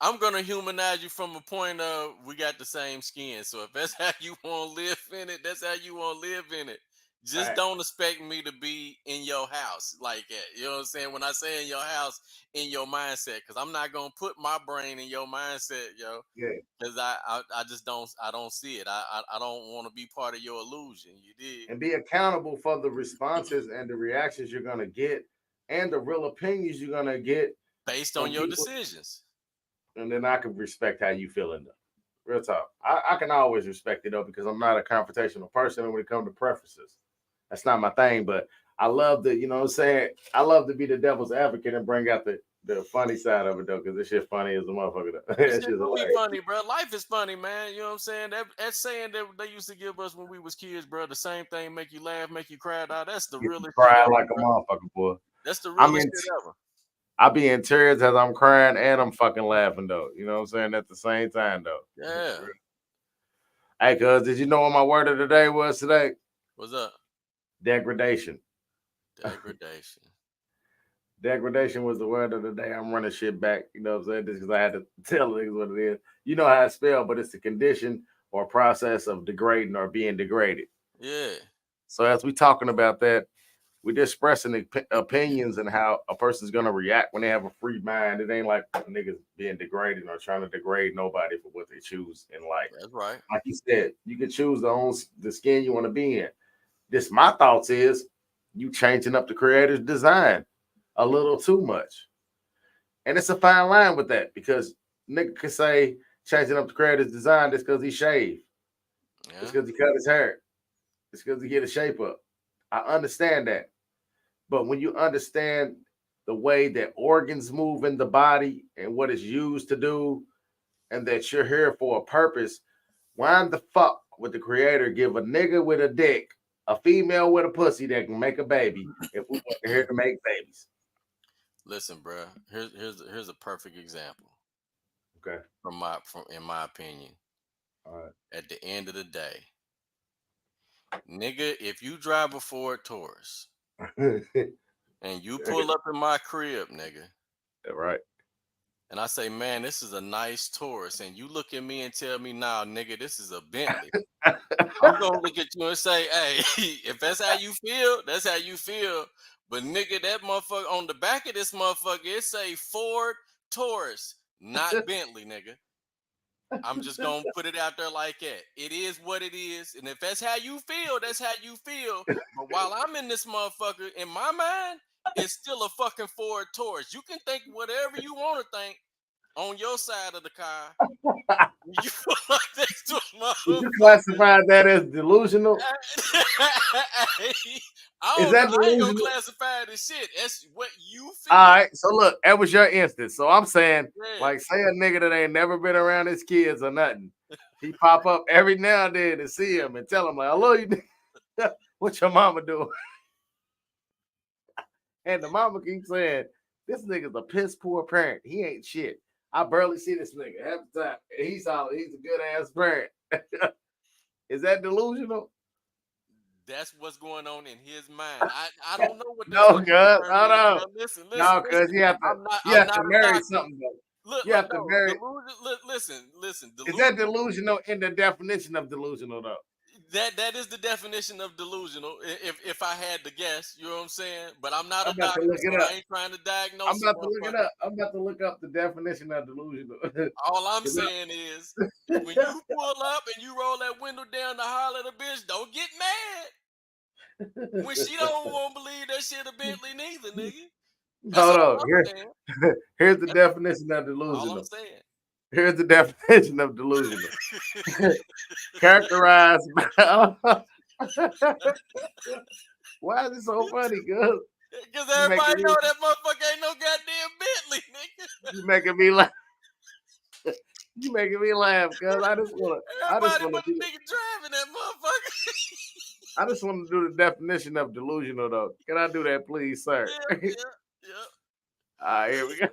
I'm gonna humanize you from a point of we got the same skin. So if that's how you want to live in it, that's how you want to live in it. Just don't expect me to be in your house like that. You know what I'm saying? When I say in your house, in your mindset, because I'm not gonna put my brain in your mindset, yo. Yeah. Because I just don't see it. I don't want to be part of your illusion. You did. And be accountable for the responses and the reactions you're gonna get, and the real opinions you're gonna get based on your decisions. And then I can respect how you feeling though. Real talk. I can always respect it though, because I'm not a confrontational person when it comes to preferences. That's not my thing, but I love to, you know what I'm saying? I love to be the devil's advocate and bring out the funny side of it though, because this shit funny as a motherfucker though. It's just be funny, bro. Life is funny, man. You know what I'm saying? That saying that they used to give us when we was kids, bro. The same thing make you laugh, make you cry. Dog. That's the realest shit ever, like a bro. motherfucker, boy. That's the realest shit ever. I be in tears as I'm crying and I'm fucking laughing though. You know what I'm saying? At the same time though. Yeah. Hey, cuz, did you know what my word of the day was today? What's up? Degradation. Degradation. Degradation was the word of the day. I'm running shit back, you know what I'm saying? Just because I had to tell niggas what it is. You know how it's spelled, but it's the condition or process of degrading or being degraded. Yeah. So as we talking about that, we're expressing opinions and how a person's gonna react when they have a free mind. It ain't like niggas being degraded or trying to degrade nobody for what they choose in life. That's right. Like you said, you can choose the skin you want to be in. This my thoughts is you changing up the creator's design a little too much. And it's a fine line with that, because nigga could say changing up the creator's design just because he shaved. Yeah. It's because he cut his hair. It's because he get a shape up. I understand that. But when you understand the way that organs move in the body and what it's used to do, and that you're here for a purpose, why the fuck would the creator give a nigga with a dick, a female with a pussy that can make a baby, if we were here to make babies? Listen, bro. Here's a perfect example. Okay. in my opinion. All right. At the end of the day, nigga, if you drive a Ford Taurus and you pull up in my crib, nigga, Right. and I say, man, this is a nice Taurus, and you look at me and tell me, nah, nigga, this is a Bentley. I'm gonna look at you and say, hey, if that's how you feel, that's how you feel. But nigga, that motherfucker on the back of this motherfucker, it say Ford Taurus, not Bentley, nigga. I'm just gonna put it out there like that. It is what it is, and if that's how you feel, that's how you feel. But while I'm in this motherfucker, in my mind, it's still a fucking Ford Taurus. You can think whatever you want to think on your side of the car. You like next to a Would you motherfucker. classify that as delusional? Is that I ain't gonna delusional? classify it as shit. That's what you All feel. right. So look, that was your instance. So I'm saying, Yeah. like, say a nigga that ain't never been around his kids or nothing. He pop up every now and then to see him and tell him, like, I love you. What your mama doing? And the mama keeps saying, this nigga's a piss poor parent. He ain't shit. I barely see this nigga half the time. And he's a good ass parent. Is that delusional? That's what's going on in his mind. I don't know what that No, fucking cuz. term Hold is, on. bro. Listen. No, cuz you have to I'm not a marry doctor. something though. Look, You have to no, marry. listen. Is that delusional in the definition of delusional though? That is the definition of delusional. If I had to guess, you know what I'm saying. But I'm not I'm a about to doctor, look it so up. I ain't trying to I'm diagnose a about to look it motherfucker. up. I'm about to look up the definition of delusional. All I'm saying is, when you pull up and you roll that window down to holler at a bitch, don't get mad. When she don't want to believe that shit a Bentley neither, nigga. That's Hold all on. I'm saying. Here's the definition of All I'm delusional. saying. Here's the definition of delusional. Characterized by why is it so funny, girl? Because everybody know that motherfucker ain't no goddamn Bentley, nigga. You making me laugh. You making me laugh, cuz I just wanna Everybody want a nigga driving that motherfucker. I just want to do the definition of delusional though. Can I do that, please, sir? Yeah. All right, here we go.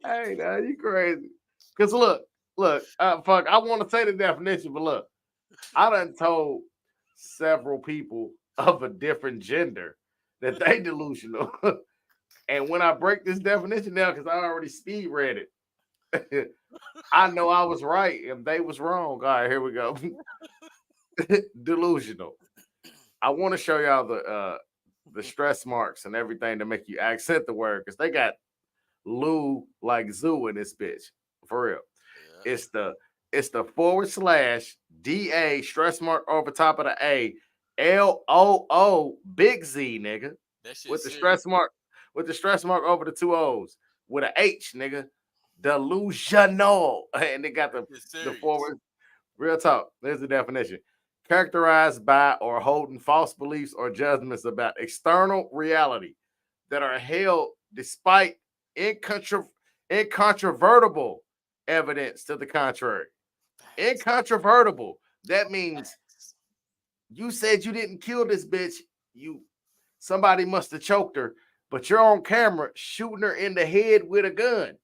Hey, now you crazy. Cause look, fuck. I want to say the definition, but look, I done told several people of a different gender that they delusional. And when I break this definition down, because I already speed read it, I know I was right and they was wrong. All right, here we go. Delusional. I want to show y'all the stress marks and everything to make you accent the word because they got Lou like zoo in this bitch. For real. Yeah. It's the / DA stress mark over top of the A LOO big Z nigga. With the stress mark over the 2 O's with an H nigga. Delusional. And they got the forward. Real talk. There's the definition. Characterized by or holding false beliefs or judgments about external reality that are held despite incontrovertible evidence to the contrary. Incontrovertible. That means you said you didn't kill this bitch. Somebody must have choked her, but you're on camera shooting her in the head with a gun.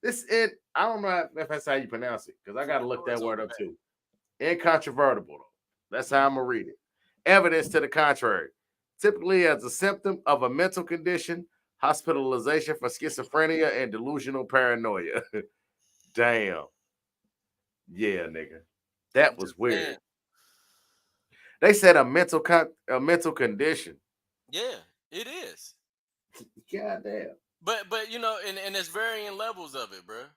I don't know if that's how you pronounce it, because I gotta look that word up too. Incontrovertible. That's how I'm gonna read it. Evidence to the contrary. Typically as a symptom of a mental condition, hospitalization for schizophrenia and delusional paranoia. Damn. Yeah, nigga. That was weird. They said a mental condition. Yeah, it is. God damn. But you know, and there's varying levels of it, bro.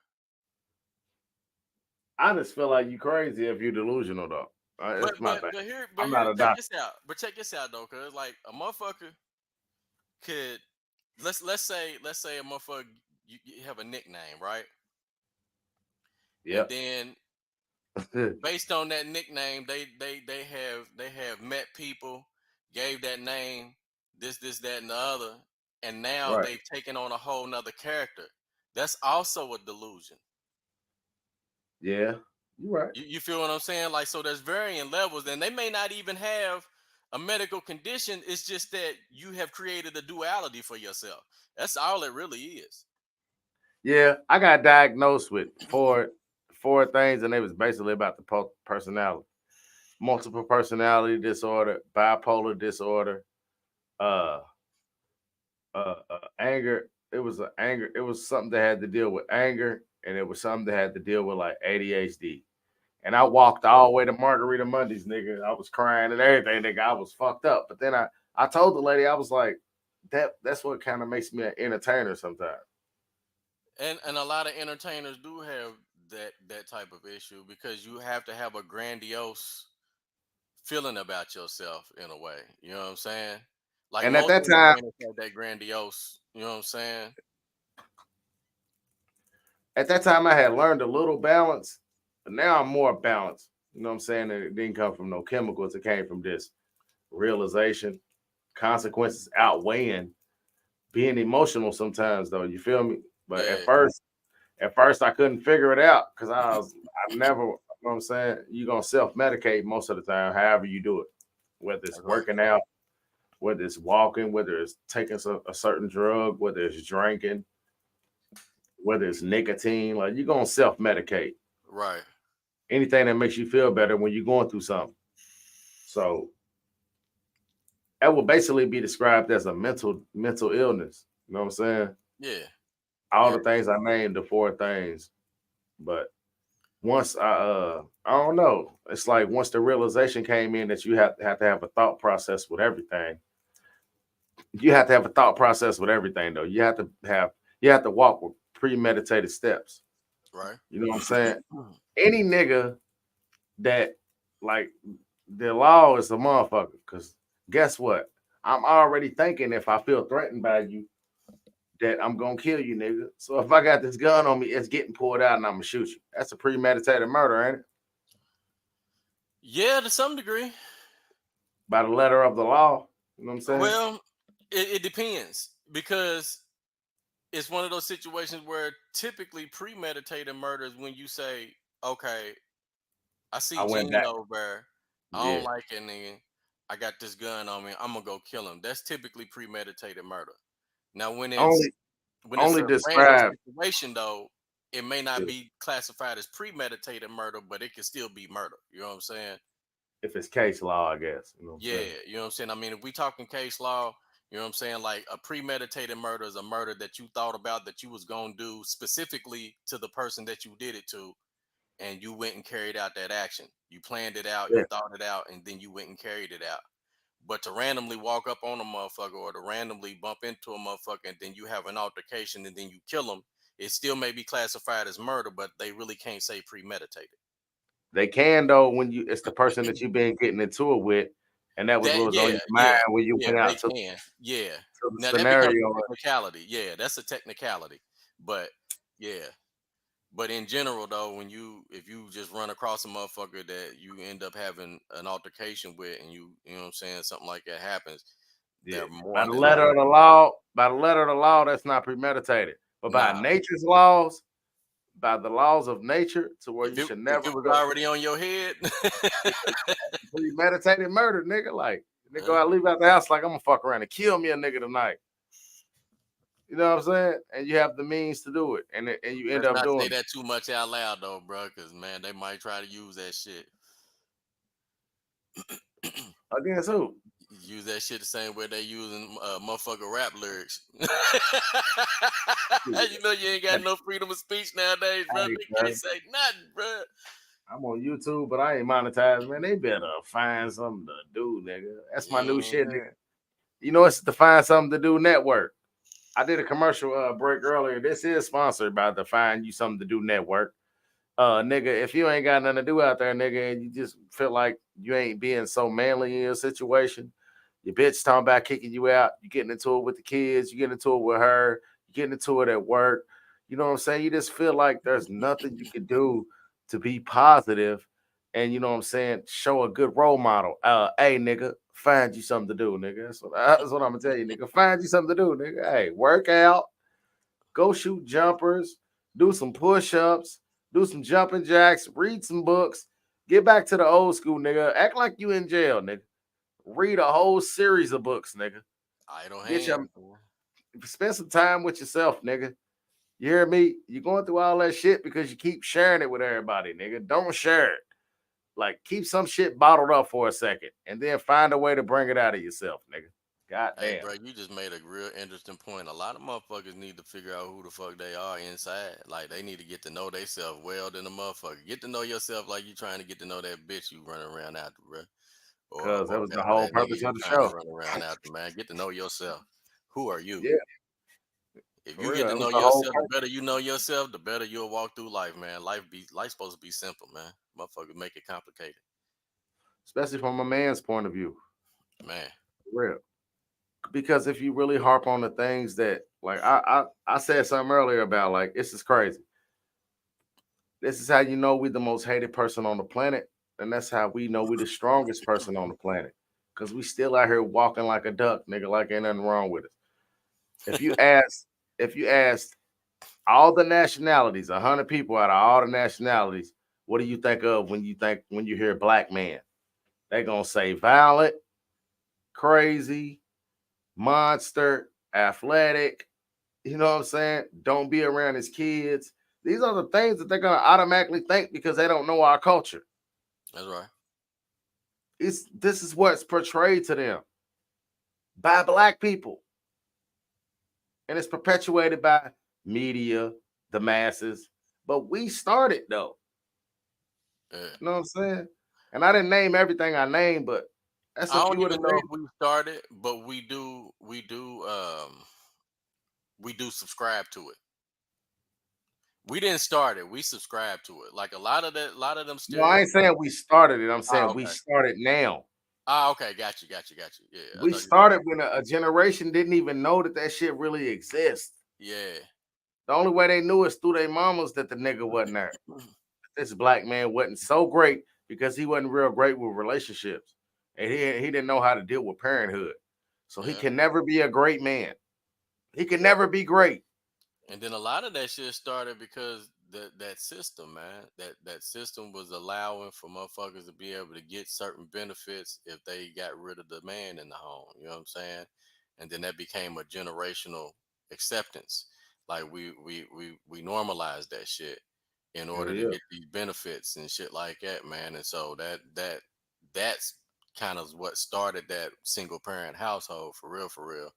I just feel like you crazy if you're delusional though. It's my bad. I'm not a doctor. Check this out though, cause like a motherfucker could let's say a motherfucker you have a nickname, right? Yeah. And then based on that nickname, they have met people, gave that name, this, that, and the other, and now they've taken on a whole nother character. That's also a delusion. Yeah, you're right. You feel what I'm saying? Like, so there's varying levels, and they may not even have a medical condition. It's just that you have created a duality for yourself. That's all it really is. Yeah, I got diagnosed with four things, and they was basically about the personality: multiple personality disorder, bipolar disorder, uh, anger. It was an anger. It was something that had to deal with anger, and it was something that had to deal with like ADHD. And I walked all the way to Margarita Mondays, nigga. I was crying and everything, nigga. I was fucked up. But then I told the lady, I was like, that's what kind of makes me an entertainer sometimes. And a lot of entertainers do have that type of issue because you have to have a grandiose feeling about yourself in a way. You know what I'm saying? Like And at most that time, entertainers have that grandiose. You know what I'm saying? I had learned a little balance, but now I'm more balanced. You know what I'm saying? It didn't come from no chemicals. It came from this realization, consequences outweighing being emotional sometimes, though. You feel me? But Yeah. at first I couldn't figure it out because I never, you know what I'm saying? You're gonna self-medicate most of the time, however you do it. Whether it's That's right. working out, whether it's walking, whether it's taking a certain drug, whether it's drinking, whether it's nicotine, like you're gonna self-medicate. Right. Anything that makes you feel better when you're going through something. So that will basically be described as a mental illness. You know what I'm saying? Yeah. All Yeah. the things I named, the four things. But once I don't know. It's like once the realization came in that you have to have a thought process with everything. You have to have a thought process with everything though. You have to walk with premeditated steps. Right. You know what I'm saying? Any nigga that like the law is a motherfucker. Cause guess what? I'm already thinking if I feel threatened by you that I'm gonna kill you, nigga. So if I got this gun on me, it's getting pulled out and I'm gonna shoot you. That's a premeditated murder, ain't it? Yeah, to some degree. By the letter of the law. You know what I'm saying? Well, it depends because it's one of those situations where typically premeditated murder is when you say, okay, I I see went Gene back. over there. I Yeah. don't like that nigga. I got this gun on me. I'm gonna go kill him. That's typically premeditated murder. Now, Only when it's only a random described situation, though, it may not be classified as premeditated murder, but it can still be murder. You know what I'm saying? if it's case law, I guess. You know what I'm Yeah, saying? you know what I'm saying? I mean, if we talking case law, you know what I'm saying? Like a premeditated murder is a murder that you thought about that you was gonna do specifically to the person that you did it to, and you went and carried out that action. You planned it out, you Yeah. thought it out, and then you went and carried it out. But to randomly walk up on a motherfucker or to randomly bump into a motherfucker and then you have an altercation and then you kill them, it still may be classified as murder, but they really can't say premeditated. They can though when you it's the person that you've been getting into it with, and that was That what was on yeah, your mind yeah, when you yeah, went they out can. Yeah. to the Now that becomes scenario. a technicality. Yeah, that's a technicality. But yeah. But in general though, when you if you just run across a motherfucker that you end up having an altercation with and you know what I'm saying, something like that happens, Yeah. they're more than By the letter of the law, that's not premeditated. But by nah. nature's laws, by the laws of nature, to where If you it should if never it was feel already on your head, premeditated murder, nigga. Like nigga, yeah, I leave out the house like I'm gonna fuck around and kill me a nigga tonight. You know what I'm saying? And you have the means to do it, and you end let's up not doing say it. that too much out loud though, bro, because man, they might try to use that shit. Against who? Use that shit the same way they using motherfucker rap lyrics. Shit. You know you ain't got no freedom of speech nowadays, bro. Hey, They bro, can't say nothing, bro. I'm on YouTube, but I ain't monetized, man. They better find something to do, nigga. That's my new shit, Yeah. nigga. You know, it's the Find Something to Do network. I did a commercial break earlier. This is sponsored by the Find You Something to Do network. Nigga, if you ain't got nothing to do out there, nigga, and you just feel like you ain't being so manly in your situation, your bitch talking about kicking you out, you getting into it with the kids, you getting into it with her, you getting into it at work. You know what I'm saying? You just feel like there's nothing you can do to be positive and you know what I'm saying, show a good role model. Hey nigga, find you something to do, nigga. That's what I'm gonna tell you, nigga. Find you something to do, nigga. Hey, work out, go shoot jumpers, do some push-ups, do some jumping jacks, read some books, get back to the old school, nigga. Act like you in jail, nigga. Read a whole series of books, nigga. Idle Get your hands. spend some time with yourself, nigga. You hear me? You're going through all that shit because you keep sharing it with everybody, nigga. Don't share it. Like, keep some shit bottled up for a second and then find a way to bring it out of yourself, nigga. God Hey, damn. bro, you just made a real interesting point. A lot of motherfuckers need to figure out who the fuck they are inside. Like, they need to get to know themselves well than a motherfucker. Get to know yourself like you trying to get to know that bitch you running around after, bro. Because that was the Or whole that nigga purpose you of the trying to show. run around after, man. Get to know yourself. Who are you? Yeah, If for you real. get to That was know the whole yourself, the purpose. better you know yourself, the better you'll walk through life, man. Life's supposed to be simple, man. Motherfuckers make it complicated, Especially from a man's point of view. man. For real. Because if you really harp on the things that, like, I said something earlier about, like, this is crazy. This is how you know we're the most hated person on the planet. And that's how we know we're the strongest person on the planet. Because we still out here walking like a duck, nigga, like ain't nothing wrong with us. If you ask, if you asked all the nationalities, 100 people out of all the nationalities, what do you think of when you hear black man? They gonna say violent, crazy, monster, athletic. You know what I'm saying? Don't be around his kids. These are the things that they're gonna automatically think because they don't know our culture. That's right. This is what's portrayed to them by black people, and it's perpetuated by media, the masses. But we started though. Yeah. You know what I'm saying? And I didn't name everything I named, but that's a I don't few of the even know if things. we started, but we do subscribe to it. We didn't start it. We subscribe to it. Like a lot of them No, I ain't saying stereotypes. we started it. I'm Ah, saying we okay. started now. Ah, okay. Got you. Yeah, I We thought you said started when a generation didn't even know that shit really exists. yeah. The only way they knew is through their mamas that the nigga wasn't there. This black man wasn't so great because he wasn't real great with relationships. And he didn't know how to deal with parenthood. So he Yeah. can never be a great man. He can never be great. And then a lot of that shit started because that system, man, that system was allowing for motherfuckers to be able to get certain benefits if they got rid of the man in the home. You know what I'm saying? And then that became a generational acceptance. Like we normalized that shit in Hell order to yeah. get these benefits and shit like that, man. And so that's kind of what started that single parent household for real.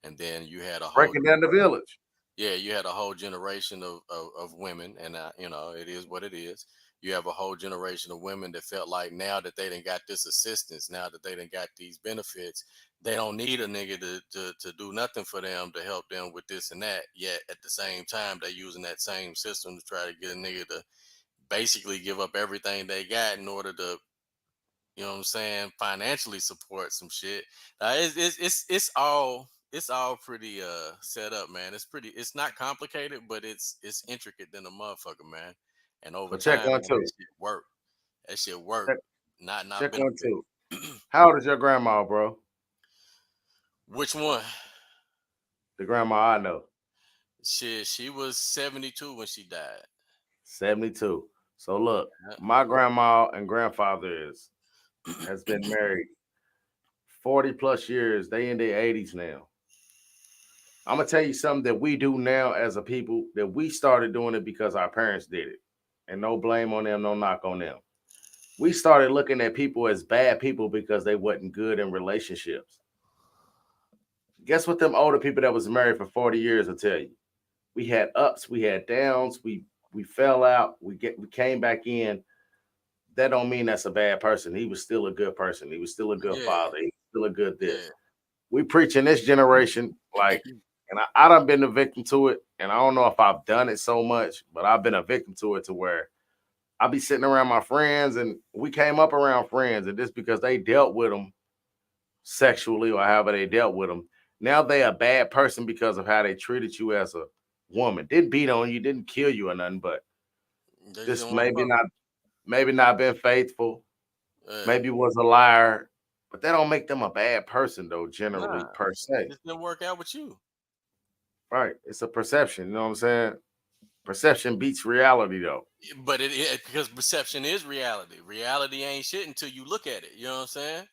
And then you had a whole Breaking down the village. yeah, you had a whole generation of women, and it is what it is. You have a whole generation of women that felt like now that they done got this assistance, now that they done got these benefits, they don't need a nigga to do nothing for them to help them with this and that. Yet at the same time, they're using that same system to try to get a nigga to basically give up everything they got in order to, you know what I'm saying, financially support some shit. It's all pretty set up, man. It's not complicated, but it's intricate than a motherfucker, man. And over So check time, one, man, two. that shit work, Check, not check one, benefit. two. How old is your grandma, bro? Which one? The grandma I know. Shit, she was 72 when she died. 72. So look, Yeah. my grandma and grandfather has been married 40 plus years. They in their 80s now. I'm gonna tell you something that we do now as a people that we started doing it because our parents did it. And no blame on them, no knock on them. We started looking at people as bad people because they wasn't good in relationships. Guess what them older people that was married for 40 years will tell you? We had ups, we had downs, we fell out, we came back in. That don't mean that's a bad person. He was still a good person. He was still a good Yeah, father. He was still a good yeah. this. We preach in this generation, like, and I done been a victim to it. And I don't know if I've done it so much, but I've been a victim to it to where I'll be sitting around my friends and we came up around friends, and just because they dealt with them sexually or however they dealt with them, now they a bad person because of how they treated you as a woman. Didn't beat on you, didn't kill you or nothing, but They just just don't want to fuck. maybe not been faithful, Yeah. maybe was a liar, but that don't make them a bad person though, generally Nah, per it se. just didn't work out with you. Right. It's a perception, you know what I'm saying? Perception beats reality though. But because perception is reality. Reality ain't shit until you look at it. You know what I'm saying?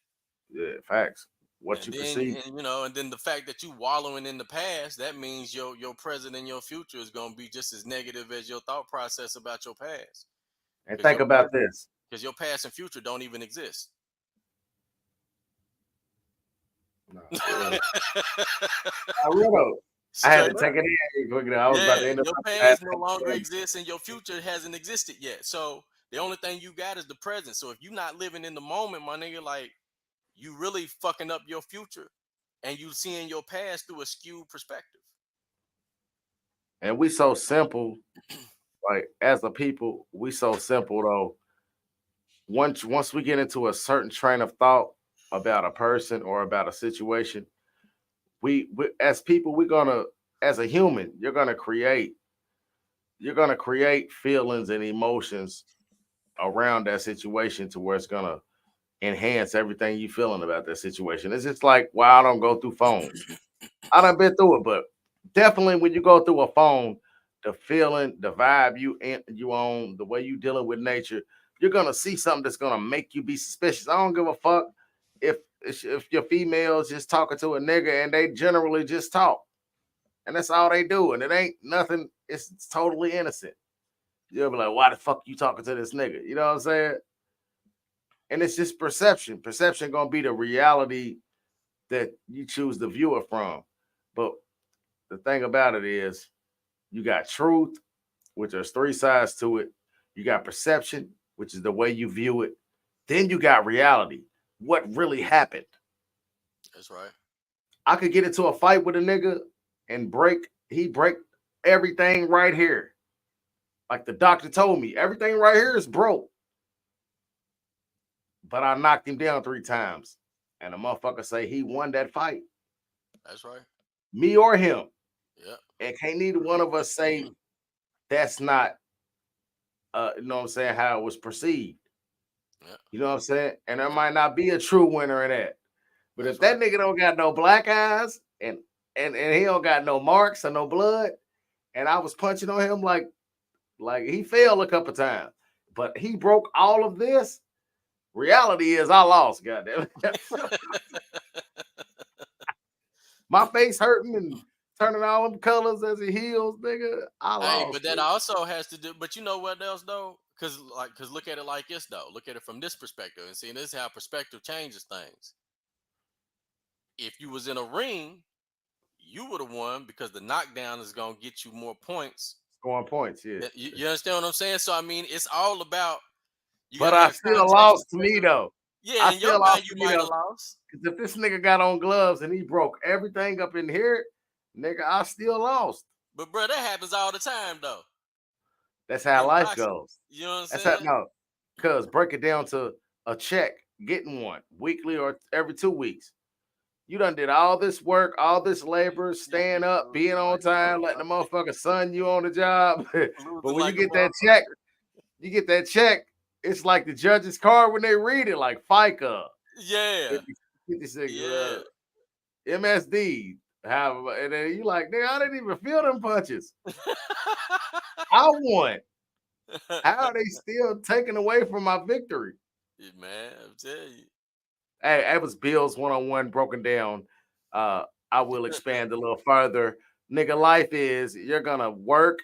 Yeah, facts. what And you then, perceive. and then the fact that you wallowing in the past, that means your present and your future is gonna be just as negative as your thought process about your past. And Because think about this. your past and future don't even exist. No, I real. I had to Straight take up. it in quick. I was about Yeah, to end up. your I had past to no take longer it in. exists and your future hasn't existed yet. So the only thing you got is the present. So if you're not living in the moment, my nigga, like you really fucking up your future and you seeing your past through a skewed perspective. And we so simple, like as a people, we so simple though. Once we get into a certain train of thought about a person or about a situation, we as people, we're gonna, as a human, you're gonna create feelings and emotions around that situation to where it's gonna enhance everything you feeling about that situation. It's just like why I don't go through phones. I done been through it, but definitely when you go through a phone, the feeling, the vibe you on, the way you dealing with nature, you're gonna see something that's gonna make you be suspicious. I don't give a fuck if your females just talking to a nigga and they generally just talk, and that's all they do, and it ain't nothing. It's totally innocent. You'll be like, why the fuck you talking to this nigga? You know what I'm saying? And it's just perception. Perception gonna be the reality that you choose to view it from. But the thing about it is, you got truth, which there's three sides to it. You got perception, which is the way you view it. Then you got reality, what really happened. That's right. I could get into a fight with a nigga and he break everything right here. Like the doctor told me, everything right here is broke. But I knocked him down 3 times. And the motherfucker say he won that fight. That's right. Me or him. Yeah. And can't neither one of us say that's not you know what I'm saying, how it was perceived. Yeah. You know what I'm saying? And there might not be a true winner in that. But That's if that right. nigga don't got no black eyes and he don't got no marks or no blood, and I was punching on him like he failed a couple times, but he broke all of this. Reality is I lost, goddamn. My face hurting and turning all them colors as he heals, nigga. I Hey, but lost. that Nigga. also has to do. But you know what else though? Cause look at it like this though. Look at it from this perspective, and see this is how perspective changes things. If you was in a ring, you would have won because the knockdown is gonna get you more points. Scoring points, yeah. You understand what I'm saying? So I mean, it's all about you got But to I have still context to lost to me though. yeah, I in your still lost mind, you to me might have though. lost. Because if this nigga got on gloves and he broke everything up in here, nigga, I still lost. But bro, that happens all the time though That's how in life boxing. goes. You know what I'm That's how saying? no, cuz break it down to a check, getting one weekly or every 2 weeks. You done did all this work, all this labor, staying up, being on time, letting the motherfucker son you on the job. But Losing when you like a get that check, motherfucker. you get that check, it's like the judge's card when they read it, like FICA, Yeah, 56, yeah. MSD. However, and then you like, nigga, I didn't even feel them punches. I won. How are they still taking away from my victory? Yeah, man, I'm telling you. Hey, that was Bill's one-on-one broken down. I will expand a little further. Nigga, life is you're gonna work,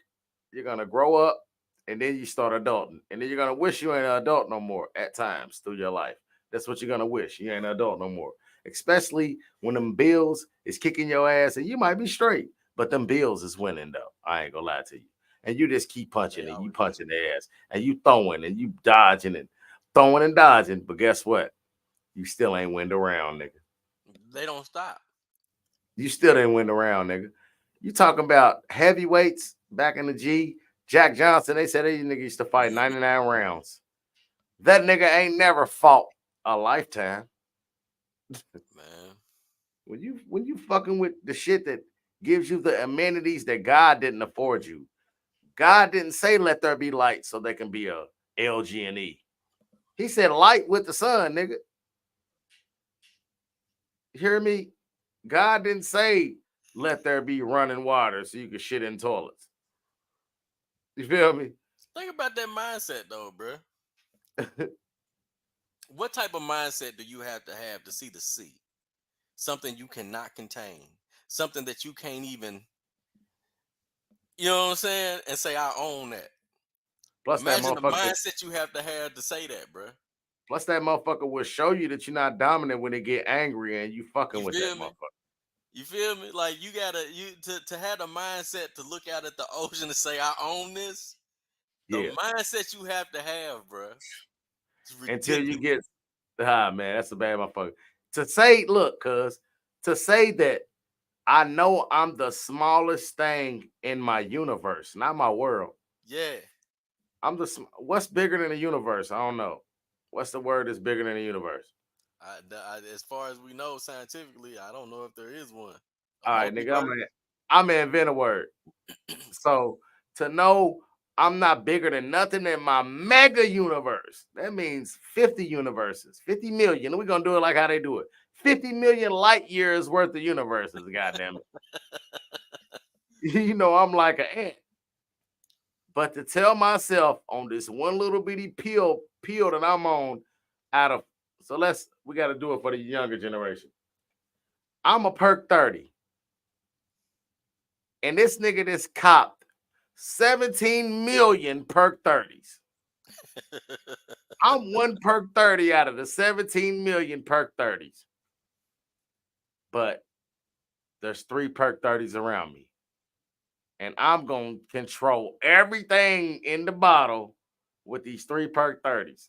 you're gonna grow up, and then you start adulting. And then you're gonna wish you ain't an adult no more at times through your life. That's what you're gonna wish. You ain't an adult no more. Especially when them bills is kicking your ass and you might be straight, but them bills is winning though. I ain't gonna lie to you. And you just keep punching They and you always punching the ass and you throwing and you dodging and throwing and dodging. But guess what? You still ain't win the round, nigga. they don't stop. You still didn't win the round, nigga. You talking about heavyweights back in the G? Jack Johnson, they said they nigga used to fight 99 rounds. That nigga ain't never fought a lifetime. Man. When you fucking with the shit that gives you the amenities that God didn't afford you. God didn't say let there be light so they can be a LG and E. He said light with the sun, nigga. You hear me? God didn't say let there be running water so you can shit in toilets. You feel me? Think about that mindset though, bro. What type of mindset do you have to see the sea? something you cannot contain, something that you can't even, you know what I'm saying, and say I own that. Plus that Imagine the motherfucker. mindset you have to say that, bro. Plus that motherfucker will show you that you're not dominant when they get angry and you fucking You with that feel me? motherfucker. You feel me? Like you gotta to have the mindset to look out at the ocean and say I own this. The Yeah. mindset you have to have, bro. It's Until you ridiculous. get man, that's a bad motherfucker. To say, look, cuz to say that I know I'm the smallest thing in my universe, not my world. Yeah. What's bigger than the universe? I don't know. What's the word that's bigger than the universe? As far as we know scientifically, I don't know if there is one. A All right, nigga, multiverse. I'm gonna invent a word. So to know I'm not bigger than nothing in my mega universe, that means 50 universes, 50 million. We're gonna do it like how they do it. 50 million light years worth of universes, goddamn it. You know, I'm like an ant. But to tell myself on this one little bitty pill that I'm on out of, so we got to do it for the younger generation. I'm a perk 30. And this nigga just copped 17 million perk 30s. I'm one perk 30 out of the 17 million perk 30s. But there's 3 perk 30s around me. And I'm going to control everything in the bottle with these 3 perk 30s.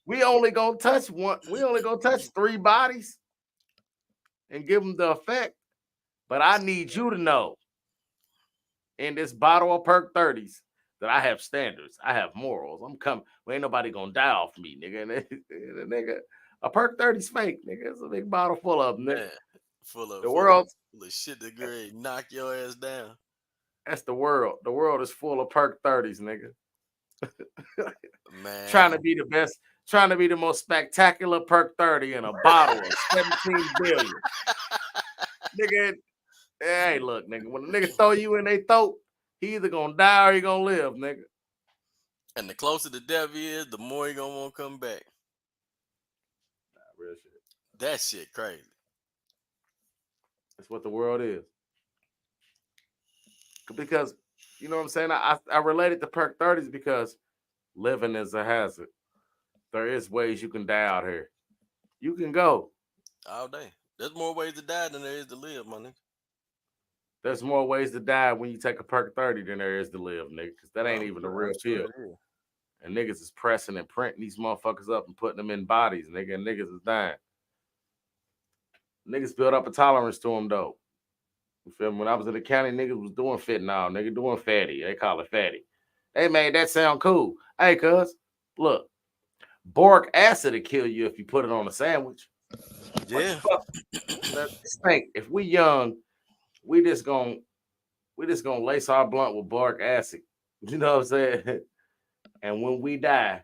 We only gonna touch one. We only gonna touch 3 bodies and give them the effect. But I need you to know in this bottle of perk 30s that I have standards. I have morals. I'm coming. Well, ain't nobody gonna die off me, nigga. And nigga, a perk 30's fake, nigga. It's a big bottle full of them, nigga. Man, full The of world. shit that great knock your ass down. That's the world. The world is full of perk 30s, nigga. Man. Trying to be the best, trying to be the most spectacular perk 30 in a bottle of 17 billion. Nigga, hey, look, nigga, when a nigga throw you in they throat, he either gonna die or he gonna live, nigga. And the closer the death is, the more he gonna want to come back. Nah, real shit. That shit crazy. That's what the world is. Because, you know what I'm saying? I related to perk 30s because living is a hazard. There is ways you can die out here. You can go. All day. There's more ways to die than there is to live, my nigga. There's more ways to die when you take a perk 30 than there is to live, nigga. Because that ain't even the real pill. And niggas is pressing and printing these motherfuckers up and putting them in bodies, nigga. And niggas is dying. Niggas built up a tolerance to them, though. You feel me? When I was in the county, niggas was doing fentanyl. Nigga doing fatty. They call it fatty. They made that sound cool. Hey, cuz, look. Boric acid will kill you if you put it on a sandwich. Yeah. Think if we young, we just gonna lace our blunt with boric acid. You know what I'm saying? And when we die,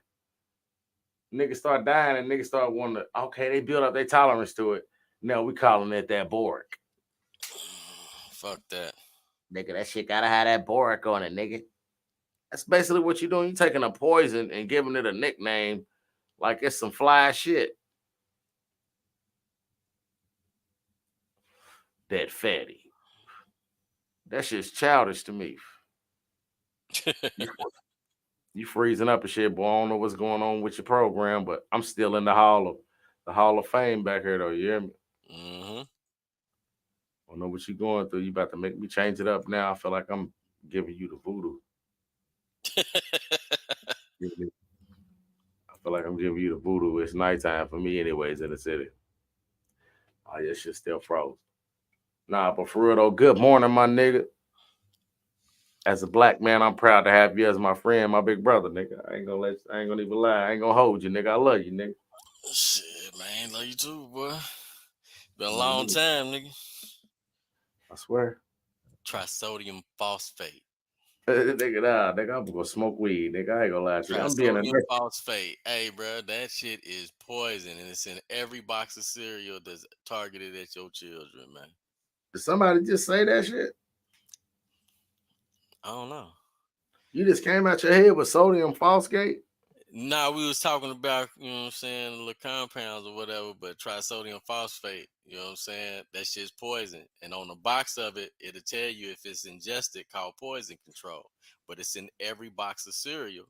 niggas start dying and niggas start wanting to, okay, they build up their tolerance to it. No, we calling it that boric. Fuck that. Nigga, that shit gotta have that boric on it, nigga. That's basically what you're doing. You taking a poison and giving it a nickname like it's some fly shit. That fatty. That shit's childish to me. You freezing up and shit, boy. I don't know what's going on with your program, but I'm still in the Hall of Fame back here, though. You hear me? Mm-hmm. I don't know what you're going through. You about to make me change it up now. I feel like I'm giving you the voodoo. I feel like I'm giving you the voodoo. It's nighttime for me, anyways, in the city. Oh, yeah, shit still froze. Nah, but for real though, good morning, my nigga. As a black man, I'm proud to have you as my friend, my big brother, nigga. I ain't gonna even lie. I ain't gonna hold you, nigga. I love you, nigga. Shit, man. Love you too, boy. Been a long time, nigga. I swear. Trisodium phosphate. Nigga, I'm gonna smoke weed, nigga. I ain't gonna lie to you. I'm being a Trisodium phosphate. Hey, bro, that shit is poison, and it's in every box of cereal that's targeted at your children, man. Did somebody just say that shit? I don't know. You just came out your head with sodium phosphate? Nah, we was talking about, you know what I'm saying, little compounds or whatever, but trisodium phosphate, you know what I'm saying? That shit's poison. And on the box of it, it'll tell you if it's ingested, called poison control. But it's in every box of cereal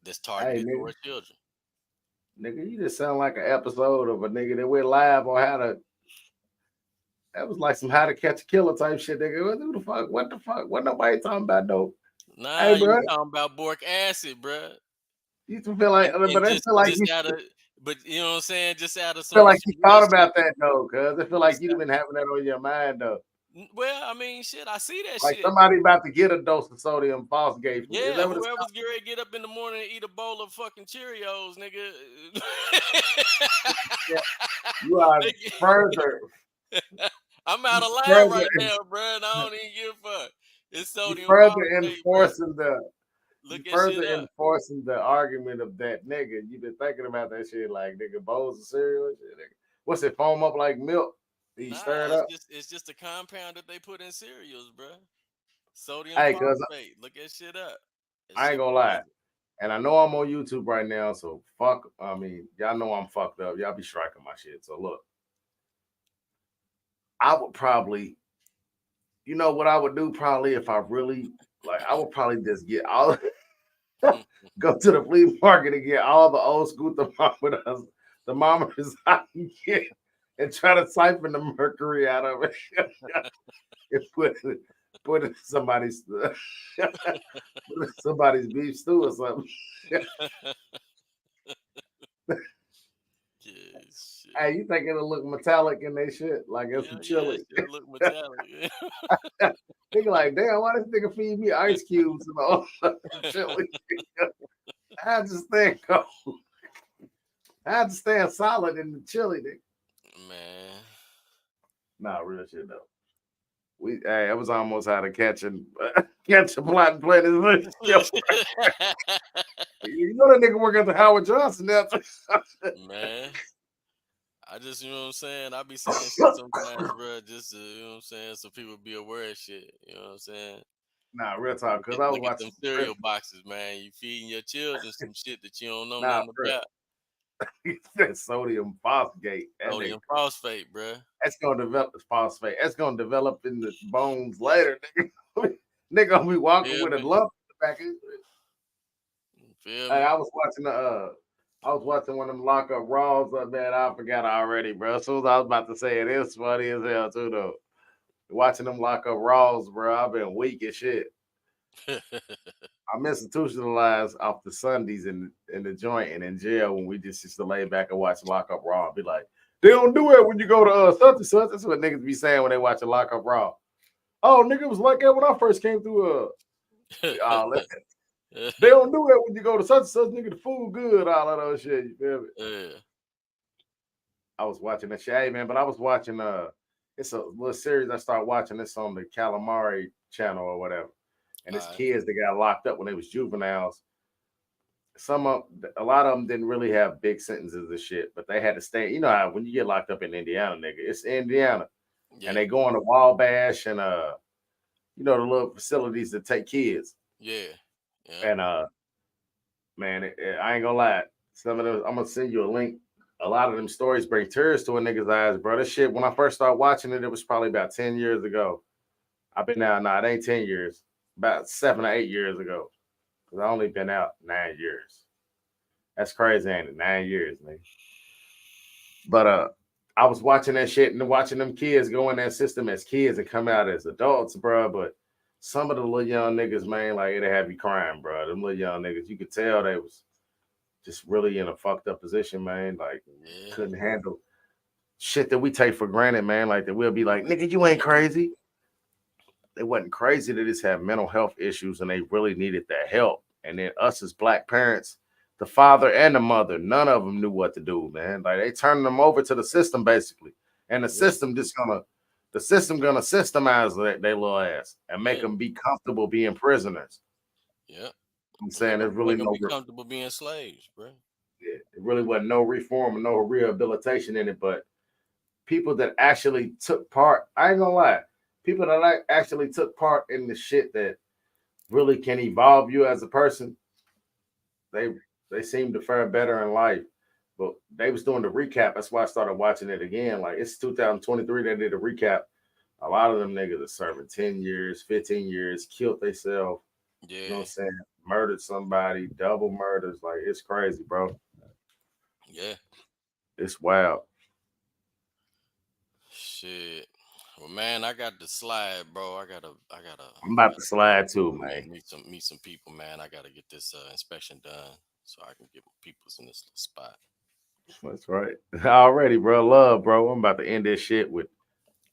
that's Hey, targeted nigga, toward children. nigga, you just sound like an episode of a nigga that went live on how to. That was like some how to catch a killer type shit, nigga. Who the fuck? What the fuck? What nobody talking about though? Nah, Hey, you bro, talking about boric acid, bruh. you feel like, And but I feel like just you out of, but you know what I'm saying? Just out of feel like some you real thought shit. about that though, cuz I feel like Just you'd been having that on your mind though. well, I mean, shit, I see that Like shit. somebody about to get a dose of sodium phosphate. Is Yeah, that what it's whoever's getting ready to get up in the morning and eat a bowl of fucking Cheerios, nigga. called? You are They get- further, I'm out of line further, right now, bro, and I don't even give a fuck. It's you sodium further phosphate, bro. enforcing the, you Look that further shit up. enforcing the argument of that nigga. You've been thinking about that shit, like nigga bowls of cereal and shit. Nigga. What's it foam up like milk? You Nah, stir it up. it's just a compound that they put in cereals, bro. Sodium Hey, cuz phosphate. Look that shit up. That I ain't shit gonna lie. poison. And I know I'm on YouTube right now, so fuck. I mean, y'all know I'm fucked up. Y'all be striking my shit. So look, I would probably, you know what I would do probably if I really like, I would probably just get all go to the flea market and get all the old school thermometers I can get and try to siphon the mercury out of it and put it in somebody's put it in somebody's beef stew or something. Yeah, shit. Hey, you think it'll look metallic in they shit like it's some Yeah, yeah, chili? shit look metallic. Yeah. Nigga like, damn, why this nigga feed me ice cubes and all chili? I just think I just stand solid in the chili, nigga. Man. Nah, real shit though. Hey, it was almost how to catch and catch a plot and play this. You know that nigga work at the Howard Johnson now. Man. I just, you know what I'm saying? I be saying shit sometimes, bro, just to, you know what I'm saying, so people be aware of shit. You know what I'm saying? Nah, real talk, cause I was Look at them watching cereal boxes, man. You feeding your children some shit that you don't know nah, nothing bro. about. That sodium phosphate. That nigga, Sodium phosphate, bro. that's gonna develop phosphate. That's gonna develop in the bones later, nigga. Nigga gonna be walking Feel with a me? lump in the back of his. Feel Hey, me? I was watching one of them lockup raws up, man. I forgot already, bro. As soon as I was about to say it, it's funny as hell too, though. Watching them lockup raws, bro. I've been weak as shit. I'm institutionalized off the Sundays in the joint and in jail when we just used to lay back and watch lockup raw and be like, they don't do it when you go to such and such. That's what niggas be saying when they watch a lockup raw. Oh, nigga, it was like that when I first came through. They don't do it when you go to such and such, nigga. The food good, all of those shit. You feel me? Yeah. I was watching that shit, hey, man, but I was watching it's a little series I started watching this on the Calamari channel or whatever. And it's Alright. kids that got locked up when they was juveniles. A lot of them didn't really have big sentences and shit, but they had to stay. You know how when you get locked up in Indiana, nigga, it's Indiana. Yeah. And they go on to Wabash and you know, the little facilities that take kids. Yeah. Yeah. And man, I ain't gonna lie. Some of those, I'm gonna send you a link. A lot of them stories bring tears to a nigga's eyes, bro. This shit, when I first started watching it, it was probably about 10 years ago. I've been out, nah, it ain't 10 years, about 7 or 8 years ago. Because I only been out 9 years. That's crazy, ain't it? 9 years, nigga. But I was watching that shit and watching them kids go in that system as kids and come out as adults, bro. But some of the little young niggas, man, like it'll have you crying, bro. Them little young niggas, you could tell they was just really in a fucked up position, man. Like Yeah. couldn't handle shit that we take for granted, man. Like that we'll be like, nigga, you ain't crazy. They wasn't crazy. They just had mental health issues and they really needed that help. And then us as black parents, the father and the mother, none of them knew what to do, man. Like they turned them over to the system basically. And the system gonna systemize their little ass and make them be comfortable being prisoners. Yeah. I'm saying there's really Make them no be comfortable being slaves, bro. yeah, it really wasn't no reform or no rehabilitation in it, but people that actually took part, I ain't gonna lie, people that actually took part in the shit that really can evolve you as a person, they seem to fare better in life. But they was doing the recap. That's why I started watching it again. Like it's 2023. They did a recap. A lot of them niggas are serving 10 years, 15 years, killed themselves. Yeah. You know what I'm saying? Murdered somebody, double murders. Like it's crazy, bro. Yeah. It's wild. Shit. Well, man, I got to slide, bro. I gotta. I'm about to slide too, man. Meet some people, man. I gotta get this inspection done so I can get people's in this little spot. That's right. Already, bro. Love, bro. I'm about to end this shit with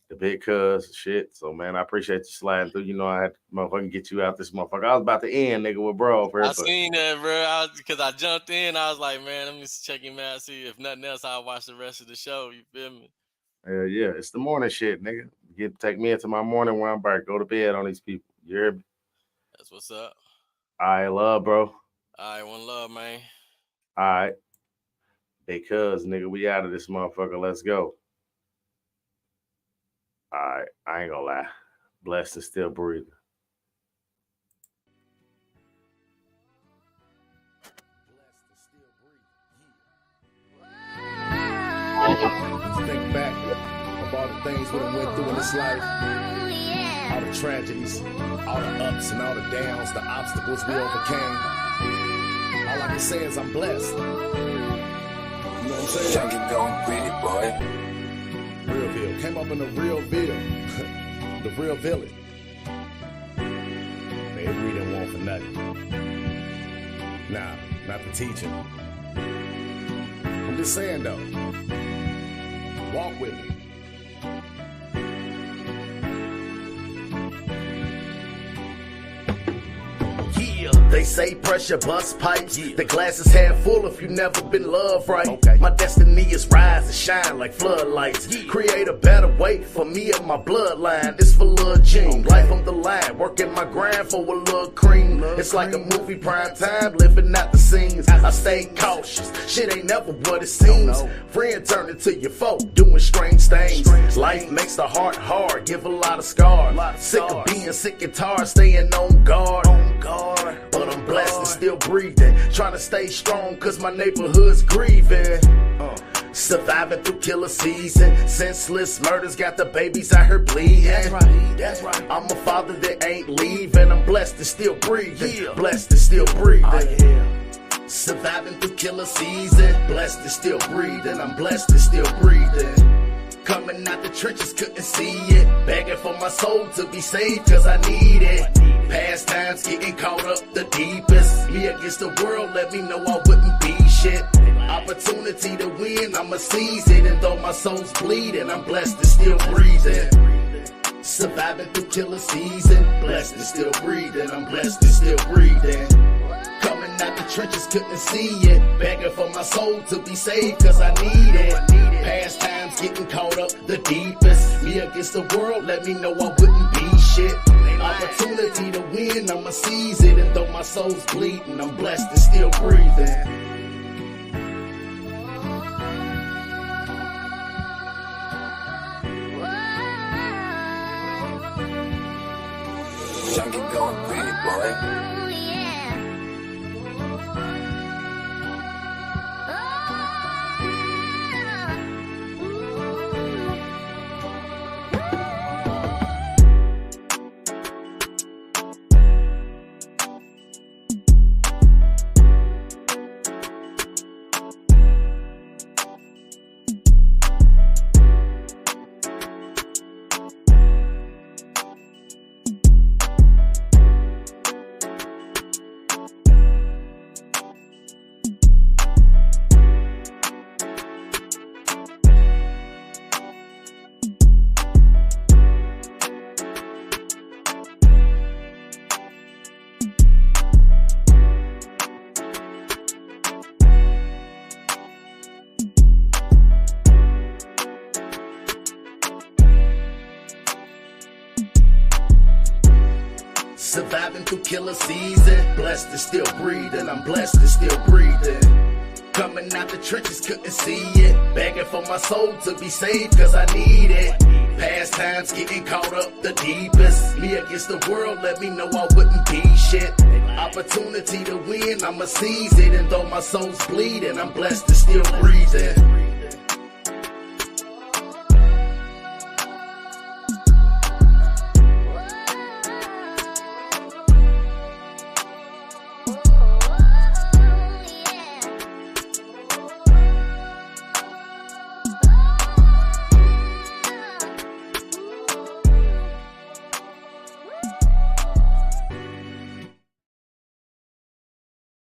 the big cuz shit. So, man, I appreciate you sliding through. You know, I had to motherfucking get you out this motherfucker. I was about to end, nigga, with bro. I seen that, bro. Because I jumped in. I was like, man, let me check him out. See if nothing else, I'll watch the rest of the show. You feel me? Yeah, it's the morning shit, nigga. Take me into my morning when I'm back. Go to bed on these people. You hear me? That's what's up. I love, bro. All right, one love, man. All right. Because, nigga, we out of this motherfucker. Let's go. All right. I ain't gonna lie. Blessed and still breathing. Think back of all the things we went through in this life, all the tragedies, all the ups and all the downs, the obstacles we overcame. All I can say is I'm blessed. You know what I'm saying? Young and going pretty, boy. Realville. Came up in the Realville. The real village. Maybe we didn't want for nothing. Nah, not the teaching. I'm just saying though. Walk with me. They say pressure bust pipes. The glass is half full if you never been loved right. My destiny is rise and shine like floodlights. Create a better way for me and my bloodline. This for Lil' Gene. Life on the line. Working my grind for a little cream. It's like a movie prime time. Living out the scenes. I stay cautious. Shit ain't never what it seems. Friend turn into your foe. Doing strange things. Life makes the heart hard. Give a lot of scars. Sick of being sick and tired. Staying on guard. But I'm blessed and still breathing. Trying to stay strong cause my neighborhood's grieving. Surviving through killer season. Senseless murders got the babies out here bleeding. That's right. I'm a father that ain't leaving. I'm blessed and still breathing. Blessed and still breathing. Surviving through killer season. Blessed and still breathing. I'm blessed and still breathing. Coming out the trenches, couldn't see it. Begging for my soul to be saved cause I need it. Past times getting caught up the deepest. Me against the world, let me know I wouldn't be shit. Opportunity to win, I'ma seize it. And though my soul's bleeding, I'm blessed and still breathing. Surviving through killer season. Blessed and still breathing, I'm blessed and still breathing. Coming out the trenches, couldn't see it. Begging for my soul to be saved cause I need it. Past times getting caught up the deepest. Me against the world, let me know I wouldn't be shit. Opportunity to win, I'ma seize it. And though my soul's bleeding, I'm blessed and still breathing. Young and going pretty, boy. Surviving through killer season. Blessed and still breathing. I'm blessed and still breathing. Coming out the trenches, couldn't see it. Begging for my soul to be saved, cause I need it. Past times getting caught up the deepest. Me against the world, let me know I wouldn't be shit. Opportunity to win, I'ma seize it. And though my soul's bleeding, I'm blessed to still breathing.